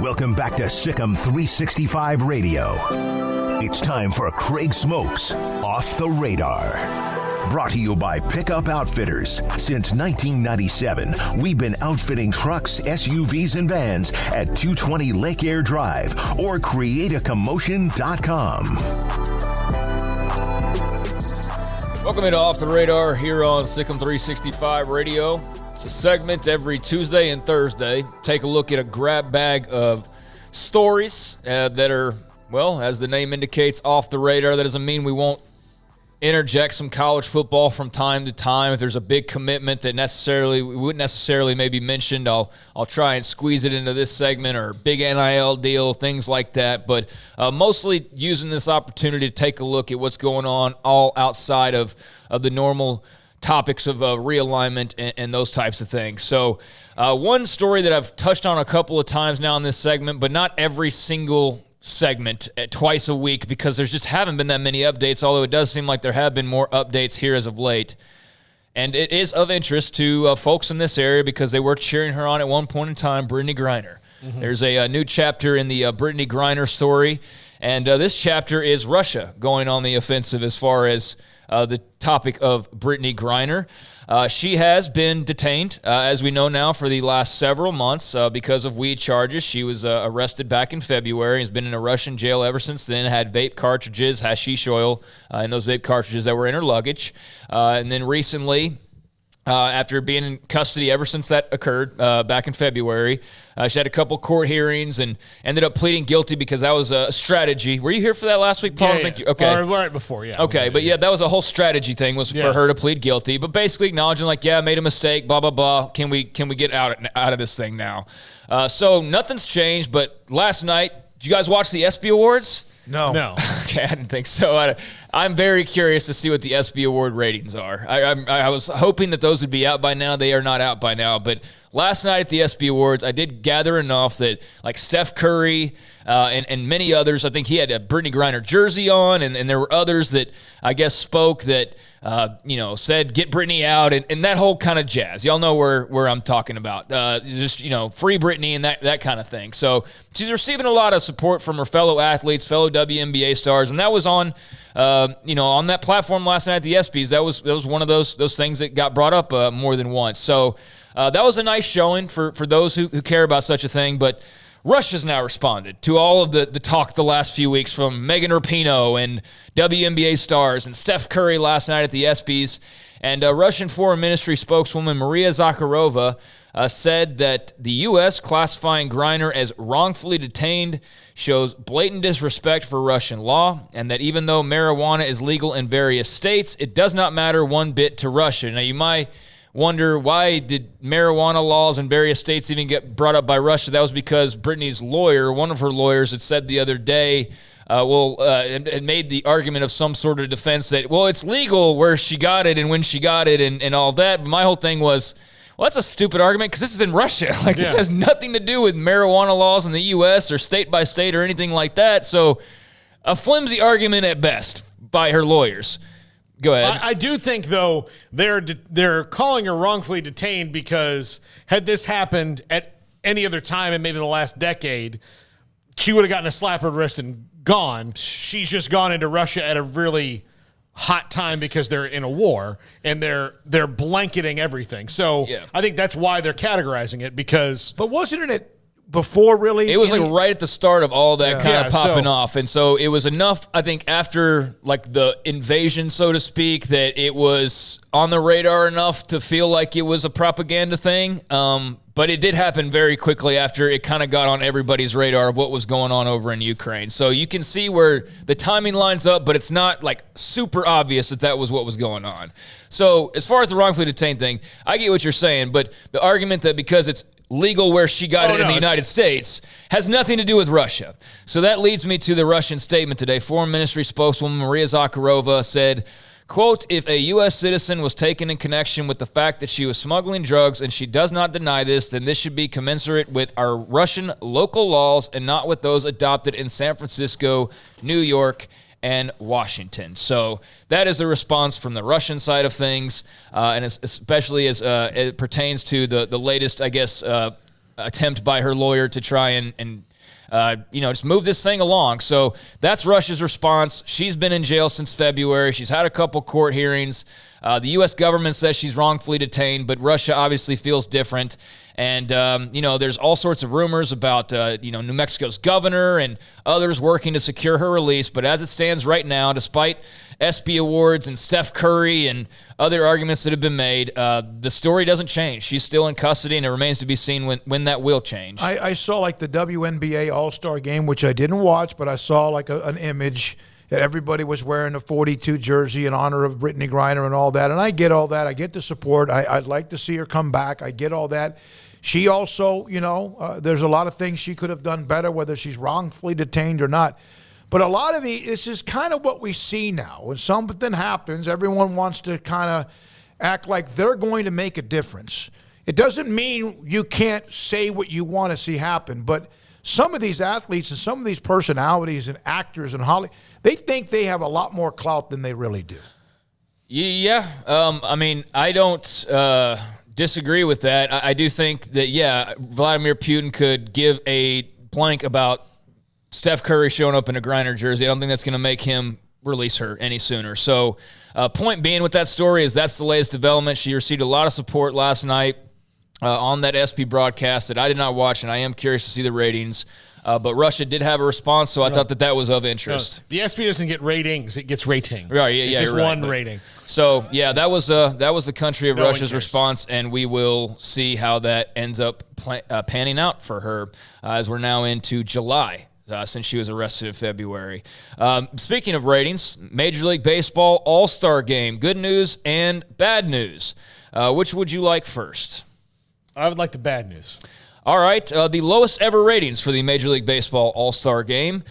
Welcome back to Sikkim 365 Radio. It's time for Craig Smoak's Off the Radar. Brought to you by Pickup Outfitters. Since 1997, we've been outfitting trucks, SUVs, and vans at 220 Lake Air Drive or createacommotion.com. Welcome into Off the Radar here on Sikkim 365 Radio. It's a segment every Tuesday and Thursday. Take a look at a grab bag of stories that are, well, as the name indicates, off the radar. That doesn't mean we won't interject some college football from time to time. If there's a big commitment that we wouldn't necessarily maybe mentioned, I'll try and squeeze it into this segment, or big NIL deal, things like that. But mostly using this opportunity to take a look at what's going on all outside of the normal topics of realignment and those types of things. So one story that I've touched on a couple of times now in this segment, but not every single segment twice a week, because there's just haven't been that many updates, although it does seem like there have been more updates here as of late. And it is of interest to folks in this area because they were cheering her on at one point in time, Brittany Griner. Mm-hmm. There's a new chapter in the Brittany Griner story, and this chapter is Russia going on the offensive as far as the topic of Brittany Griner. She has been detained, as we know now, for the last several months because of weed charges. She was arrested back in February, has been in a Russian jail ever since then, had vape cartridges, hashish oil, in those vape cartridges that were in her luggage. And then recently, after being in custody ever since that occurred back in February, she had a couple court hearings and ended up pleading guilty because that was a strategy. Were you here for that last week, Paul? Yeah. Okay. Or right before, yeah. Okay, but yeah, that was a whole strategy thing, was for her to plead guilty, but basically acknowledging like, yeah, I made a mistake, blah, blah, blah. Can we get out of this thing now? So nothing's changed, but last night, did you guys watch the ESPY Awards? No. Okay, I didn't think so. I'm very curious to see what the ESPY Award ratings are. I was hoping that those would be out by now. They are not out by now. But last night at the ESPY Awards, I did gather enough that like Steph Curry and many others, I think he had a Brittany Griner jersey on, and there were others that I guess spoke that said get Brittany out and that whole kind of jazz. Y'all know where I'm talking about. Just free Brittany and that kind of thing. So she's receiving a lot of support from her fellow athletes, fellow WNBA stars, and that was on on that platform last night at the ESPYs. That was one of those things that got brought up more than once. So that was a nice showing for those who care about such a thing. But Russia's now responded to all of the talk the last few weeks from Megan Rapinoe and WNBA stars and Steph Curry last night at the ESPYs. And Russian Foreign Ministry spokeswoman Maria Zakharova said that the U.S. classifying Griner as wrongfully detained shows blatant disrespect for Russian law, and that even though marijuana is legal in various states, it does not matter one bit to Russia. Now, you might wonder, why did marijuana laws in various states even get brought up by Russia? That was because Brittany's lawyer, one of her lawyers, had said the other day, had made the argument of some sort of defense that, well, it's legal where she got it and when she got it and all that. But my whole thing was, well, that's a stupid argument because this is in Russia. This has nothing to do with marijuana laws in the U.S. or state by state or anything like that. So a flimsy argument at best by her lawyers. Go ahead. I do think, though, they're calling her wrongfully detained because had this happened at any other time in maybe the last decade, she would have gotten a slap on the wrist and gone. She's just gone into Russia at a really hot time because they're in a war and they're blanketing everything. So I think that's why they're categorizing it, because. But wasn't it before really? It was like right at the start of all that kind of popping off. And so it was enough, I think, after like the invasion, so to speak, that it was on the radar enough to feel like it was a propaganda thing. But it did happen very quickly after it kind of got on everybody's radar of what was going on over in Ukraine. So you can see where the timing lines up, but it's not like super obvious that was what was going on. So as far as the wrongfully detained thing, I get what you're saying, but the argument that because it's legal where she got it in the United States has nothing to do with Russia. So that leads me to the Russian statement today. Foreign Ministry spokeswoman Maria Zakharova said, quote, if a U.S. citizen was taken in connection with the fact that she was smuggling drugs, and she does not deny this, then this should be commensurate with our Russian local laws and not with those adopted in San Francisco, New York, and Washington. So that is the response from the Russian side of things, and especially as it pertains to the latest, I guess, attempt by her lawyer to try and just move this thing along. So that's Russia's response. She's been in jail since February. She's had a couple court hearings. The U.S. government says she's wrongfully detained, but Russia obviously feels different. And, there's all sorts of rumors about, New Mexico's governor and others working to secure her release. But as it stands right now, despite ESPY awards and Steph Curry and other arguments that have been made, the story doesn't change. She's still in custody, and it remains to be seen when that will change. I saw the WNBA All-Star Game, which I didn't watch, but I saw an image that everybody was wearing a 42 jersey in honor of Brittany Griner and all that. And I get all that. I get the support. I'd like to see her come back. I get all that. She also, there's a lot of things she could have done better, whether she's wrongfully detained or not. But a lot of this is kind of what we see now. When something happens, everyone wants to kind of act like they're going to make a difference. It doesn't mean you can't say what you want to see happen, but some of these athletes and some of these personalities and actors and Hollywood, they think they have a lot more clout than they really do. Yeah. I don't disagree with that. I do think that, Vladimir Putin could give a blank about Steph Curry showing up in a Griner jersey. I don't think that's going to make him release her any sooner. So point being with that story is that's the latest development. She received a lot of support last night on that ESPY broadcast that I did not watch, and I am curious to see the ratings. But Russia did have a response, so I thought that was of interest. No, the ESPY doesn't get ratings; it gets rating. Right? It's just one rating. So that was the country of Russia's response, and we will see how that ends up panning out for her as we're now into July. Since she was arrested in February. Speaking of ratings, Major League Baseball All-Star Game. Good news and bad news. Which would you like first? I would like the bad news. All right. The lowest ever ratings for the Major League Baseball All-Star Game.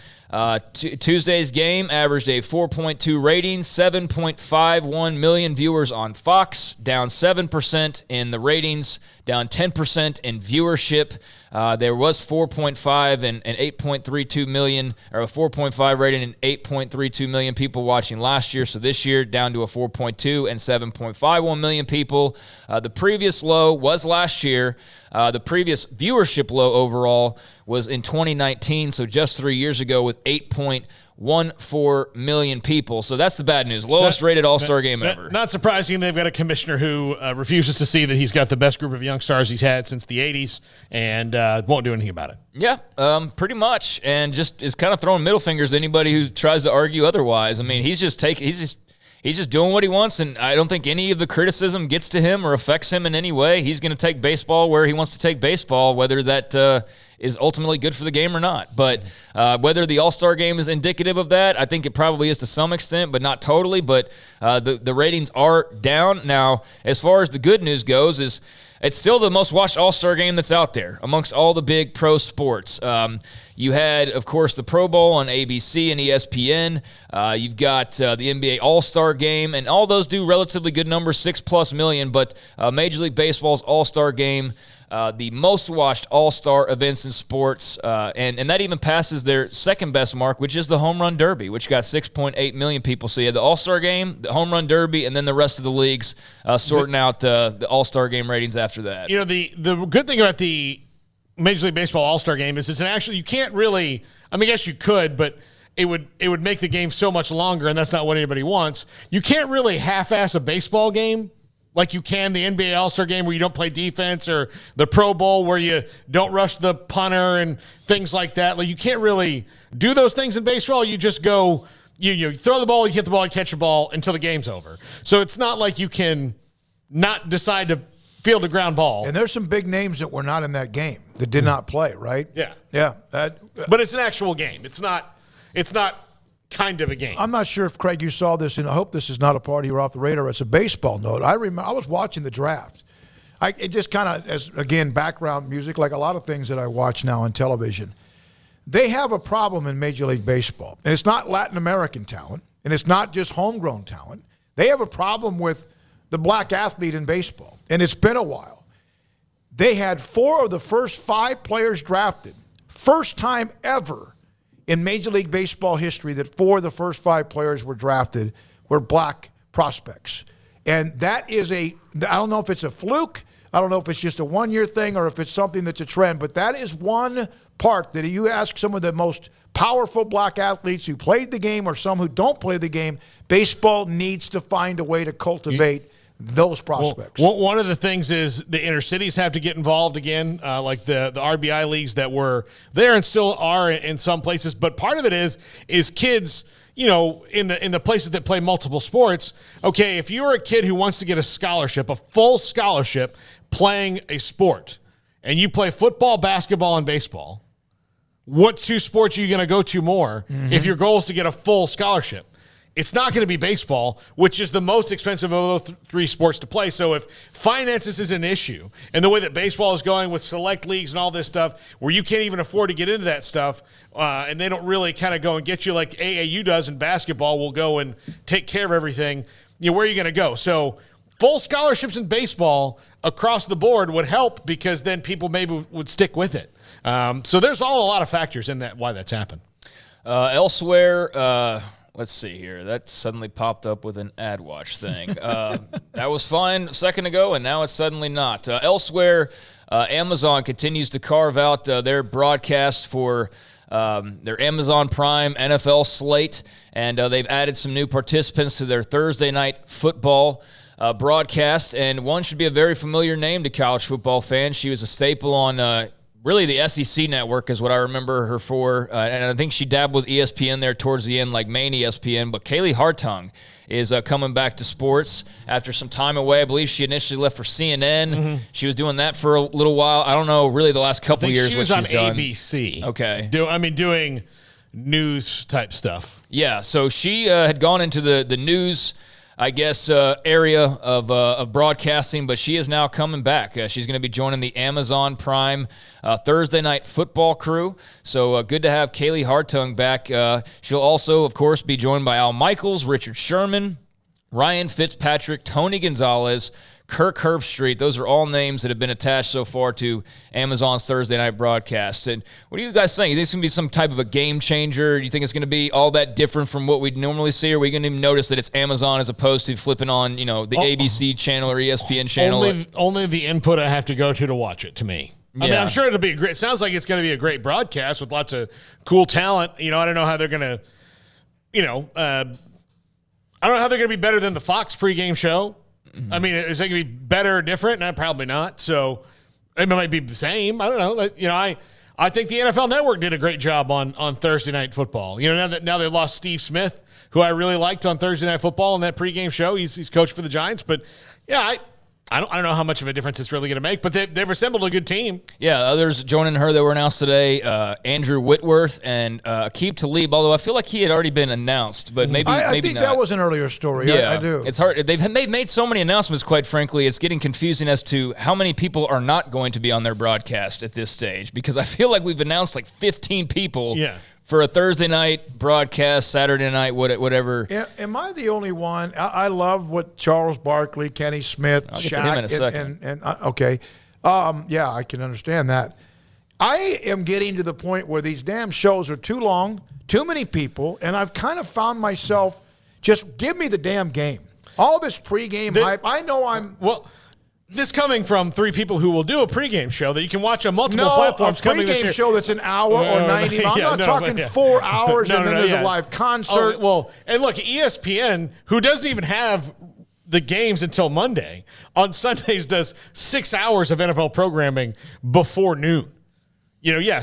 Tuesday's game averaged a 4.2 rating, 7.51 million viewers on Fox, down 7% in the ratings, down 10% in viewership. There was 4.5 and 8.32 million, or a 4.5 rating and 8.32 million people watching last year. So this year down to a 4.2 and 7.51 million people. The previous low was last year. The previous viewership low overall was in 2019, so just 3 years ago, with 8.14 million people. So that's the bad news. Lowest rated All-Star game ever. Not surprising. They've got a commissioner who refuses to see that he's got the best group of young stars he's had since the 80s and won't do anything about it. Yeah, pretty much. And just is kind of throwing middle fingers to anybody who tries to argue otherwise. I mean, he's just doing what he wants, and I don't think any of the criticism gets to him or affects him in any way. He's going to take baseball where he wants to take baseball, whether that is ultimately good for the game or not. But whether the All-Star Game is indicative of that, I think it probably is to some extent, but not totally. But the ratings are down. Now, as far as the good news goes, is it's still the most watched All-Star Game that's out there amongst all the big pro sports. You had, of course, the Pro Bowl on ABC and ESPN. You've got the NBA All-Star Game, and all those do relatively good numbers, 6+ million. But Major League Baseball's All-Star Game, the most watched all-star events in sports, and that even passes their second best mark, which is the Home Run Derby, which got 6.8 million people. So you had the All-Star Game, the Home Run Derby, and then the rest of the leagues sorting out the All-Star Game ratings after that. The good thing about the Major League Baseball All-Star Game is you can't really, I guess you could, but it would make the game so much longer, and that's not what anybody wants. You can't really half-ass a baseball game like you can the NBA All-Star Game where you don't play defense, or the Pro Bowl where you don't rush the punter and things like that. Like, you can't really do those things in baseball. You just go, you throw the ball, you hit the ball, you catch the ball until the game's over. So it's not like you can not decide to field a ground ball. And there's some big names that were not in that game that did not play, right? Yeah. Yeah. But it's an actual game. It's not kind of a game. I'm not sure if, Craig, you saw this, and I hope this is not a part of your Off the Radar. It's a baseball note. I remember I was watching the draft. It just kind of, as again, background music, like a lot of things that I watch now on television. They have a problem in Major League Baseball. And it's not Latin American talent, and it's not just homegrown talent. They have a problem with the black athlete in baseball, and it's been a while. They had 4 of the first 5 players drafted, first time ever in Major League Baseball history that 4 of the first 5 players were drafted were black prospects. And that is I don't know if it's a fluke, I don't know if it's just a one-year thing or if it's something that's a trend, but that is one part that you ask some of the most powerful black athletes who played the game or some who don't play the game, baseball needs to find a way to cultivate those prospects. Well, one of the things is the inner cities have to get involved again, like the RBI leagues that were there and still are in some places. But part of it is kids, in the places that play multiple sports. Okay, if you're a kid who wants to get a scholarship, a full scholarship playing a sport, and you play football, basketball, and baseball, what two sports are you going to go to more if your goal is to get a full scholarship? It's not going to be baseball, which is the most expensive of those three sports to play. So if finances is an issue, and the way that baseball is going with select leagues and all this stuff, where you can't even afford to get into that stuff, and they don't really kind of go and get you like AAU does in basketball, will go and take care of everything, where are you going to go? So full scholarships in baseball across the board would help, because then people maybe would stick with it. So there's a lot of factors in that, why that's happened. Elsewhere, let's see here. That suddenly popped up with an ad watch thing. That was fine a second ago, and now it's suddenly not. Elsewhere, Amazon continues to carve out their broadcast for their Amazon Prime NFL slate, and they've added some new participants to their Thursday night football broadcast, and one should be a very familiar name to college football fans. She was a staple on really the SEC network is what I remember her for, and I think she dabbled with ESPN there towards the end, like main ESPN, but Kaylee Hartung is coming back to sports after some time away. I believe she initially left for CNN. Mm-hmm. She was doing that for a little while. I don't know really the last couple of years she what was she's on done. ABC. Okay. Doing news type stuff. Yeah, so she had gone into the news, I guess, area of broadcasting, but she is now coming back. She's going to be joining the Amazon Prime Thursday night football crew. So good to have Kaylee Hartung back. She'll also, of course, be joined by Al Michaels, Richard Sherman, Ryan Fitzpatrick, Tony Gonzalez, Kirk Herbstreit. Those are all names that have been attached so far to Amazon's Thursday night broadcast. And what do you guys think? You think it's going to be some type of a game changer? Do you think it's going to be all that different from what we'd normally see? Or are we going to even notice that it's Amazon as opposed to flipping on, the ABC channel or ESPN channel? Only the input I have to go to watch it, to me. I mean, I'm sure it'll be great. It sounds like it's going to be a great broadcast with lots of cool talent. I don't know how they're going to, I don't know how they're going to be better than the Fox pregame show. Mm-hmm. I mean, is it going to be better or different? No, probably not. So it might be the same. I don't know. I think the NFL Network did a great job on Thursday Night Football. Now they lost Steve Smith, who I really liked on Thursday Night Football in that pregame show. He's coached for the Giants. But, yeah, I don't know how much of a difference it's really going to make, but they've assembled a good team. Yeah, others joining her that were announced today, Andrew Whitworth and Aqib Talib, although I feel like he had already been announced, but maybe not. I think that was an earlier story. Yeah, I do. It's hard. They've made so many announcements, quite frankly, it's getting confusing as to how many people are not going to be on their broadcast at this stage, because I feel like we've announced like 15 people. Yeah. For a Thursday night broadcast, Saturday night, whatever. Yeah, am I the only one? I love what Charles Barkley, Kenny Smith, I'll get Shaq, to him in a second. Okay. Yeah, I can understand that. I am getting to the point where these damn shows are too long, too many people, and I've kind of found myself just give me the damn game. All this pregame hype. I know I'm... Well... This coming from three people who will do a pregame show that you can watch on multiple platforms coming this year. No, a pregame show that's an hour or 90 minutes. I'm not talking 4 hours and then there's a live concert. And look, ESPN, who doesn't even have the games until Monday, on Sundays does 6 hours of NFL programming before noon.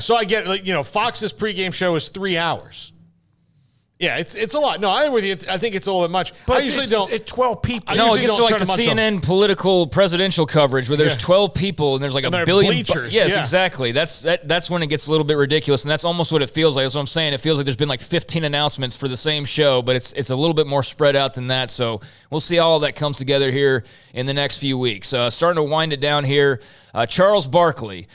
So I get, Fox's pregame show is 3 hours. Yeah, it's a lot. No, I'm with you. I think it's a little bit much. But I usually don't. It's 12 people. No, it gets to like the CNN political presidential coverage where there's 12 people and there's like a billion bleachers. Yes, exactly. That's when it gets a little bit ridiculous, and that's almost what it feels like. That's what I'm saying. It feels like there's been like 15 announcements for the same show, but it's a little bit more spread out than that. So we'll see how all that comes together here in the next few weeks. Starting to wind it down here. Charles Barkley,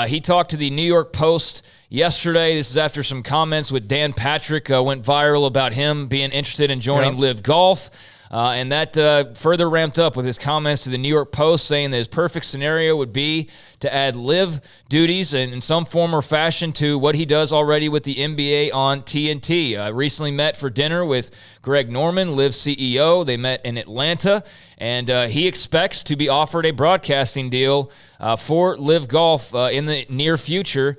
he talked to the New York Post yesterday. This is after some comments with Dan Patrick went viral about him being interested in joining Live Golf. And that further ramped up with his comments to the New York Post saying that his perfect scenario would be to add live duties in some form or fashion to what he does already with the NBA on TNT. Recently met for dinner with Greg Norman, Live CEO. They met in Atlanta, And he expects to be offered a broadcasting deal for Live Golf in the near future.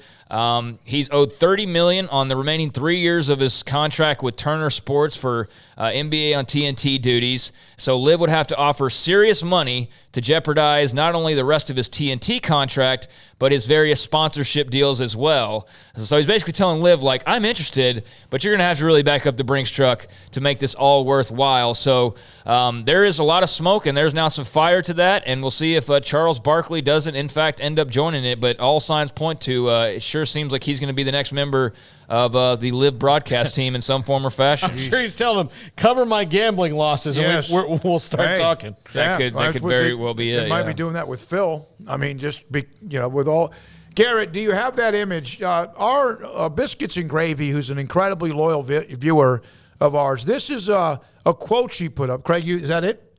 He's owed $30 million on the remaining 3 years of his contract with Turner Sports for NBA on TNT duties. So Liv would have to offer serious money to jeopardize not only the rest of his TNT contract, but his various sponsorship deals as well. So he's basically telling Liv, like, I'm interested, but you're going to have to really back up the Brinks truck to make this all worthwhile. So there is a lot of smoke, and there's now some fire to that, and we'll see if Charles Barkley doesn't, in fact, end up joining it. But all signs point to it sure seems like he's going to be the next member of the Live broadcast team in some form or fashion. I'm sure he's telling them, cover my gambling losses, and we'll start talking. That could very well be it. They might be doing that with Phil. I mean, just be, with all. Garrett, do you have that image? Our Biscuits and Gravy, who's an incredibly loyal viewer of ours, this is a quote she put up. Craig, is that it?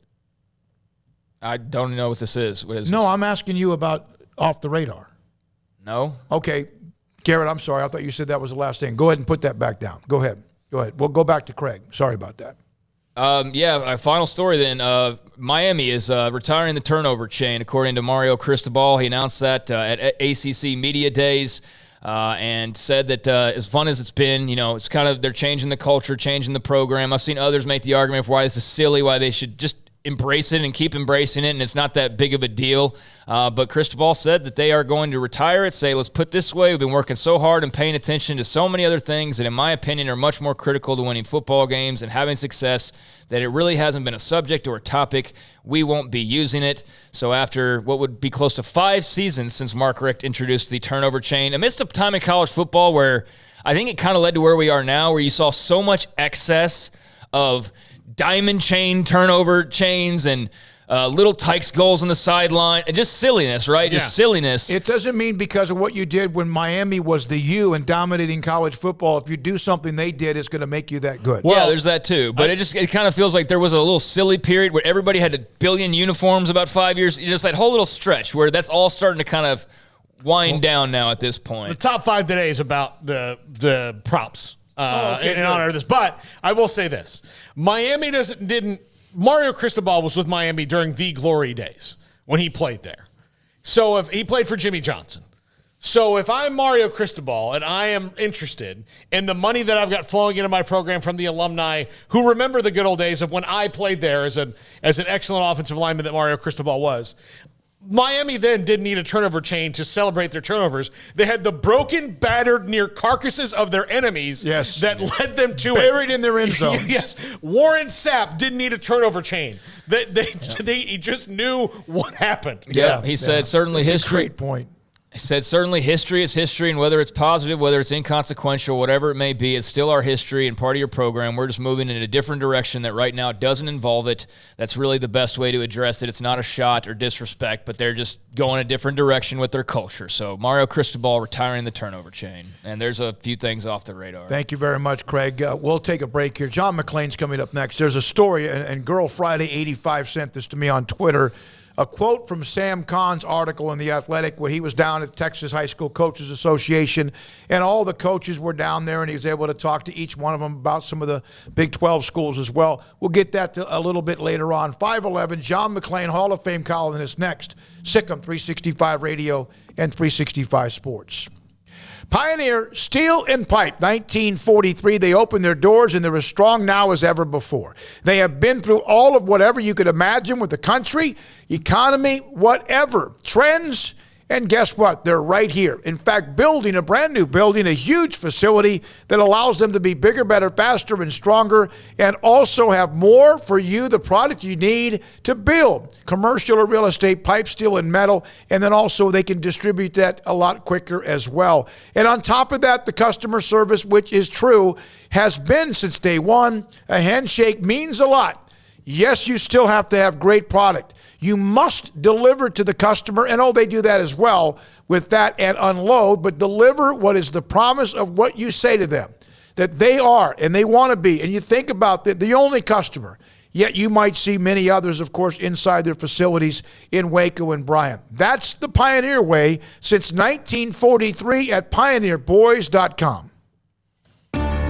I don't know what this is. What is No, this? I'm asking you about Off the Radar. No? Okay. Garrett, I'm sorry. I thought you said that was the last thing. Go ahead and put that back down. Go ahead. We'll go back to Craig. Sorry about that. A final story then. Miami is retiring the turnover chain, according to Mario Cristobal. He announced that at ACC Media Days and said that as fun as it's been, it's kind of they're changing the culture, changing the program. I've seen others make the argument for why this is silly, why they should just embrace it and keep embracing it, and it's not that big of a deal. But Cristobal said that they are going to retire it, say, let's put it this way, we've been working so hard and paying attention to so many other things that, in my opinion, are much more critical to winning football games and having success that it really hasn't been a subject or a topic. We won't be using it. So after what would be close to 5 seasons since Mark Richt introduced the turnover chain, amidst a time in college football where I think it kind of led to where we are now, where you saw so much excess of diamond chain turnover chains and little Tykes goals on the sideline. And just silliness, right? Just silliness. It doesn't mean because of what you did when Miami was the U and dominating college football, if you do something they did, it's going to make you that good. Well, there's that too. But it kind of feels like there was a little silly period where everybody had a billion uniforms about 5 years. Just that whole little stretch where that's all starting to kind of wind down now at this point. The top 5 today is about the props. In honor of this. But I will say this. Miami Mario Cristobal was with Miami during the glory days when he played there. So if he played for Jimmy Johnson. So if I'm Mario Cristobal and I am interested in the money that I've got flowing into my program from the alumni who remember the good old days of when I played there as an excellent offensive lineman that Mario Cristobal was, Miami then didn't need a turnover chain to celebrate their turnovers. They had the broken, battered, near carcasses of their enemies that led them to buried in their end zones. Yes. Warren Sapp didn't need a turnover chain. He just knew what happened. Yeah, he said certainly That's history. a great point. He said certainly history is history, and whether it's positive, whether it's inconsequential, whatever it may be, it's still our history and part of your program. We're just moving in a different direction that right now doesn't involve it. That's really the best way to address it. It's not a shot or disrespect, but they're just going a different direction with their culture. So Mario Cristobal retiring the turnover chain, and there's a few things off the radar. Thank you very much, Craig. We'll take a break here. John McClain's coming up next. There's a story, and Girl Friday 85 sent this to me on Twitter. A quote from Sam Kahn's article in The Athletic when he was down at Texas High School Coaches Association, and all the coaches were down there, and he was able to talk to each one of them about some of the Big 12 schools as well. We'll get that a little bit later on. 511, John McClain, Hall of Fame columnist next. Sikkim 365 Radio and 365 Sports. Pioneer Steel and Pipe, 1943. They opened their doors, and they're as strong now as ever before. They have been through all of whatever you could imagine with the country, economy, whatever, trends, and guess what? They're right here. In fact, building a brand new building, a huge facility that allows them to be bigger, better, faster, and stronger, and also have more for you, the product you need to build commercial or real estate, pipe, steel, and metal, and then also they can distribute that a lot quicker as well. And on top of that, the customer service, which is true, has been since day one. A handshake means a lot. Yes, you still have to have great product. You must deliver to the customer, and they do that as well with that and unload, but deliver what is the promise of what you say to them, that they are and they want to be. And you think about the only customer, yet you might see many others, of course, inside their facilities in Waco and Bryant. That's the Pioneer way since 1943 at pioneerboys.com.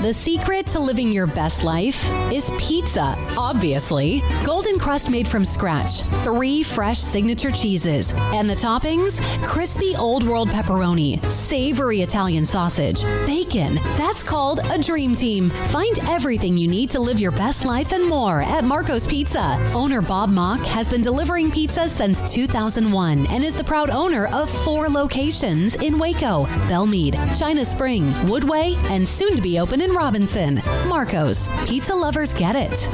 The secret to living your best life is pizza, obviously. Golden crust made from scratch, 3 fresh signature cheeses, and the toppings, crispy old world pepperoni, savory Italian sausage, bacon. That's called a dream team. Find everything you need to live your best life and more at Marco's Pizza. Owner Bob Mock has been delivering pizza since 2001 and is the proud owner of 4 locations in Waco, Belmead, China Spring, Woodway, and soon to be open in Robinson. Marco's. Pizza lovers get it.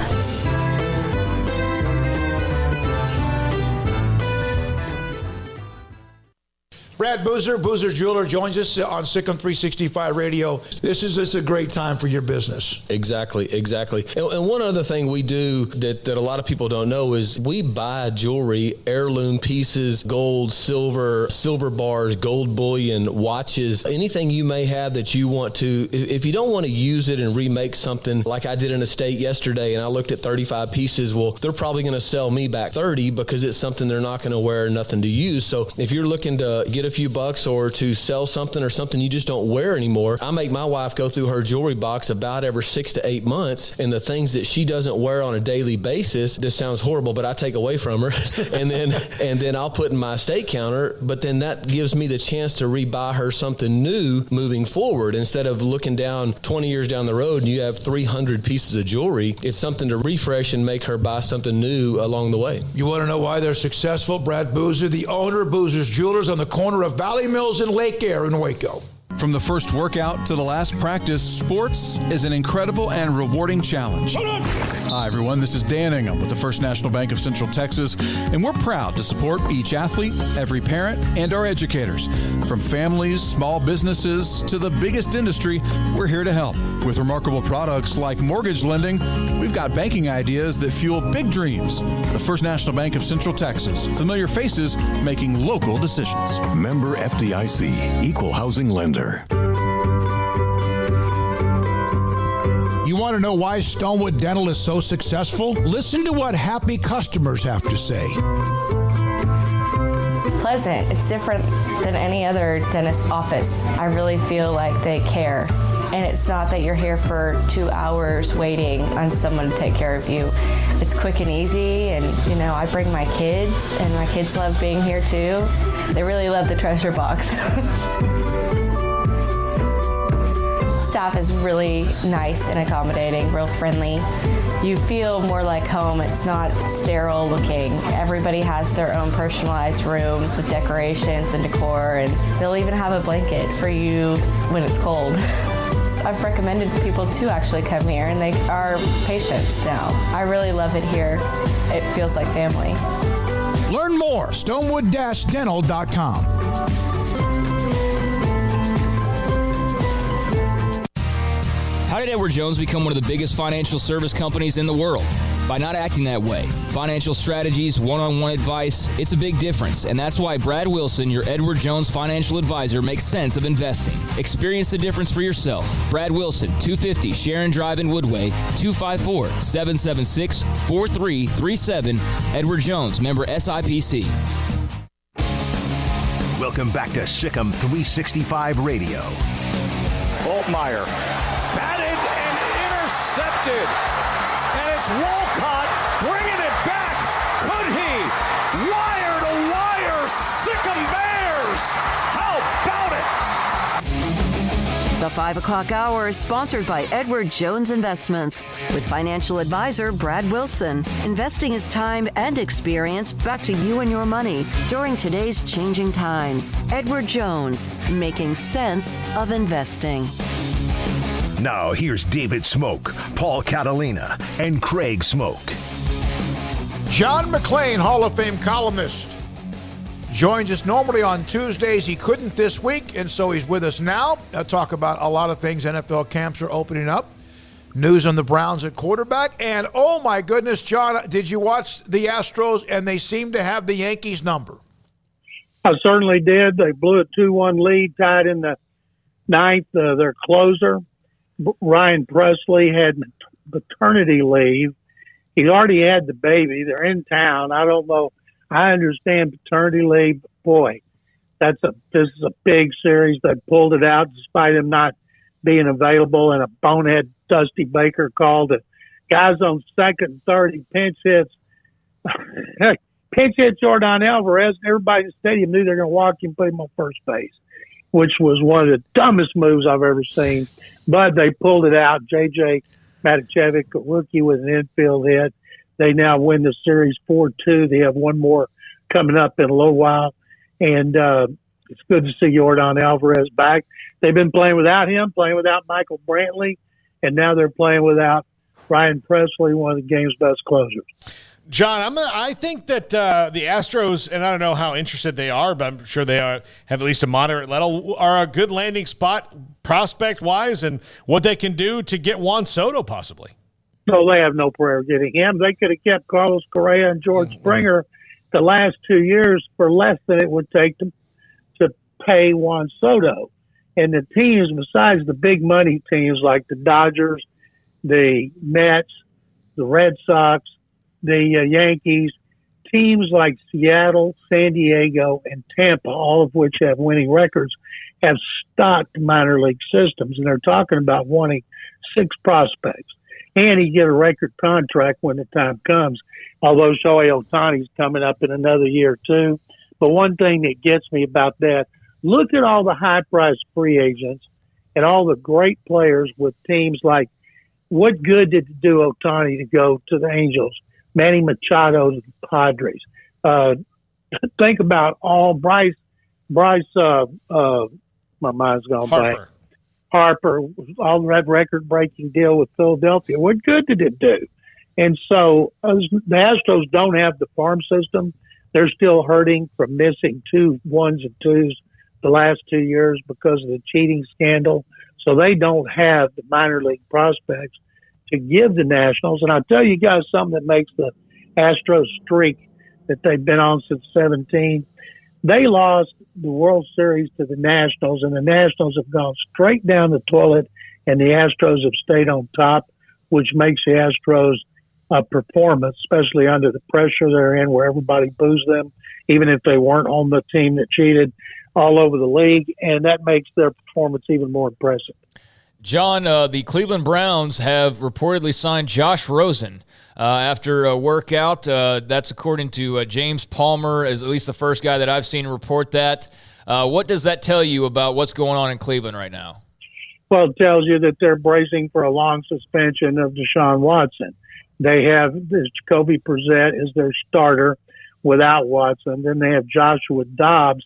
Brad Boozer, Boozer Jeweler, joins us on Sikkim 365 Radio. This is a great time for your business. Exactly. And one other thing we do that a lot of people don't know is we buy jewelry, heirloom pieces, gold, silver bars, gold bullion, watches, anything you may have that you want to. If you don't want to use it and remake something like I did in a state yesterday and I looked at 35 pieces, well, they're probably going to sell me back 30 because it's something they're not going to wear, nothing to use. So if you're looking to get a few bucks or to sell something or something you just don't wear anymore, I make my wife go through her jewelry box about every 6 to 8 months, and the things that she doesn't wear on a daily basis, this sounds horrible, but I take away from her and then I'll put in my estate counter, but then that gives me the chance to rebuy her something new moving forward. Instead of looking down 20 years down the road and you have 300 pieces of jewelry, it's something to refresh and make her buy something new along the way. You want to know why they're successful? Brad Boozer, the owner of Boozer's Jewelers on the corner of Valley Mills and Lake Air in Waco. From the first workout to the last practice, sports is an incredible and rewarding challenge. Hi, everyone. This is Dan Ingham with the First National Bank of Central Texas, and we're proud to support each athlete, every parent, and our educators. From families, small businesses, to the biggest industry, we're here to help. With remarkable products like mortgage lending, we've got banking ideas that fuel big dreams. The First National Bank of Central Texas. Familiar faces making local decisions. Member FDIC, Equal Housing Lender. You want to know why Stonewood Dental is so successful? Listen to what happy customers have to say. It's pleasant. It's different than any other dentist office. I really feel like they care. And it's not that you're here for 2 hours waiting on someone to take care of you. It's quick and easy, and I bring my kids, and my kids love being here too. They really love the treasure box. Staff is really nice and accommodating, real friendly. You feel more like home. It's not sterile looking. Everybody has their own personalized rooms with decorations and decor, and they'll even have a blanket for you when it's cold. I've recommended people to actually come here, and they are patients now. I really love it here. It feels like family. Learn more, stonewood-dental.com. How did Edward Jones become one of the biggest financial service companies in the world? By not acting that way. Financial strategies, one-on-one advice, it's a big difference. And that's why Brad Wilson, your Edward Jones financial advisor, makes sense of investing. Experience the difference for yourself. Brad Wilson, 250 Sharon Drive in Woodway, 254-776-4337. Edward Jones, member SIPC. Welcome back to Sikkim 365 Radio. Altmaier batted and intercepted. And it's Wolcott bringing it back. Could he? Wire to wire, Sikkim Bears. How about it? The 5 o'clock hour is sponsored by Edward Jones Investments with financial advisor Brad Wilson. Investing his time and experience back to you and your money during today's changing times. Edward Jones, making sense of investing. Now, here's David Smoak, Paul Catalina, and Craig Smoak. John McClain, Hall of Fame columnist, joins us normally on Tuesdays. He couldn't this week, and so he's with us now. I'll talk about a lot of things. NFL camps are opening up. News on the Browns at quarterback. And, oh, my goodness, John, did you watch the Astros? And they seem to have the Yankees number. I certainly did. They blew a 2-1 lead, tied in the ninth. Their closer, Ryan Presley, had paternity leave. He already had the baby. They're in town. I don't know. I understand paternity leave. Boy, this is a big series. They pulled it out despite him not being available, and a bonehead Dusty Baker called it. Guys on second and third, he pinch hits. Pinch hit Jordan Alvarez, and everybody in the stadium knew they were going to walk him and put him on first base, which was one of the dumbest moves I've ever seen. But they pulled it out. J.J. Matijevic, a rookie with an infield hit. They now win the series 4-2. They have one more coming up in a little while. And it's good to see Jordan Alvarez back. They've been playing without him, playing without Michael Brantley, and now they're playing without Ryan Presley, one of the game's best closers. John, I think that the Astros, and I don't know how interested they are, but I'm sure they have at least a moderate level, are a good landing spot prospect-wise, and what they can do to get Juan Soto possibly. No, they have no prayer getting him. They could have kept Carlos Correa and George Springer the last 2 years for less than it would take to pay Juan Soto. And the teams, besides the big money teams like the Dodgers, the Mets, the Red Sox, the Yankees, teams like Seattle, San Diego, and Tampa, all of which have winning records, have stocked minor league systems. And they're talking about wanting 6 prospects. And he get a record contract when the time comes, although Shohei Ohtani's coming up in another year too. But one thing that gets me about that, look at all the high-priced free agents and all the great players with teams like, what good did it do Ohtani to go to the Angels? Manny Machado to the Padres. Think about all Bryce, my mind's gone blank. Harper, all that record-breaking deal with Philadelphia. What good did it do? And so the Astros don't have the farm system. They're still hurting from missing 2 1s and 2s the last 2 years because of the cheating scandal. So they don't have the minor league prospects to give the Nationals. And I'll tell you guys something that makes the Astros streak that they've been on since 17. They lost the World Series to the Nationals, and the Nationals have gone straight down the toilet, and the Astros have stayed on top, which makes the Astros a performance, especially under the pressure they're in where everybody boos them, even if they weren't on the team that cheated, all over the league, and that makes their performance even more impressive. John, the Cleveland Browns have reportedly signed Josh Rosen after a workout. That's according to James Palmer, as at least the first guy that I've seen report that. What does that tell you about what's going on in Cleveland right now? Well, it tells you that they're bracing for a long suspension of Deshaun Watson. They have Jacoby Brissett as their starter without Watson. Then they have Joshua Dobbs.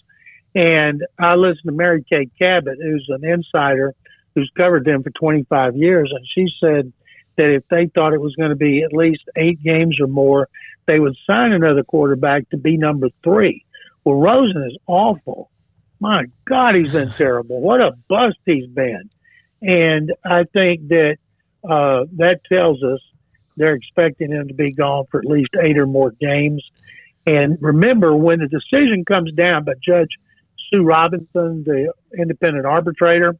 And I listened to Mary Kay Cabot, who's an insider who's covered them for 25 years, and she said that if they thought it was going to be at least 8 games or more, they would sign another quarterback to be number 3. Well, Rosen is awful. My God, he's been terrible. What a bust he's been. And I think that that tells us they're expecting him to be gone for at least 8 or more games. And remember, when the decision comes down by Judge Sue Robinson, the independent arbitrator,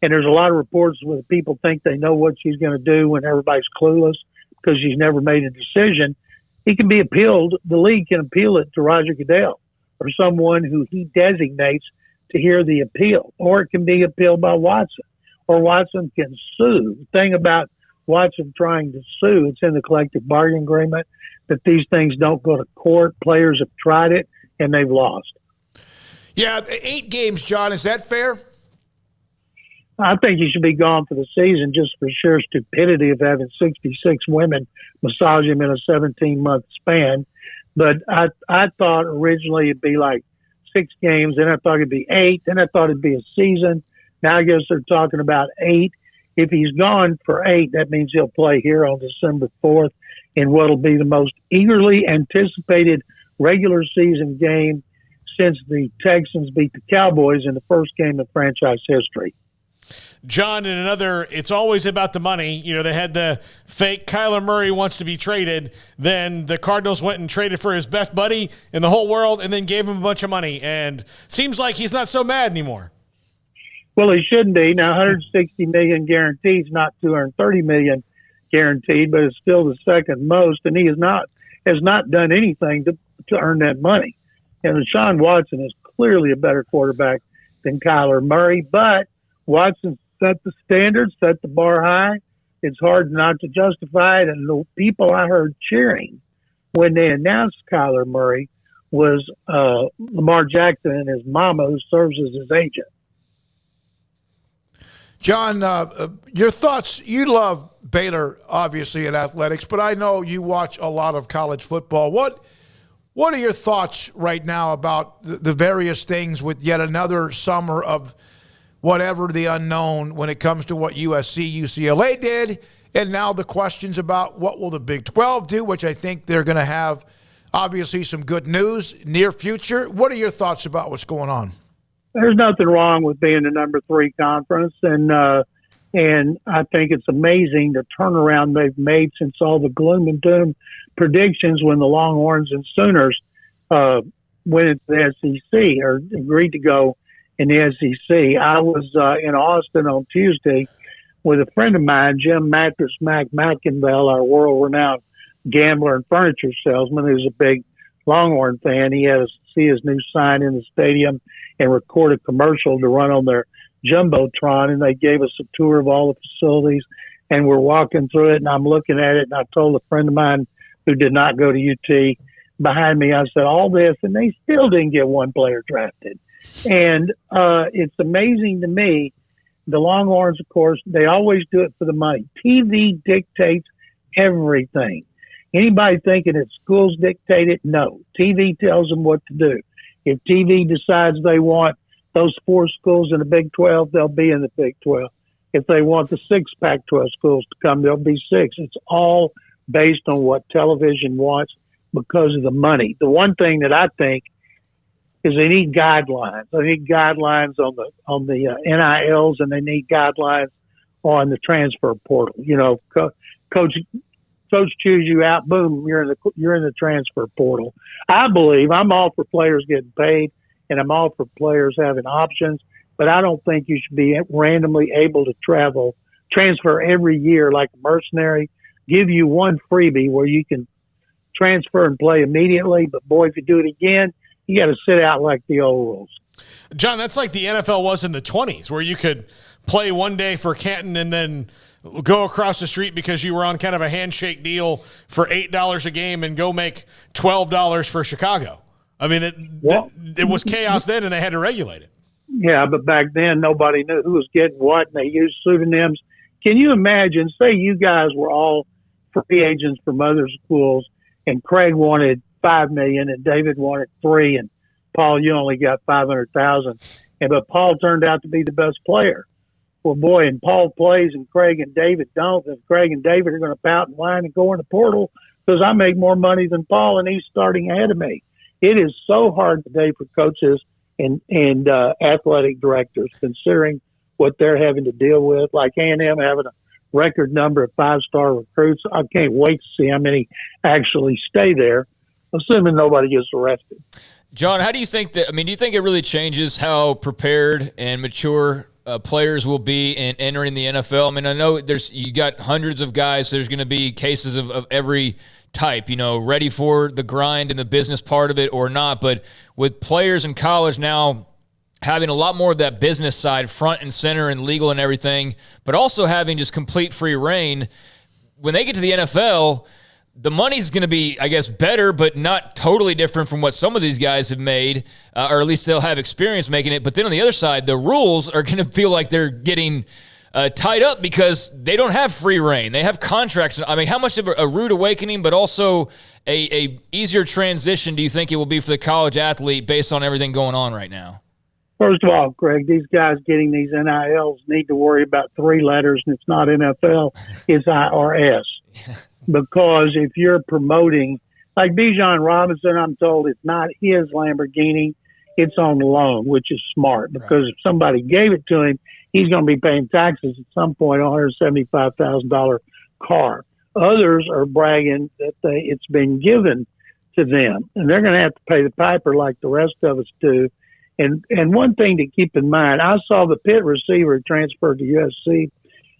and there's a lot of reports where people think they know what she's going to do when everybody's clueless because she's never made a decision. He can be appealed. The league can appeal it to Roger Goodell or someone who he designates to hear the appeal, or it can be appealed by Watson, or Watson can sue. The thing about Watson trying to sue, it's in the collective bargaining agreement that these things don't go to court. Players have tried it and they've lost. Yeah, 8 games, John. Is that fair? I think he should be gone for the season just for sheer stupidity of having 66 women massage him in a 17-month span. But I thought originally it'd be like 6 games, then I thought it'd be 8, then I thought it'd be a season. Now I guess they're talking about 8. If he's gone for 8, that means he'll play here on December 4th in what'll be the most eagerly anticipated regular season game since the Texans beat the Cowboys in the first game of franchise history. John, in another, it's always about the money. You know, they had the fake Kyler Murray wants to be traded. Then the Cardinals went and traded for his best buddy in the whole world and then gave him a bunch of money. And seems like he's not so mad anymore. Well, he shouldn't be. Now, $160 million guaranteed, not $230 million guaranteed, but it's still the second most. And he has not done anything to earn that money. And Deshaun Watson is clearly a better quarterback than Kyler Murray, but Watson's set the standard, set the bar high. It's hard not to justify it. And the people I heard cheering when they announced Kyler Murray was Lamar Jackson and his mama, who serves as his agent. John, your thoughts. You love Baylor, obviously, in athletics, but I know you watch a lot of college football. What are your thoughts right now about the various things with yet another summer of whatever the unknown when it comes to what USC, UCLA did, and now the questions about what will the Big 12 do, which I think they're going to have, obviously, some good news near future. What are your thoughts about what's going on? There's nothing wrong with being the number 3 conference, and I think it's amazing the turnaround they've made since all the gloom and doom predictions when the Longhorns and Sooners went into the SEC or agreed to go in the SEC. I was in Austin on Tuesday with a friend of mine, Jim Mattress Mac McInville, our world-renowned gambler and furniture salesman, who's a big Longhorn fan. He had to see his new sign in the stadium and record a commercial to run on their Jumbotron, and they gave us a tour of all the facilities, and we're walking through it, and I'm looking at it, and I told a friend of mine who did not go to UT behind me, I said, all this, and they still didn't get one player drafted. And it's amazing to me. The Longhorns, of course, they always do it for the money. TV dictates everything. Anybody thinking that schools dictate it? No. TV tells them what to do. If TV decides they want those 4 schools in the Big 12, they'll be in the Big 12. If they want the 6 Pac-12 schools to come, there'll be 6. It's all based on what television wants because of the money. The one thing that I think is they need guidelines. They need guidelines on the NILs, and they need guidelines on the transfer portal. You know, coach chews you out, boom, you're in the transfer portal. I believe I'm all for players getting paid, and I'm all for players having options, but I don't think you should be randomly able to transfer every year like a mercenary, give you one freebie where you can transfer and play immediately, but boy, if you do it again, you got to sit out like the old rules. John, that's like the NFL was in the 20s, where you could play one day for Canton and then go across the street because you were on kind of a handshake deal for $8 a game and go make $12 for Chicago. I mean, it was chaos then, and they had to regulate it. Yeah, but back then, nobody knew who was getting what, and they used pseudonyms. Can you imagine, say you guys were all free agents from other schools, and Craig wanted $5 million, and David wanted $3 million, and Paul, you only got $500,000, but Paul turned out to be the best player. Well, boy, and Paul plays, and Craig and David don't. And Craig and David are going to pout and whine and go in the portal because I make more money than Paul, and he's starting ahead of me. It is so hard today for coaches and athletic directors, considering what they're having to deal with, like A&M having a record number of 5-star recruits. I can't wait to see how many actually stay there, assuming nobody gets arrested. John, how do you think that? I mean, do you think it really changes how prepared and mature players will be in entering the NFL? I mean, I know you got hundreds of guys. So there's going to be cases of every type, you know, ready for the grind and the business part of it or not. But with players in college now having a lot more of that business side front and center and legal and everything, but also having just complete free reign, when they get to the NFL, the money's going to be, I guess, better, but not totally different from what some of these guys have made, or at least they'll have experience making it. But then on the other side, the rules are going to feel like they're getting tied up because they don't have free reign. They have contracts. I mean, how much of a rude awakening, but also a easier transition do you think it will be for the college athlete based on everything going on right now? First of all, Greg, these guys getting these NILs need to worry about 3 letters, and it's not NFL, it's IRS. Because if you're promoting, like Bijan Robinson, I'm told it's not his Lamborghini, it's on loan, which is smart, because if somebody gave it to him, he's going to be paying taxes at some point on a $175,000 car. Others are bragging that it's been given to them, and they're going to have to pay the piper like the rest of us do. And one thing to keep in mind, I saw the Pitt receiver transferred to USC.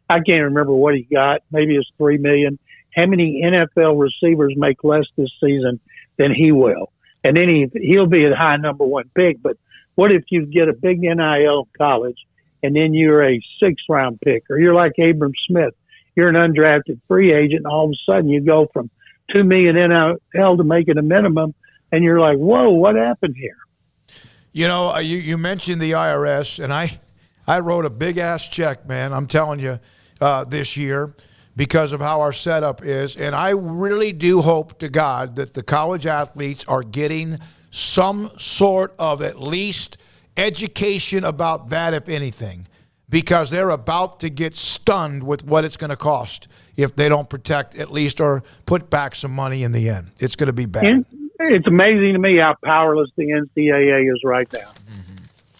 I can't remember what he got. Maybe it's $3 million. How many NFL receivers make less this season than he will? And then he'll be a high number 1 pick. But what if you get a big NIL college and then you're a 6th-round pick, or you're like Abram Smith. You're an undrafted free agent, and all of a sudden you go from $2 million NIL to making a minimum, and you're like, whoa, what happened here? You know, you mentioned the IRS, and I wrote a big-ass check, man, I'm telling you, this year because of how our setup is. And I really do hope to God that the college athletes are getting some sort of at least education about that, if anything, because they're about to get stunned with what it's going to cost if they don't protect at least or put back some money in the end. It's going to be bad. And it's amazing to me how powerless the NCAA is right now.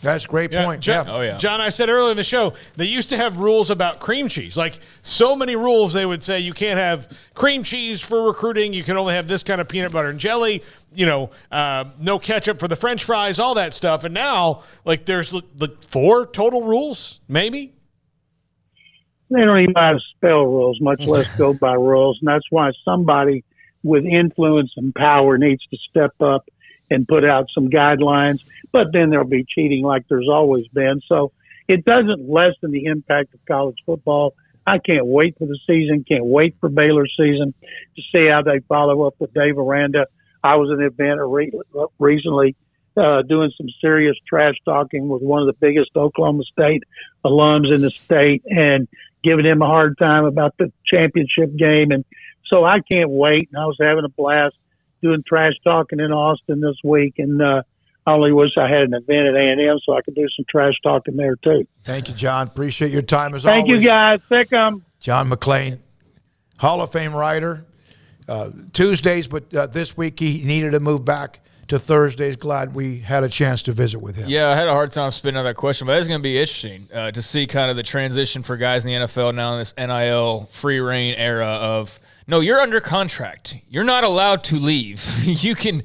That's a great point. John, John, I said earlier in the show, they used to have rules about cream cheese. Like, so many rules, they would say you can't have cream cheese for recruiting. You can only have this kind of peanut butter and jelly. You know, no ketchup for the French fries, all that stuff. And now, like, there's like 4 total rules, maybe? They don't even know how to spell rules, much less go by rules. And that's why somebody with influence and power needs to step up and put out some guidelines. But then there'll be cheating like there's always been. So it doesn't lessen the impact of college football. I can't wait for the season, can't wait for Baylor's season to see how they follow up with Dave Aranda. I was at an event recently doing some serious trash talking with one of the biggest Oklahoma State alums in the state and giving him a hard time about the championship game. And so I can't wait. And I was having a blast doing trash talking in Austin this week. And I only wish I had an event at A&M so I could do some trash talking there too. Thank you, John. Appreciate your time as Thank always. you, guys. Thick 'em. John McClain, Hall of Fame writer. Tuesdays, but this week he needed to move back to Thursdays. Glad we had a chance to visit with him. Yeah, I had a hard time spinning out that question, but it's going to be interesting to see kind of the transition for guys in the NFL now in this NIL free reign era of, no, you're under contract. You're not allowed to leave. You can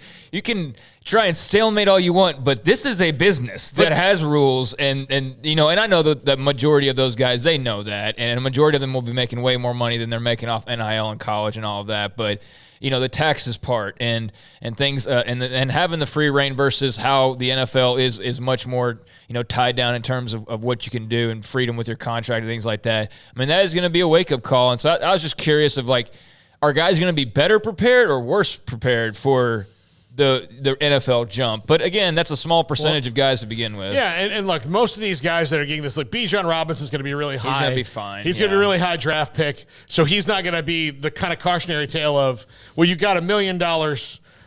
try and stalemate all you want, but this is a business that has rules, and you know, and I know that the majority of those guys, they know that, and a majority of them will be making way more money than they're making off NIL in college and all of that, but you know, the taxes part and things and having the free reign versus how the NFL is much more, you know, tied down in terms of what you can do and freedom with your contract and things like that. I mean, that is going to be a wake up call. And so I was just curious of, like, are guys going to be better prepared or worse prepared for the NFL jump? But again, that's a small percentage of guys to begin with. Yeah, and look, most of these guys that are getting this, like Bijan Robinson's going to be really high. He's going to be fine. He's going to be a really high draft pick, so he's not going to be the kind of cautionary tale of, well, you got $1 million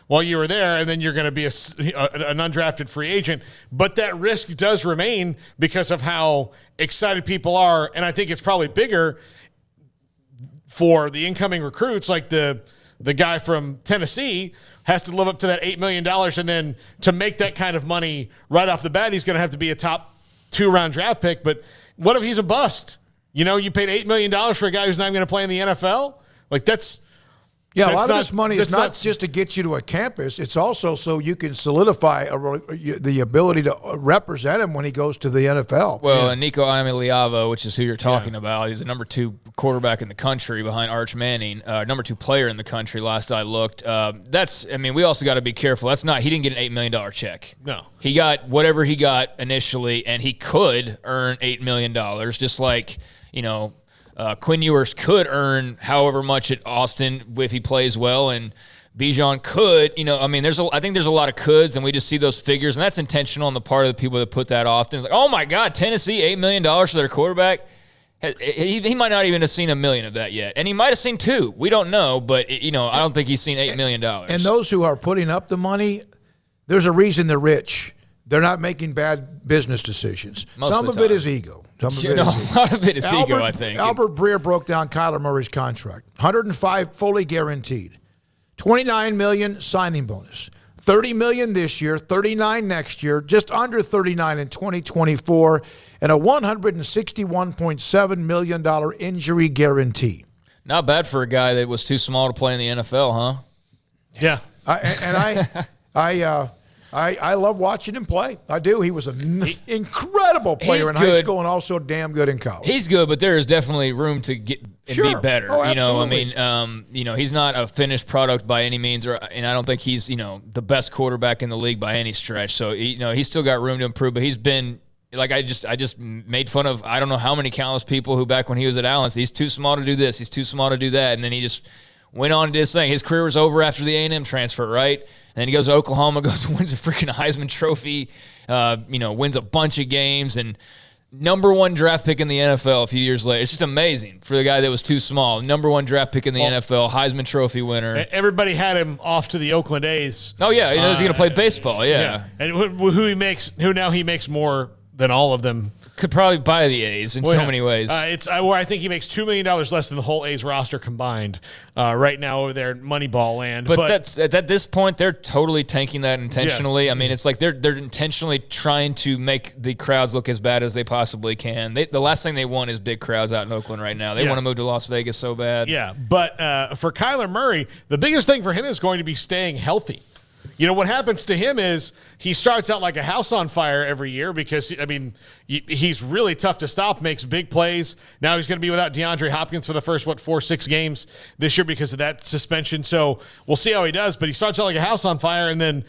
while you were there, and then you're going to be an undrafted free agent. But that risk does remain because of how excited people are, and I think it's probably bigger for the incoming recruits, like the guy from Tennessee has to live up to that $8 million, and then to make that kind of money right off the bat, he's going to have to be a top 2-round draft pick. But what if he's a bust? You know, you paid $8 million for a guy who's not even going to play in the NFL? Like, that's... Yeah, a lot of this money is not just to get you to a campus. It's also so you can solidify the ability to represent him when he goes to the NFL. Well, and Nico Iamaleava, which is who you're talking about, he's the number 2 quarterback in the country behind Arch Manning, number 2 player in the country last I looked. We also got to be careful. He didn't get an $8 million check. No. He got whatever he got initially, and he could earn $8 million, just like, you know, Quinn Ewers could earn however much at Austin if he plays well, and Bijan could, you know, I mean, I think there's a lot of coulds, and we just see those figures, and that's intentional on the part of the people that put that often. It's like, oh my God, Tennessee, $8 million for their quarterback. He might not even have seen $1 million of that yet, and he might have seen 2. We don't know, but I don't think he's seen $8 million. And those who are putting up the money, there's a reason they're rich. They're not making bad business decisions. Some of it is ego. A lot of it is ego, I think. Albert Breer broke down Kyler Murray's contract. $105 fully guaranteed. $29 million signing bonus. $30 million this year, $39 next year, just under $39 in 2024, and a $161.7 million injury guarantee. Not bad for a guy that was too small to play in the NFL, huh? Yeah. I love watching him play. I do. He was an incredible player in high school and also damn good in college. He's good, but there is definitely room to get and be better. Oh, he's not a finished product by any means, and I don't think he's, the best quarterback in the league by any stretch. So, he's still got room to improve, but he's been like I just made fun of I don't know how many countless people who back when he was at Allen, he's too small to do this, he's too small to do that, and then he just went on to this thing. His career was over after the A&M transfer, right? And then he goes to Oklahoma, goes and wins a freaking Heisman Trophy, wins a bunch of games, and number 1 draft pick in the NFL a few years later. It's just amazing for the guy that was too small. Number 1 draft pick in the NFL, Heisman Trophy winner. Everybody had him off to the Oakland A's. Oh, yeah. He knows he's going to play baseball, yeah. And who now he makes more than all of them. Could probably buy the A's in so many ways. I think he makes $2 million less than the whole A's roster combined right now over there in Moneyball land. But that's, at this point, they're totally tanking that intentionally. Yeah. I mean, it's like they're intentionally trying to make the crowds look as bad as they possibly can. The last thing they want is big crowds out in Oakland right now. They want to move to Las Vegas so bad. Yeah, but for Kyler Murray, the biggest thing for him is going to be staying healthy. You know, what happens to him is he starts out like a house on fire every year because, I mean, he's really tough to stop, makes big plays. Now he's going to be without DeAndre Hopkins for the first, 4-6 games this year because of that suspension. So we'll see how he does, but he starts out like a house on fire, and then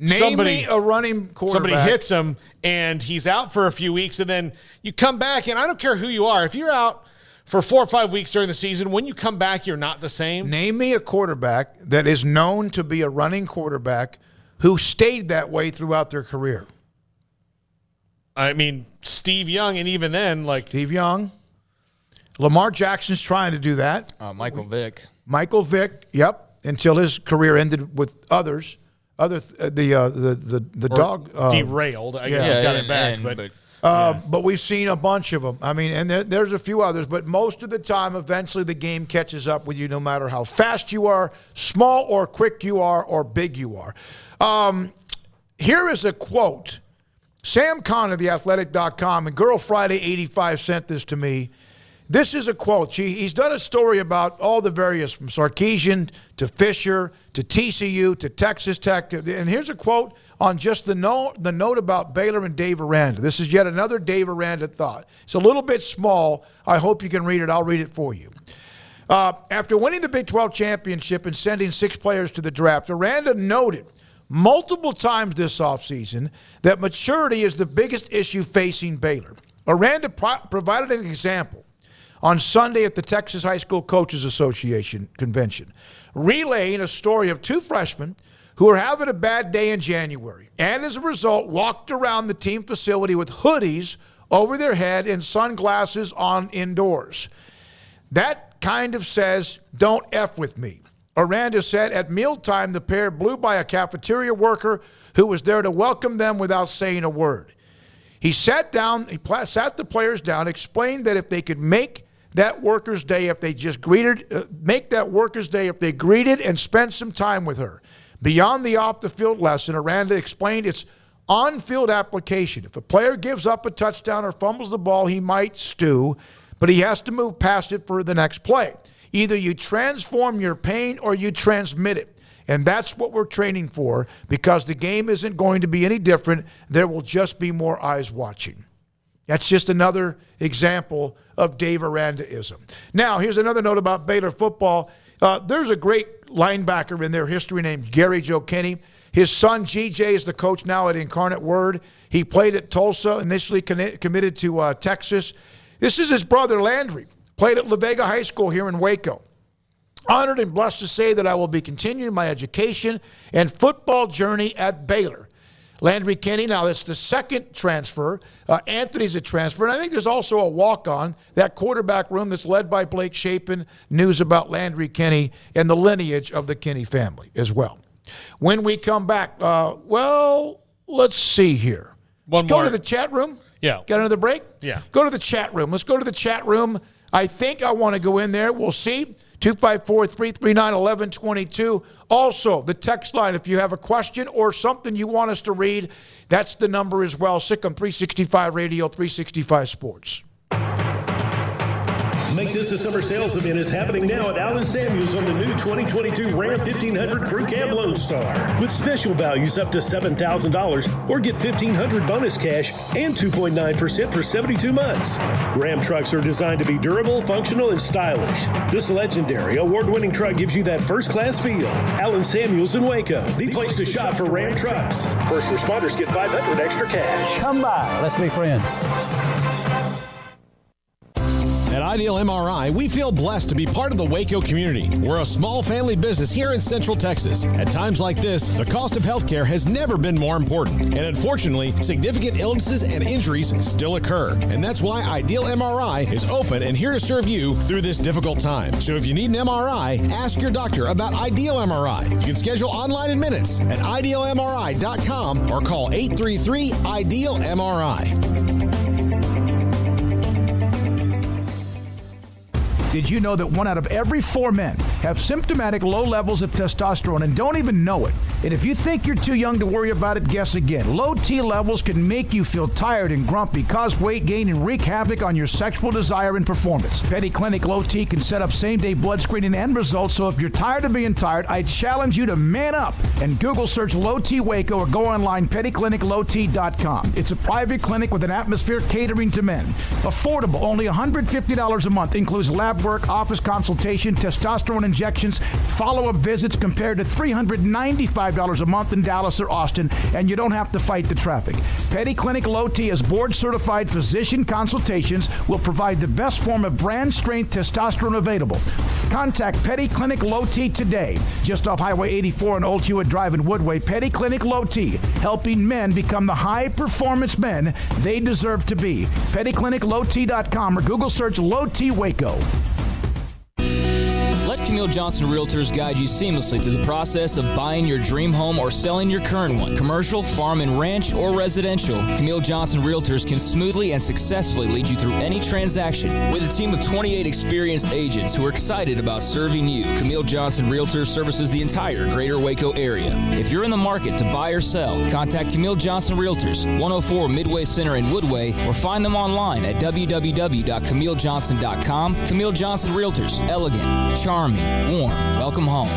somebody, a running quarterback. Somebody hits him, and he's out for a few weeks, and then you come back, and I don't care who you are. If you're out for 4 or 5 weeks during the season, when you come back, you're not the same. Name me a quarterback that is known to be a running quarterback who stayed that way throughout their career. I mean, Steve Young, and even then, like Steve Young. Lamar Jackson's trying to do that. Michael Vick. Michael Vick, yep, until his career ended with others. The dog derailed. I guess he got it back, but but we've seen a bunch of them. I mean, and there's a few others, but most of the time, eventually the game catches up with you no matter how fast you are, small or quick you are, or big you are. Here is a quote. Sam Conn of theathletic.com, and Girl Friday 85 sent this to me. This is a quote. He's done a story about all the various, from Sarkisian to Fisher to TCU to Texas Tech. And here's a quote on just the note about Baylor and Dave Aranda. This is yet another Dave Aranda thought. It's a little bit small. I hope you can read it. I'll read it for you. After winning the Big 12 championship and sending 6 players to the draft, Aranda noted multiple times this offseason that maturity is the biggest issue facing Baylor. Aranda provided an example on Sunday at the Texas High School Coaches Association convention, relaying a story of 2 freshmen who were having a bad day in January, and as a result, walked around the team facility with hoodies over their head and sunglasses on indoors. That kind of says, don't F with me. Aranda said at mealtime, the pair blew by a cafeteria worker who was there to welcome them without saying a word. He sat the players down, explained that if they could make that worker's day, if they just greeted and spent some time with her. Beyond the off-the-field lesson, Aranda explained it's on-field application. If a player gives up a touchdown or fumbles the ball, he might stew, but he has to move past it for the next play. Either you transform your pain or you transmit it. And that's what we're training for, because the game isn't going to be any different. There will just be more eyes watching. That's just another example of Dave Arandaism. Now, here's another note about Baylor football. There's a great linebacker in their history named Gary Joe Kinney. His son, GJ, is the coach now at Incarnate Word. He played at Tulsa, initially committed to Texas. This is his brother, Landry. Played at La Vega High School here in Waco. Honored and blessed to say that I will be continuing my education and football journey at Baylor. Landry Kinney, now it's the second transfer. Anthony's a transfer. And I think there's also a walk-on, that quarterback room that's led by Blake Shapen. News about Landry Kinney and the lineage of the Kinney family as well. When we come back, let's see here. Let's go to the chat room. Yeah. Got another break? Yeah. Go to the chat room. Let's go to the chat room. I think I want to go in there. We'll see. 254-339-1122. Also, the text line, if you have a question or something you want us to read, that's the number as well. SicEm 365 Radio, 365 Sports. Make this a summer sales event is happening now at Allen Samuels on the new 2022 Ram 1500 Crew Cab Lone Star. With special values up to $7,000 or get $1,500 bonus cash and 2.9% for 72 months. Ram trucks are designed to be durable, functional, and stylish. This legendary, award-winning truck gives you that first-class feel. Allen Samuels in Waco, the place to shop for Ram trucks. First responders get $500 extra cash. Come by. Let's be friends. At Ideal MRI, we feel blessed to be part of the Waco community. We're a small family business here in Central Texas. At times like this, the cost of healthcare has never been more important. And unfortunately, significant illnesses and injuries still occur. And that's why Ideal MRI is open and here to serve you through this difficult time. So if you need an MRI, ask your doctor about Ideal MRI. You can schedule online in minutes at idealmri.com or call 833-IDEAL-MRI. Did you know that 1 out of every 4 men have symptomatic low levels of testosterone and don't even know it? And if you think you're too young to worry about it, guess again. Low T levels can make you feel tired and grumpy, cause weight gain, and wreak havoc on your sexual desire and performance. Petty Clinic Low T can set up same-day blood screening and results, so if you're tired of being tired, I challenge you to man up and Google search Low T Waco or go online pettycliniclowt.com. It's a private clinic with an atmosphere catering to men. Affordable, only $150 a month, includes lab work, office consultation, testosterone injections, follow-up visits compared to $395 a month in Dallas or Austin, and you don't have to fight the traffic. Petty Clinic Low T as board-certified physician consultations will provide the best form of brand-strength testosterone available. Contact Petty Clinic Low T today, just off Highway 84 and Old Hewitt Drive in Woodway. Petty Clinic Low T, helping men become the high-performance men they deserve to be. PettyClinicLowT.com or Google search Low T Waco. Let Camille Johnson Realtors guide you seamlessly through the process of buying your dream home or selling your current one. Commercial, farm and ranch, or residential, Camille Johnson Realtors can smoothly and successfully lead you through any transaction. With a team of 28 experienced agents who are excited about serving you, Camille Johnson Realtors services the entire greater Waco area. If you're in the market to buy or sell, contact Camille Johnson Realtors, 104 Midway Center in Woodway, or find them online at www.camillejohnson.com. Camille Johnson Realtors, elegant, charming, warm. Welcome home.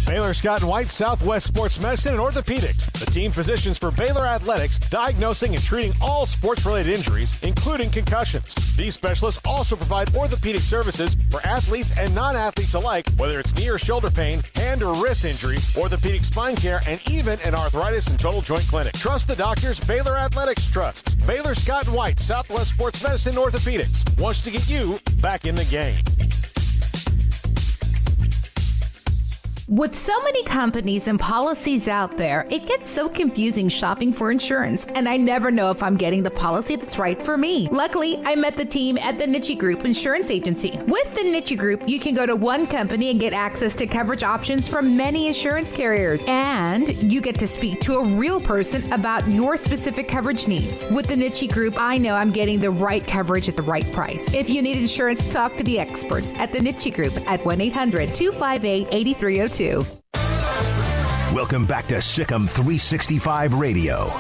Baylor Scott and White Southwest Sports Medicine and Orthopedics, the team physicians for Baylor Athletics, diagnosing and treating all sports-related injuries, including concussions. These specialists also provide orthopedic services for athletes and non-athletes alike, whether it's knee or shoulder pain, hand or wrist injuries, orthopedic spine care, and even an arthritis and total joint clinic. Trust the doctors Baylor Athletics trusts. Baylor Scott and White Southwest Sports Medicine and Orthopedics wants to get you back in the game. With so many companies and policies out there, it gets so confusing shopping for insurance, and I never know if I'm getting the policy that's right for me. Luckily, I met the team at the Niche Group Insurance Agency. With the Niche Group, you can go to one company and get access to coverage options from many insurance carriers, and you get to speak to a real person about your specific coverage needs. With the Niche Group, I know I'm getting the right coverage at the right price. If you need insurance, talk to the experts at the Niche Group at 1-800-258-8302. Welcome back to Sikkim 365 Radio.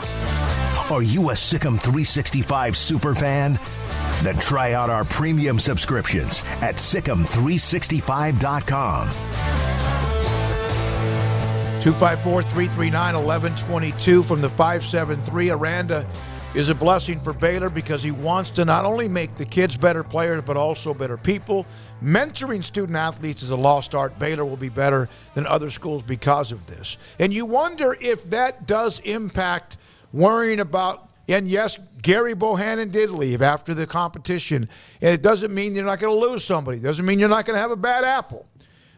Are you a Sikkim 365 super fan? Then try out our premium subscriptions at Sikkim365.com. 254-339-1122 from the 573. Aranda is a blessing for Baylor because he wants to not only make the kids better players, but also better people. Mentoring student athletes is a lost art. Baylor will be better than other schools because of this. And you wonder if that does impact worrying about, and yes, Gary Bohannon did leave after the competition, and it doesn't mean you're not going to lose somebody. It doesn't mean you're not going to have a bad apple.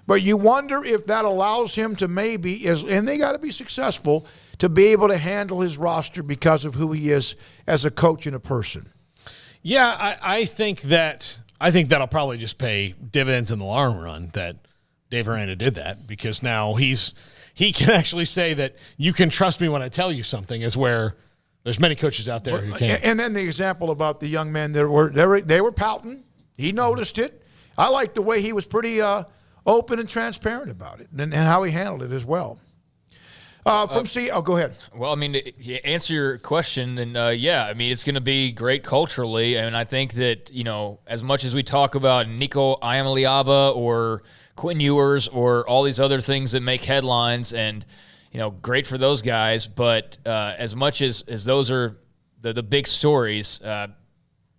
But you wonder if that allows him to maybe, and they got to be successful, to be able to handle his roster because of who he is as a coach and a person. Yeah, I think that'll probably just pay dividends in the long run that Dave Aranda did that, because now he can actually say that you can trust me when I tell you something, is where there's many coaches out there who can't. And then the example about the young men, they were pouting. He noticed it. I liked the way he was pretty open and transparent about it, and how he handled it as well. Go ahead. Well, I mean, to answer your question, then yeah, I mean, it's going to be great culturally, and I think that, you know, as much as we talk about Nico Iamaleava or Quinn Ewers or all these other things that make headlines, and, you know, great for those guys, but as much as those are the big stories,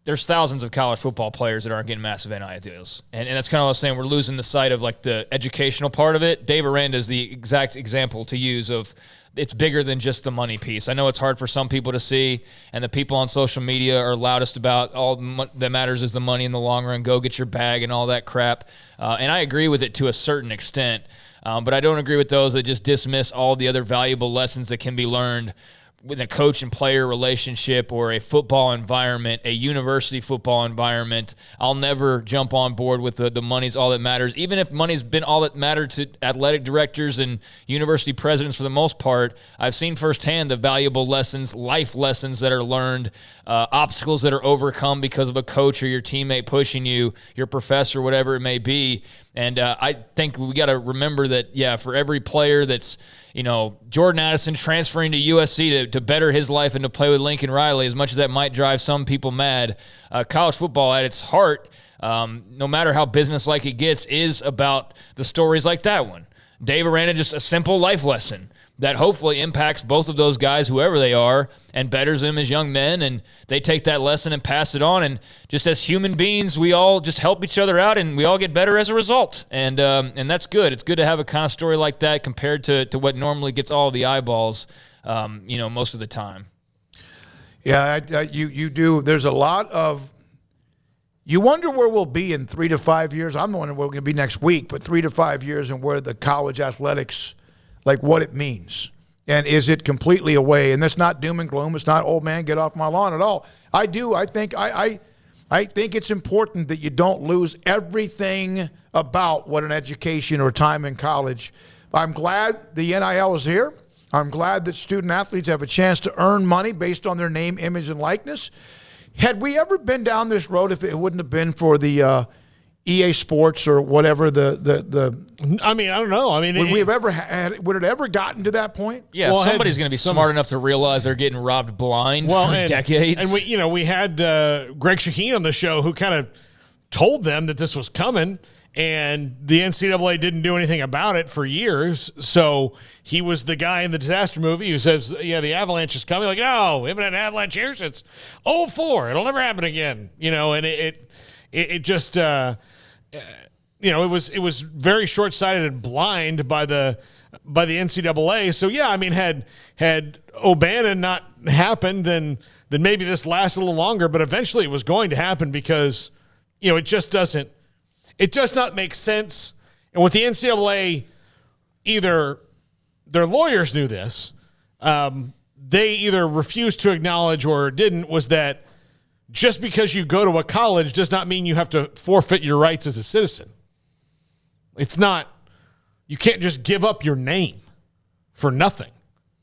there's thousands of college football players that aren't getting massive NIL deals. And that's kind of what I was saying. We're losing the sight of, like, the educational part of it. Dave Aranda is the exact example to use of it's bigger than just the money piece. I know it's hard for some people to see, and the people on social media are loudest about all that matters is the money in the long run. Go get your bag and all that crap. And I agree with it to a certain extent, but I don't agree with those that just dismiss all the other valuable lessons that can be learned with a coach and player relationship or a football environment, a university football environment. I'll never jump on board with the money's all that matters. Even if money's been all that mattered to athletic directors and university presidents for the most part, I've seen firsthand the valuable lessons, life lessons that are learned, obstacles that are overcome because of a coach or your teammate pushing you, your professor, whatever it may be. And I think we got to remember that, yeah, for every player that's, you know, Jordan Addison transferring to USC to better his life and to play with Lincoln Riley, as much as that might drive some people mad, college football at its heart, no matter how businesslike it gets, is about the stories like that one. Dave Aranda, just a simple life lesson that hopefully impacts both of those guys, whoever they are, and betters them as young men, and they take that lesson and pass it on. And just as human beings, we all just help each other out, and we all get better as a result. And that's good. It's good to have a kind of story like that compared to what normally gets all the eyeballs, you know, most of the time. Yeah, you do. There's a lot of – you wonder where we'll be in 3 to 5 years. I'm wondering where we're going to be next week, but 3 to 5 years and where the college athletics – like what it means. And is it completely away? And that's not doom and gloom. It's not, oh, man, get off my lawn at all. I think it's important that you don't lose everything about what an education or time in college. I'm glad the NIL is here. I'm glad that student athletes have a chance to earn money based on their name, image, and likeness. Had we ever been down this road if it wouldn't have been for the EA Sports or whatever the I mean, I don't know. I mean, would it ever gotten to that point? Yeah, well, somebody's going to be smart enough to realize they're getting robbed blind for decades. And we had Greg Shaheen on the show who kind of told them that this was coming, and the NCAA didn't do anything about it for years. So he was the guy in the disaster movie who says, yeah, the avalanche is coming. Like, no, we haven't had an avalanche here since 2004. It'll never happen again. You know, and it just you know, it was very short-sighted and blind by the NCAA. So yeah, I mean, had O'Bannon not happened, then maybe this lasts a little longer. But eventually, it was going to happen because, you know, it just does not make sense. And with the NCAA, either their lawyers knew this, they either refused to acknowledge or didn't, was that just because you go to a college does not mean you have to forfeit your rights as a citizen. It's not, you can't just give up your name for nothing.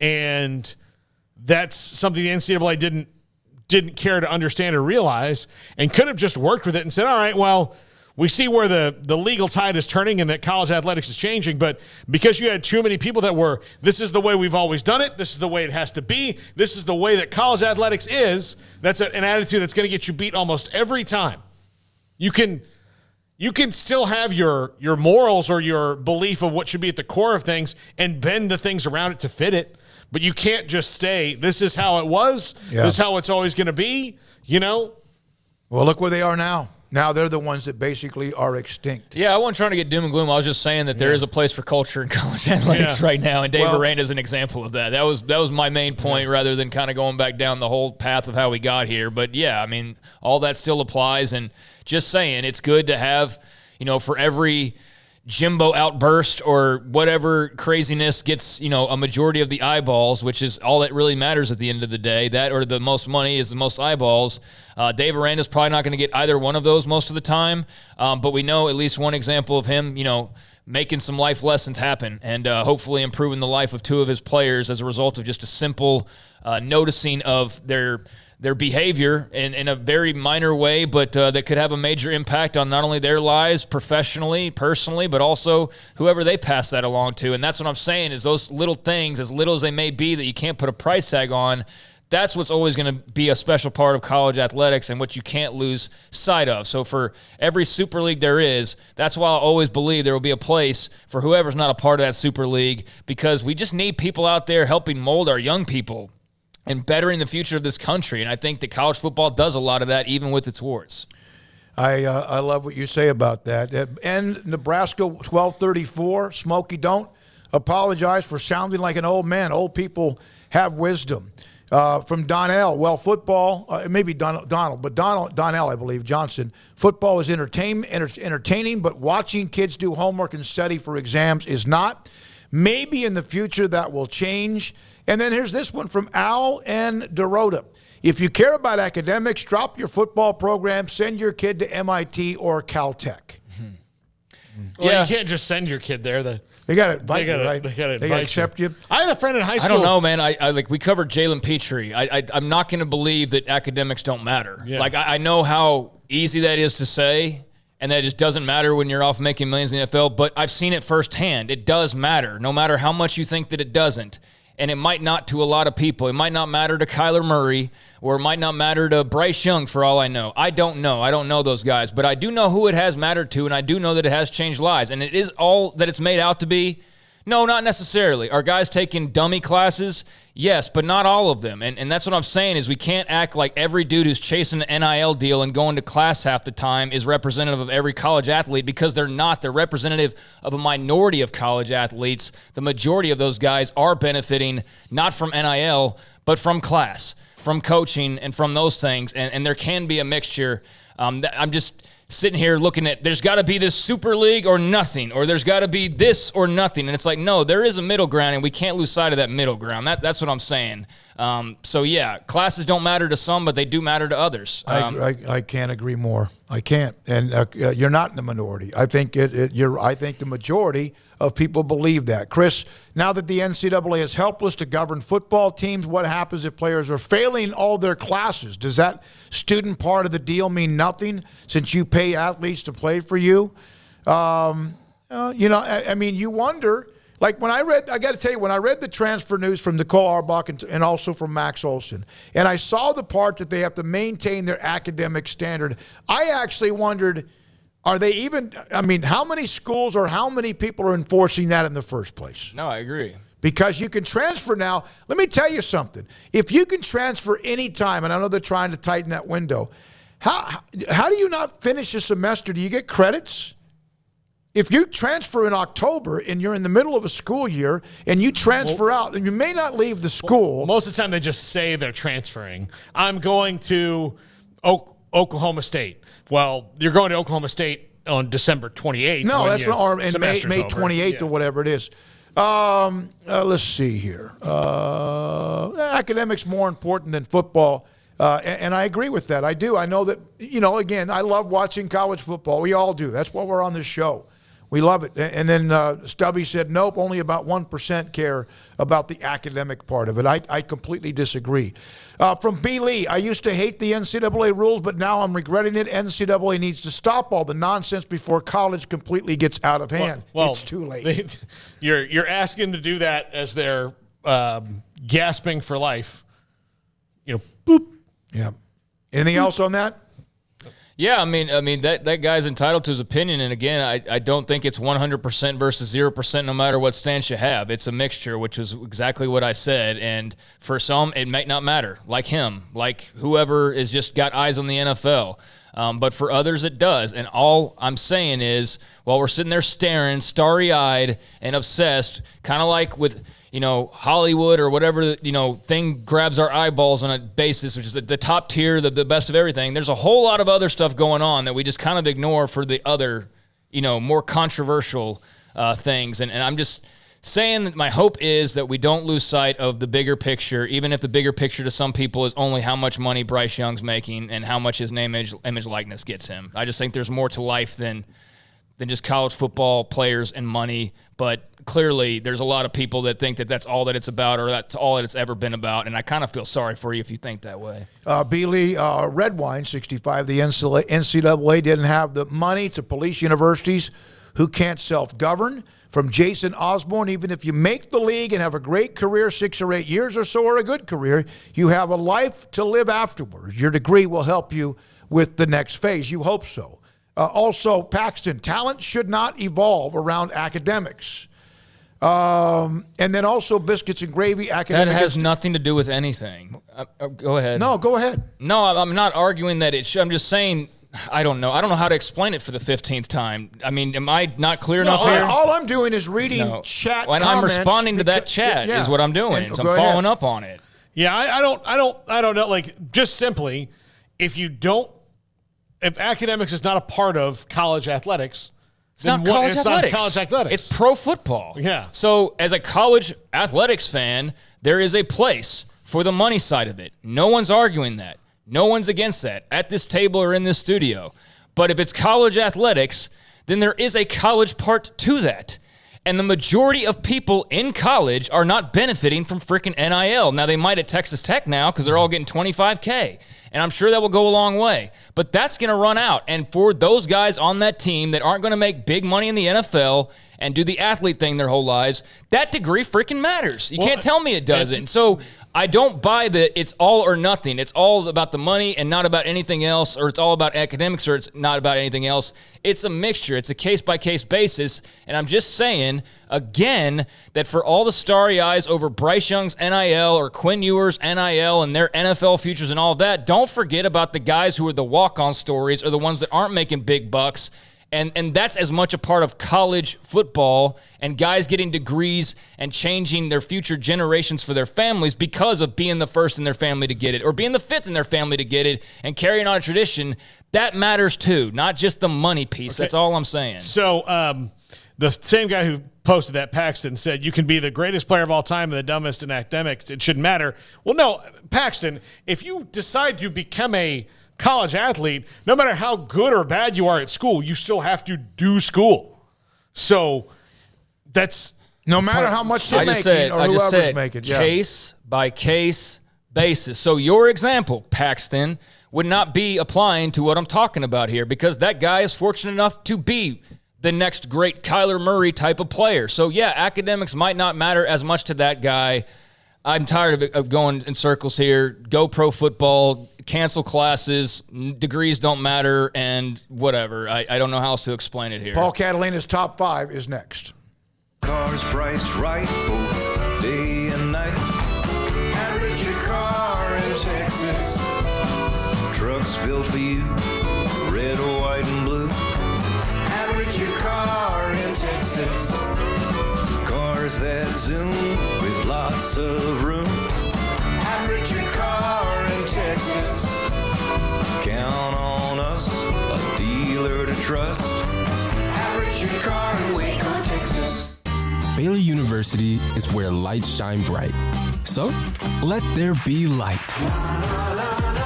And that's something the NCAA didn't care to understand or realize, and could have just worked with it and said, all right, well, we see where the legal tide is turning and that college athletics is changing, but because you had too many people that were, this is the way we've always done it, this is the way it has to be, this is the way that college athletics is, that's an attitude that's going to get you beat almost every time. You can still have your morals or your belief of what should be at the core of things and bend the things around it to fit it, but you can't just stay, this is how it was, this is how it's always going to be, you know? Well, look where they are now. Now they're the ones that basically are extinct. Yeah, I wasn't trying to get doom and gloom. I was just saying that there is a place for culture in college athletics right now, and Dave Aranda is an example of that. That was my main point, rather than kind of going back down the whole path of how we got here. But yeah, I mean, all that still applies, and just saying, it's good to have, you know, for every Jimbo outburst or whatever craziness gets, you know, a majority of the eyeballs, which is all that really matters at the end of the day. That, or the most money is the most eyeballs. Dave Aranda is probably not going to get either one of those most of the time, but we know at least one example of him, you know, making some life lessons happen and hopefully improving the life of two of his players as a result of just a simple noticing of their behavior in a very minor way, but that could have a major impact on not only their lives professionally, personally, but also whoever they pass that along to. And that's what I'm saying is those little things, as little as they may be, that you can't put a price tag on, that's what's always going to be a special part of college athletics and what you can't lose sight of. So for every Super League there is, that's why I always believe there will be a place for whoever's not a part of that Super League, because we just need people out there helping mold our young people and bettering the future of this country. And I think that college football does a lot of that, even with its warts. I love what you say about that. And Nebraska 1234, Smokey, don't apologize for sounding like an old man. Old people have wisdom. From Donnell, well, football, maybe Donnell, but Donnell, I believe, Johnson, football is entertaining, but watching kids do homework and study for exams is not. Maybe in the future that will change. And then here's this one from Al and Dorota. If you care about academics, drop your football program, send your kid to MIT or Caltech. Well, you can't just send your kid there. They got to invite you, right? They got to accept you. I had a friend in high school. I don't know, man. I like we covered Jalen Petrie. I'm not going to believe that academics don't matter. Yeah. Like I know how easy that is to say, and that it just doesn't matter when you're off making millions in the NFL. But I've seen it firsthand. It does matter, no matter how much you think that it doesn't. And it might not to a lot of people. It might not matter to Kyler Murray, or it might not matter to Bryce Young, for all I know. I don't know. I don't know those guys. But I do know who it has mattered to, and I do know that it has changed lives. And it is all that it's made out to be. No, not necessarily. Are guys taking dummy classes? Yes, but not all of them. And that's what I'm saying is we can't act like every dude who's chasing an NIL deal and going to class half the time is representative of every college athlete, because they're not. They're representative of a minority of college athletes. The majority of those guys are benefiting not from NIL, but from class, from coaching, and from those things. And there can be a mixture. I'm just sitting here looking at, there's got to be this Super League or nothing, or there's got to be this or nothing. And it's like, no, there is a middle ground, and we can't lose sight of that middle ground. That's what I'm saying. So, yeah, classes don't matter to some, but they do matter to others. I can't agree more. I can't. And you're not in the minority. I think I think the majority of people believe that. Chris, now that the NCAA is helpless to govern football teams, what happens if players are failing all their classes? Does that student part of the deal mean nothing since you pay athletes to play for you? I mean, you wonder. Like I got to tell you, when I read the transfer news from Nicole Auerbach and also from Max Olson, and I saw the part that they have to maintain their academic standard, I actually wondered, are they even, how many schools or how many people are enforcing that in the first place? No, I agree. Because you can transfer now. Let me tell you something. If you can transfer any time, and I know they're trying to tighten that window, how do you not finish a semester? Do you get credits? If you transfer in October and you're in the middle of a school year and you transfer out, then you may not leave the school. Most of the time they just say they're transferring. I'm going to Oklahoma State. Well, you're going to Oklahoma State on December 28th. No, that's not, and May over. 28th or whatever it is. Let's see here. Academics more important than football. And I agree with that. I do. I know that, again, I love watching college football. We all do. That's why we're on this show. We love it. And then Stubby said, nope, only about 1% care about the academic part of it. I completely disagree. From B. Lee, I used to hate the NCAA rules, but now I'm regretting it. NCAA needs to stop all the nonsense before college completely gets out of hand. Well, it's too late. You're asking to do that as they're gasping for life. Boop. Yeah. Anything else on that? Yeah, I mean that guy's entitled to his opinion, and again, I don't think it's 100% versus 0% no matter what stance you have. It's a mixture, which is exactly what I said, and for some, it might not matter, like him, like whoever is just got eyes on the NFL. But for others, it does, and all I'm saying is, while we're sitting there staring, starry-eyed and obsessed, kind of like with Hollywood or whatever, thing grabs our eyeballs on a basis, which is the top tier, the best of everything. There's a whole lot of other stuff going on that we just kind of ignore for the other, more controversial things. And I'm just saying that my hope is that we don't lose sight of the bigger picture, even if the bigger picture to some people is only how much money Bryce Young's making and how much his name, image likeness gets him. I just think there's more to life than than just college football players and money. But clearly there's a lot of people that think that that's all that it's about, or that's all that it's ever been about. And I kind of feel sorry for you if you think that way. Bealey, Redwine 65, the NCAA didn't have the money to police universities who can't self-govern. From Jason Osborne, even if you make the league and have a great career, 6 or 8 years or so, or a good career, you have a life to live afterwards. Your degree will help you with the next phase. You hope so. Also, Paxton, talent should not evolve around academics. And then also biscuits and gravy. That has nothing to do with anything. Go ahead. No, go ahead. No, I'm not arguing that it should. I'm just saying, I don't know how to explain it for the 15th time. I mean, am I not clear enough here? All I'm doing is reading chat comments. I'm responding to that chat is what I'm doing. So I'm following up on it. Yeah, I don't know. Like, just simply, if academics is not a part of college athletics, it's not college athletics. It's pro football. Yeah. So as a college athletics fan, there is a place for the money side of it. No one's arguing that. No one's against that at this table or in this studio. But if it's college athletics, then there is a college part to that. And the majority of people in college are not benefiting from freaking NIL. Now, they might at Texas Tech now because they're all getting $25K. And I'm sure that will go a long way. But that's going to run out. And for those guys on that team that aren't going to make big money in the NFL and do the athlete thing their whole lives, that degree freaking matters. You can't tell me it doesn't. So I don't buy that it's all or nothing. It's all about the money and not about anything else, or it's all about academics or it's not about anything else. It's a mixture. It's a case-by-case basis. And I'm just saying, again, that for all the starry eyes over Bryce Young's NIL or Quinn Ewers' NIL and their NFL futures and all of that, don't forget about the guys who are the walk-on stories or the ones that aren't making big bucks. And that's as much a part of college football and guys getting degrees and changing their future generations for their families because of being the first in their family to get it or being the fifth in their family to get it and carrying on a tradition. That matters too, not just the money piece. Okay. That's all I'm saying. So the same guy who posted that, Paxton, said you can be the greatest player of all time and the dumbest in academics. It shouldn't matter. Well, no, Paxton, if you decide to become a college athlete, no matter how good or bad you are at school, you still have to do school. So that's no matter how much you're making or whoever's making. Case by case basis. So your example, Paxton, would not be applying to what I'm talking about here because that guy is fortunate enough to be the next great Kyler Murray type of player. So yeah, academics might not matter as much to that guy. I'm tired of going in circles here. Go pro football, cancel classes, degrees don't matter, and whatever. I don't know how else to explain it here. Paul Catalina's top 5 is next. Cars priced right both day and night. Average your car in Texas. Trucks built for you, red, white, and blue. Average your car in Texas. Cars that zoom with lots of room. Average your car in Texas. Count on us, a dealer to trust. Average your car in Waco, Texas. Baylor University is where lights shine bright. So, let there be light.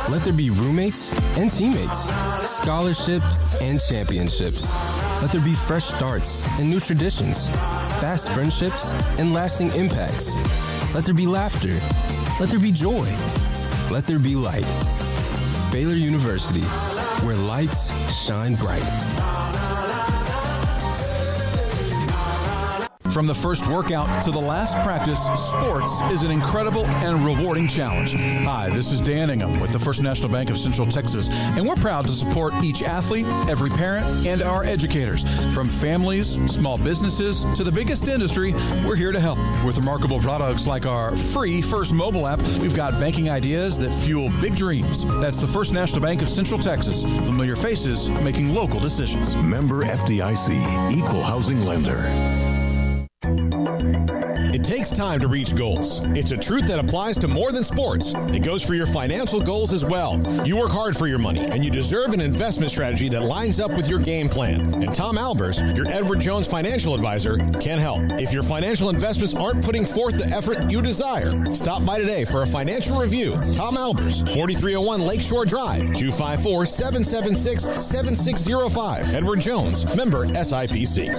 Let there be roommates and teammates, scholarship and championships. Let there be fresh starts and new traditions, fast friendships and lasting impacts. Let there be laughter. Let there be joy. Let there be light. Baylor University, where lights shine bright. From the first workout to the last practice, sports is an incredible and rewarding challenge. Hi, this is Dan Ingham with the First National Bank of Central Texas, and we're proud to support each athlete, every parent, and our educators. From families, small businesses, to the biggest industry, we're here to help. With remarkable products like our free First mobile app, we've got banking ideas that fuel big dreams. That's the First National Bank of Central Texas. Familiar faces making local decisions. Member FDIC, Equal Housing Lender. It takes time to reach goals. It's a truth that applies to more than sports. It goes for your financial goals as well. You work hard for your money, and you deserve an investment strategy that lines up with your game plan. And Tom Albers, your Edward Jones financial advisor, can help. If your financial investments aren't putting forth the effort you desire, stop by today for a financial review. Tom Albers, 4301 Lakeshore Drive, 254-776-7605. Edward Jones, member SIPC.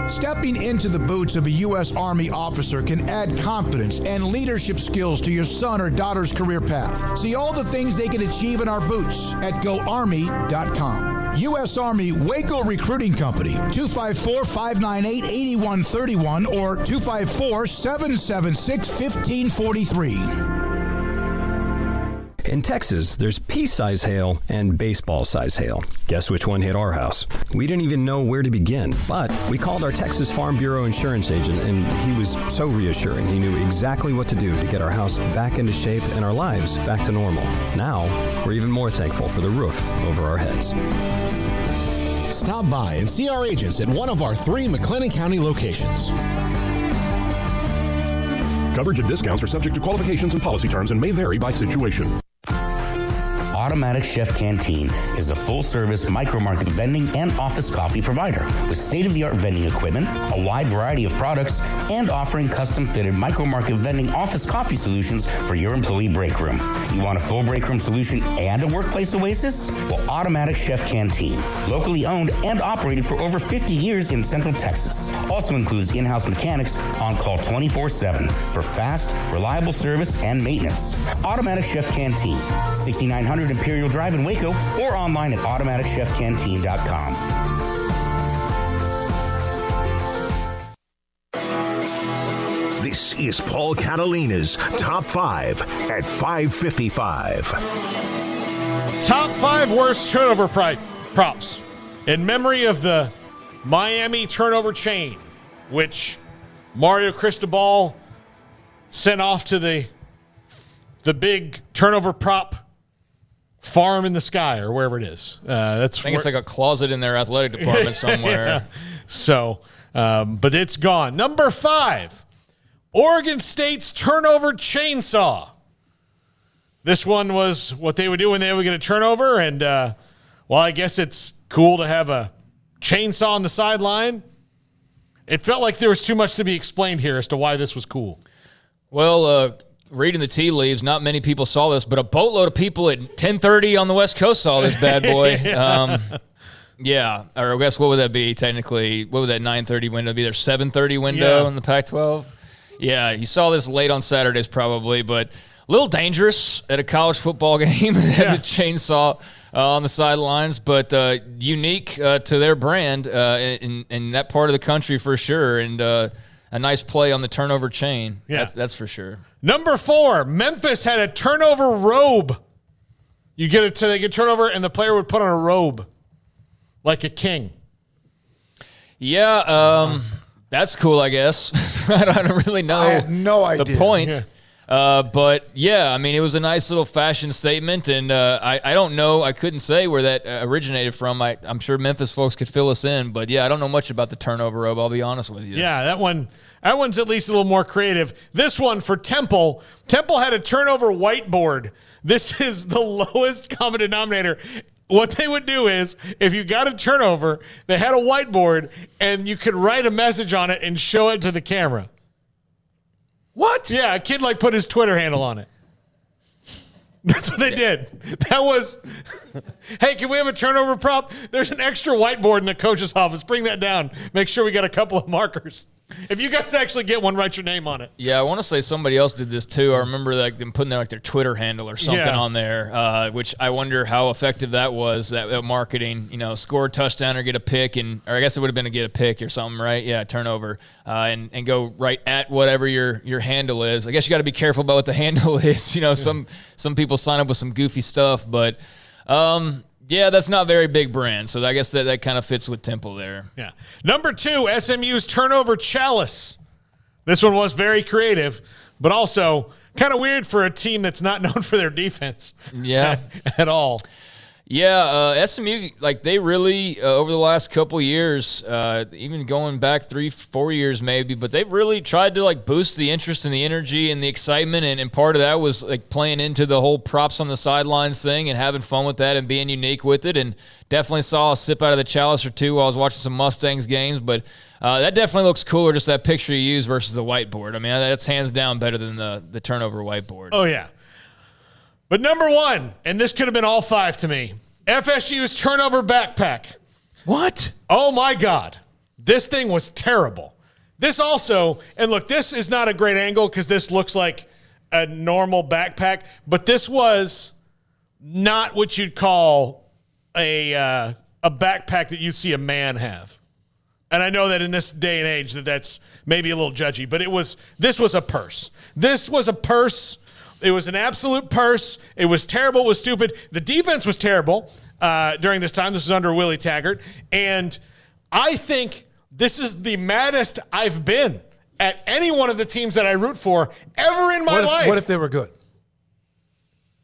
Stepping into the boots of a U.S. Army officer can add confidence and leadership skills to your son or daughter's career path. See all the things they can achieve in our boots at GoArmy.com. U.S. Army Waco Recruiting Company, 254-598-8131 or 254-776-1543. In Texas, there's pea-size hail and baseball-size hail. Guess which one hit our house? We didn't even know where to begin, but we called our Texas Farm Bureau insurance agent, and he was so reassuring. He knew exactly what to do to get our house back into shape and our lives back to normal. Now, we're even more thankful for the roof over our heads. Stop by and see our agents at one of our 3 McLennan County locations. Coverage and discounts are subject to qualifications and policy terms and may vary by situation. Automatic Chef Canteen is a full-service micro-market vending and office coffee provider with state-of-the-art vending equipment, a wide variety of products, and offering custom-fitted micro-market vending office coffee solutions for your employee break room. You want a full break room solution and a workplace oasis? Well, Automatic Chef Canteen, locally owned and operated for over 50 years in Central Texas, also includes in-house mechanics on call 24/7 for fast, reliable service and maintenance. Automatic Chef Canteen, 6900 Imperial Drive in Waco, or online at automaticchefcanteen.com. This is Paul Catalina's Top 5 at 555. Top 5 worst turnover props in memory of the Miami turnover chain, which Mario Cristobal sent off to the big turnover prop farm in the sky or wherever it is. I think it's like a closet in their athletic department somewhere. Yeah. So, but it's gone. Number 5, Oregon State's turnover chainsaw. This one was what they would do when they would get a turnover. And, well, I guess it's cool to have a chainsaw on the sideline. It felt like there was too much to be explained here as to why this was cool. Well, reading the tea leaves, not many people saw this, but a boatload of people at 10:30 on the West Coast saw this bad boy. Yeah, or I guess what would that be technically? What would that 9:30 window be? Their 7:30 window in the Pac-12? Yeah, you saw this late on Saturdays probably, but a little dangerous at a college football game to have a chainsaw on the sidelines, but unique to their brand in that part of the country for sure, and a nice play on the turnover chain. Yeah. That's for sure. Number 4, Memphis had a turnover robe. They get turnover, and the player would put on a robe like a king. Yeah, that's cool, I guess. I don't really know. I had no idea. The point. Yeah. But, yeah, I mean, it was a nice little fashion statement, and I don't know. I couldn't say where that originated from. I'm sure Memphis folks could fill us in, but, yeah, I don't know much about the turnover robe, I'll be honest with you. Yeah, that one's at least a little more creative. This one for Temple had a turnover whiteboard. This is the lowest common denominator. What they would do is, if you got a turnover, they had a whiteboard, and you could write a message on it and show it to the camera. What? Yeah, a kid put his Twitter handle on it. That's what they did. That was, hey, can we have a turnover prop? There's an extra whiteboard in the coach's office. Bring that down. Make sure we got a couple of markers. If you guys actually get one, write your name on it. Yeah, I want to say somebody else did this too. I remember them putting their Twitter handle or something on there, which I wonder how effective that was, that marketing. Score a touchdown or get a pick, or I guess it would have been to get a pick or something, right? Yeah, turnover, and go right at whatever your handle is. I guess you got to be careful about what the handle is. Some people sign up with some goofy stuff, but yeah, that's not very big brand, so I guess that kind of fits with Temple there. Yeah. Number 2, SMU's turnover chalice. This one was very creative, but also kind of weird for a team that's not known for their defense. Yeah. At all. Yeah, SMU, like they really, over the last couple years, even going back 3-4 years maybe, but they've really tried to like boost the interest and the energy and the excitement, and part of that was like playing into the whole props on the sidelines thing and having fun with that and being unique with it, and definitely saw a sip out of the chalice or two while I was watching some Mustangs games, but that definitely looks cooler, just that picture you use versus the whiteboard. I mean, that's hands down better than the turnover whiteboard. Oh, yeah. But number one, and this could have been all five to me, FSU's turnover backpack. What? Oh, my God. This thing was terrible. This also, and look, this is not a great angle because this looks like a normal backpack, but this was not what you'd call a backpack that you'd see a man have. And I know that in this day and age that's maybe a little judgy, but this was a purse. This was a purse. It was an absolute purse. It was terrible. It was stupid. The defense was terrible during this time. This was under Willie Taggart. And I think this is the maddest I've been at any one of the teams that I root for ever in my life. What if they were good?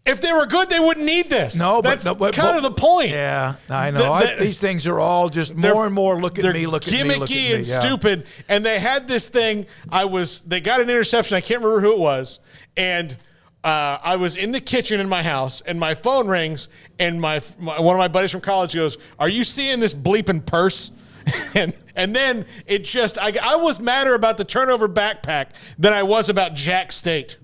If they were good, they wouldn't need this. No, that's but kind of the point. Yeah, I know. These things are all just more and more look at me, look at me, look at me. Gimmicky and stupid. And they had this thing. They got an interception. I can't remember who it was. And I was in the kitchen in my house, and my phone rings, and one of my buddies from college goes, "Are you seeing this bleeping purse?" and then it just I was madder about the turnover backpack than I was about Jack State.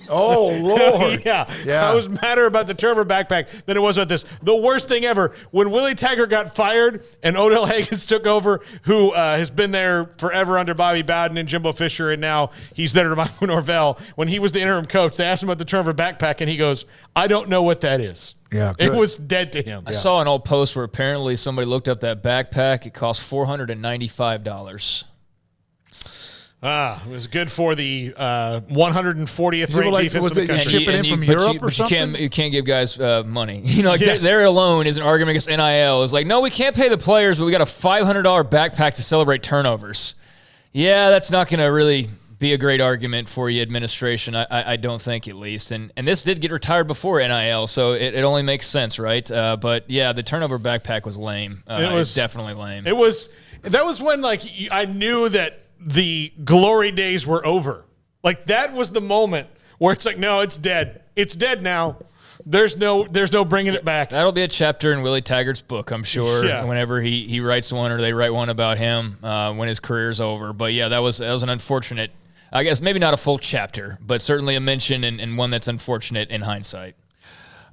Oh, Lord. yeah. I was madder about the turnover backpack than it was about this. The worst thing ever, when Willie Taggart got fired and Odell Higgins took over, who has been there forever under Bobby Bowden and Jimbo Fisher, and now he's there to Michael Norvell. When he was the interim coach, they asked him about the turnover backpack, and he goes, "I don't know what that is." Yeah, good. It was dead to him. I saw an old post where apparently somebody looked up that backpack. It cost $495. It was good for the 140th ranked defense in the country. Ship it in from Europe or something? You can't give guys money. There alone is an argument against NIL. It's like, no, we can't pay the players, but we got a $500 backpack to celebrate turnovers. Yeah, that's not going to really be a great argument for you, administration. I don't think, at least. And this did get retired before NIL, so it only makes sense, right? But yeah, the turnover backpack was lame. It was definitely lame. That was when I knew that the glory days were over. Like, that was the moment where it's like, no, it's dead. It's dead now. There's no bringing it back. That'll be a chapter in Willie Taggart's book, I'm sure. Yeah. Whenever he writes one or they write one about him when his career's over. But yeah, that was an unfortunate. I guess maybe not a full chapter, but certainly a mention and one that's unfortunate in hindsight.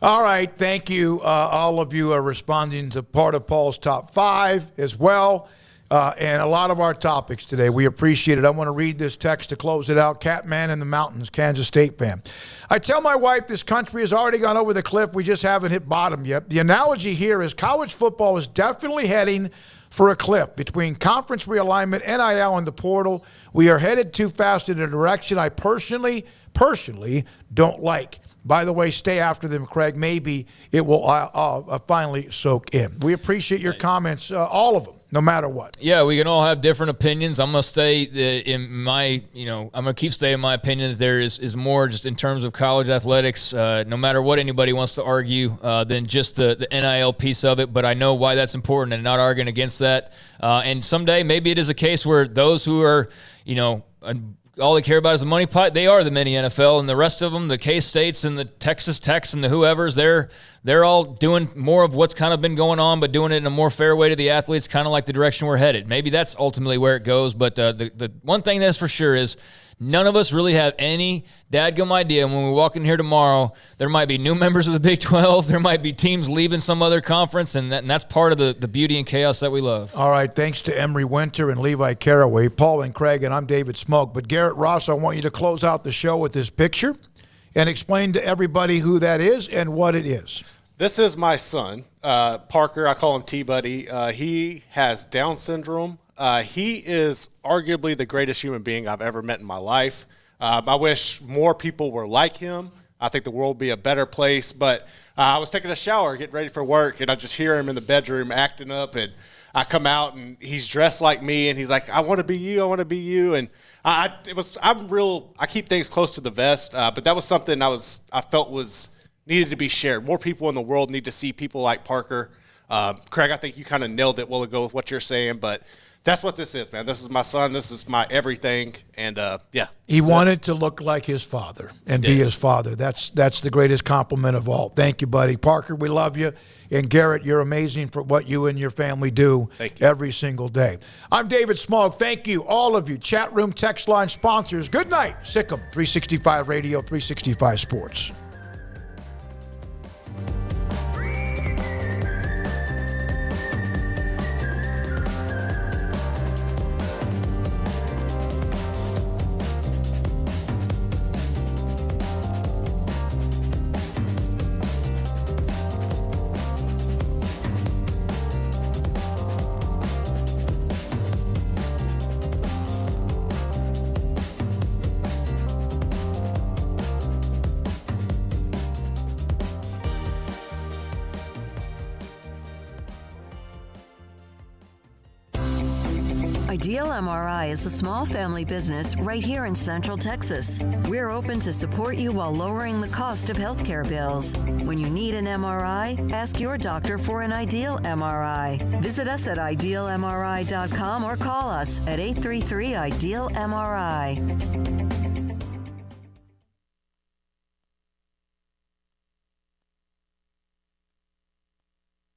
All right, thank you. All of you are responding to part of Paul's top five as well. And a lot of our topics today. We appreciate it. I want to read this text to close it out. Catman in the Mountains, Kansas State fan. I tell my wife this country has already gone over the cliff. We just haven't hit bottom yet. The analogy here is college football is definitely heading for a cliff. Between conference realignment, NIL, and the portal, we are headed too fast in a direction I personally don't like. By the way, stay after them, Craig. Maybe it will finally soak in. We appreciate your comments, all of them, no matter what. Yeah, we can all have different opinions. I'm going to stay in my, I'm going to keep staying in my opinion that there is more just in terms of college athletics, no matter what anybody wants to argue, than just the NIL piece of it. But I know why that's important and not arguing against that. And someday maybe it is a case where those who are, all they care about is the money pot. They are the mini NFL, and the rest of them, the K-States and the Texas Techs and the whoever's, they're all doing more of what's kind of been going on, but doing it in a more fair way to the athletes, kind of like the direction we're headed. Maybe that's ultimately where it goes, but the one thing that's for sure is none of us really have any dadgum idea. When we walk in here tomorrow, there might be new members of the Big 12. There might be teams leaving some other conference, and that's part of the beauty and chaos that we love. All right, thanks to Emery Winter and Levi Caraway, Paul and Craig, and I'm David Smoak. But Garrett Ross, I want you to close out the show with this picture and explain to everybody who that is and what it is. This is my son, Parker. I call him T-Buddy. He has Down syndrome. He is arguably the greatest human being I've ever met in my life. I wish more people were like him. I think the world would be a better place. But I was taking a shower, getting ready for work, and I just hear him in the bedroom acting up. And I come out, and he's dressed like me, and he's like, "I want to be you. I want to be you." And I keep things close to the vest, but that was something I felt was needed to be shared. More people in the world need to see people like Parker. Craig, I think you kind of nailed it a while ago with what you're saying, but that's what this is, man. This is my son. This is my everything. And, yeah. He wanted to look like his father and be his father. That's the greatest compliment of all. Thank you, buddy. Parker, we love you. And Garrett, you're amazing for what you and your family do every single day. I'm David Smoak. Thank you, all of you. Chat room, text line sponsors. Good night. Sikkim, 365 Radio, 365 Sports. Ideal MRI is a small family business right here in Central Texas. We're open to support you while lowering the cost of healthcare bills. When you need an MRI, ask your doctor for an Ideal MRI. Visit us at idealmri.com or call us at 833-IDEAL-MRI.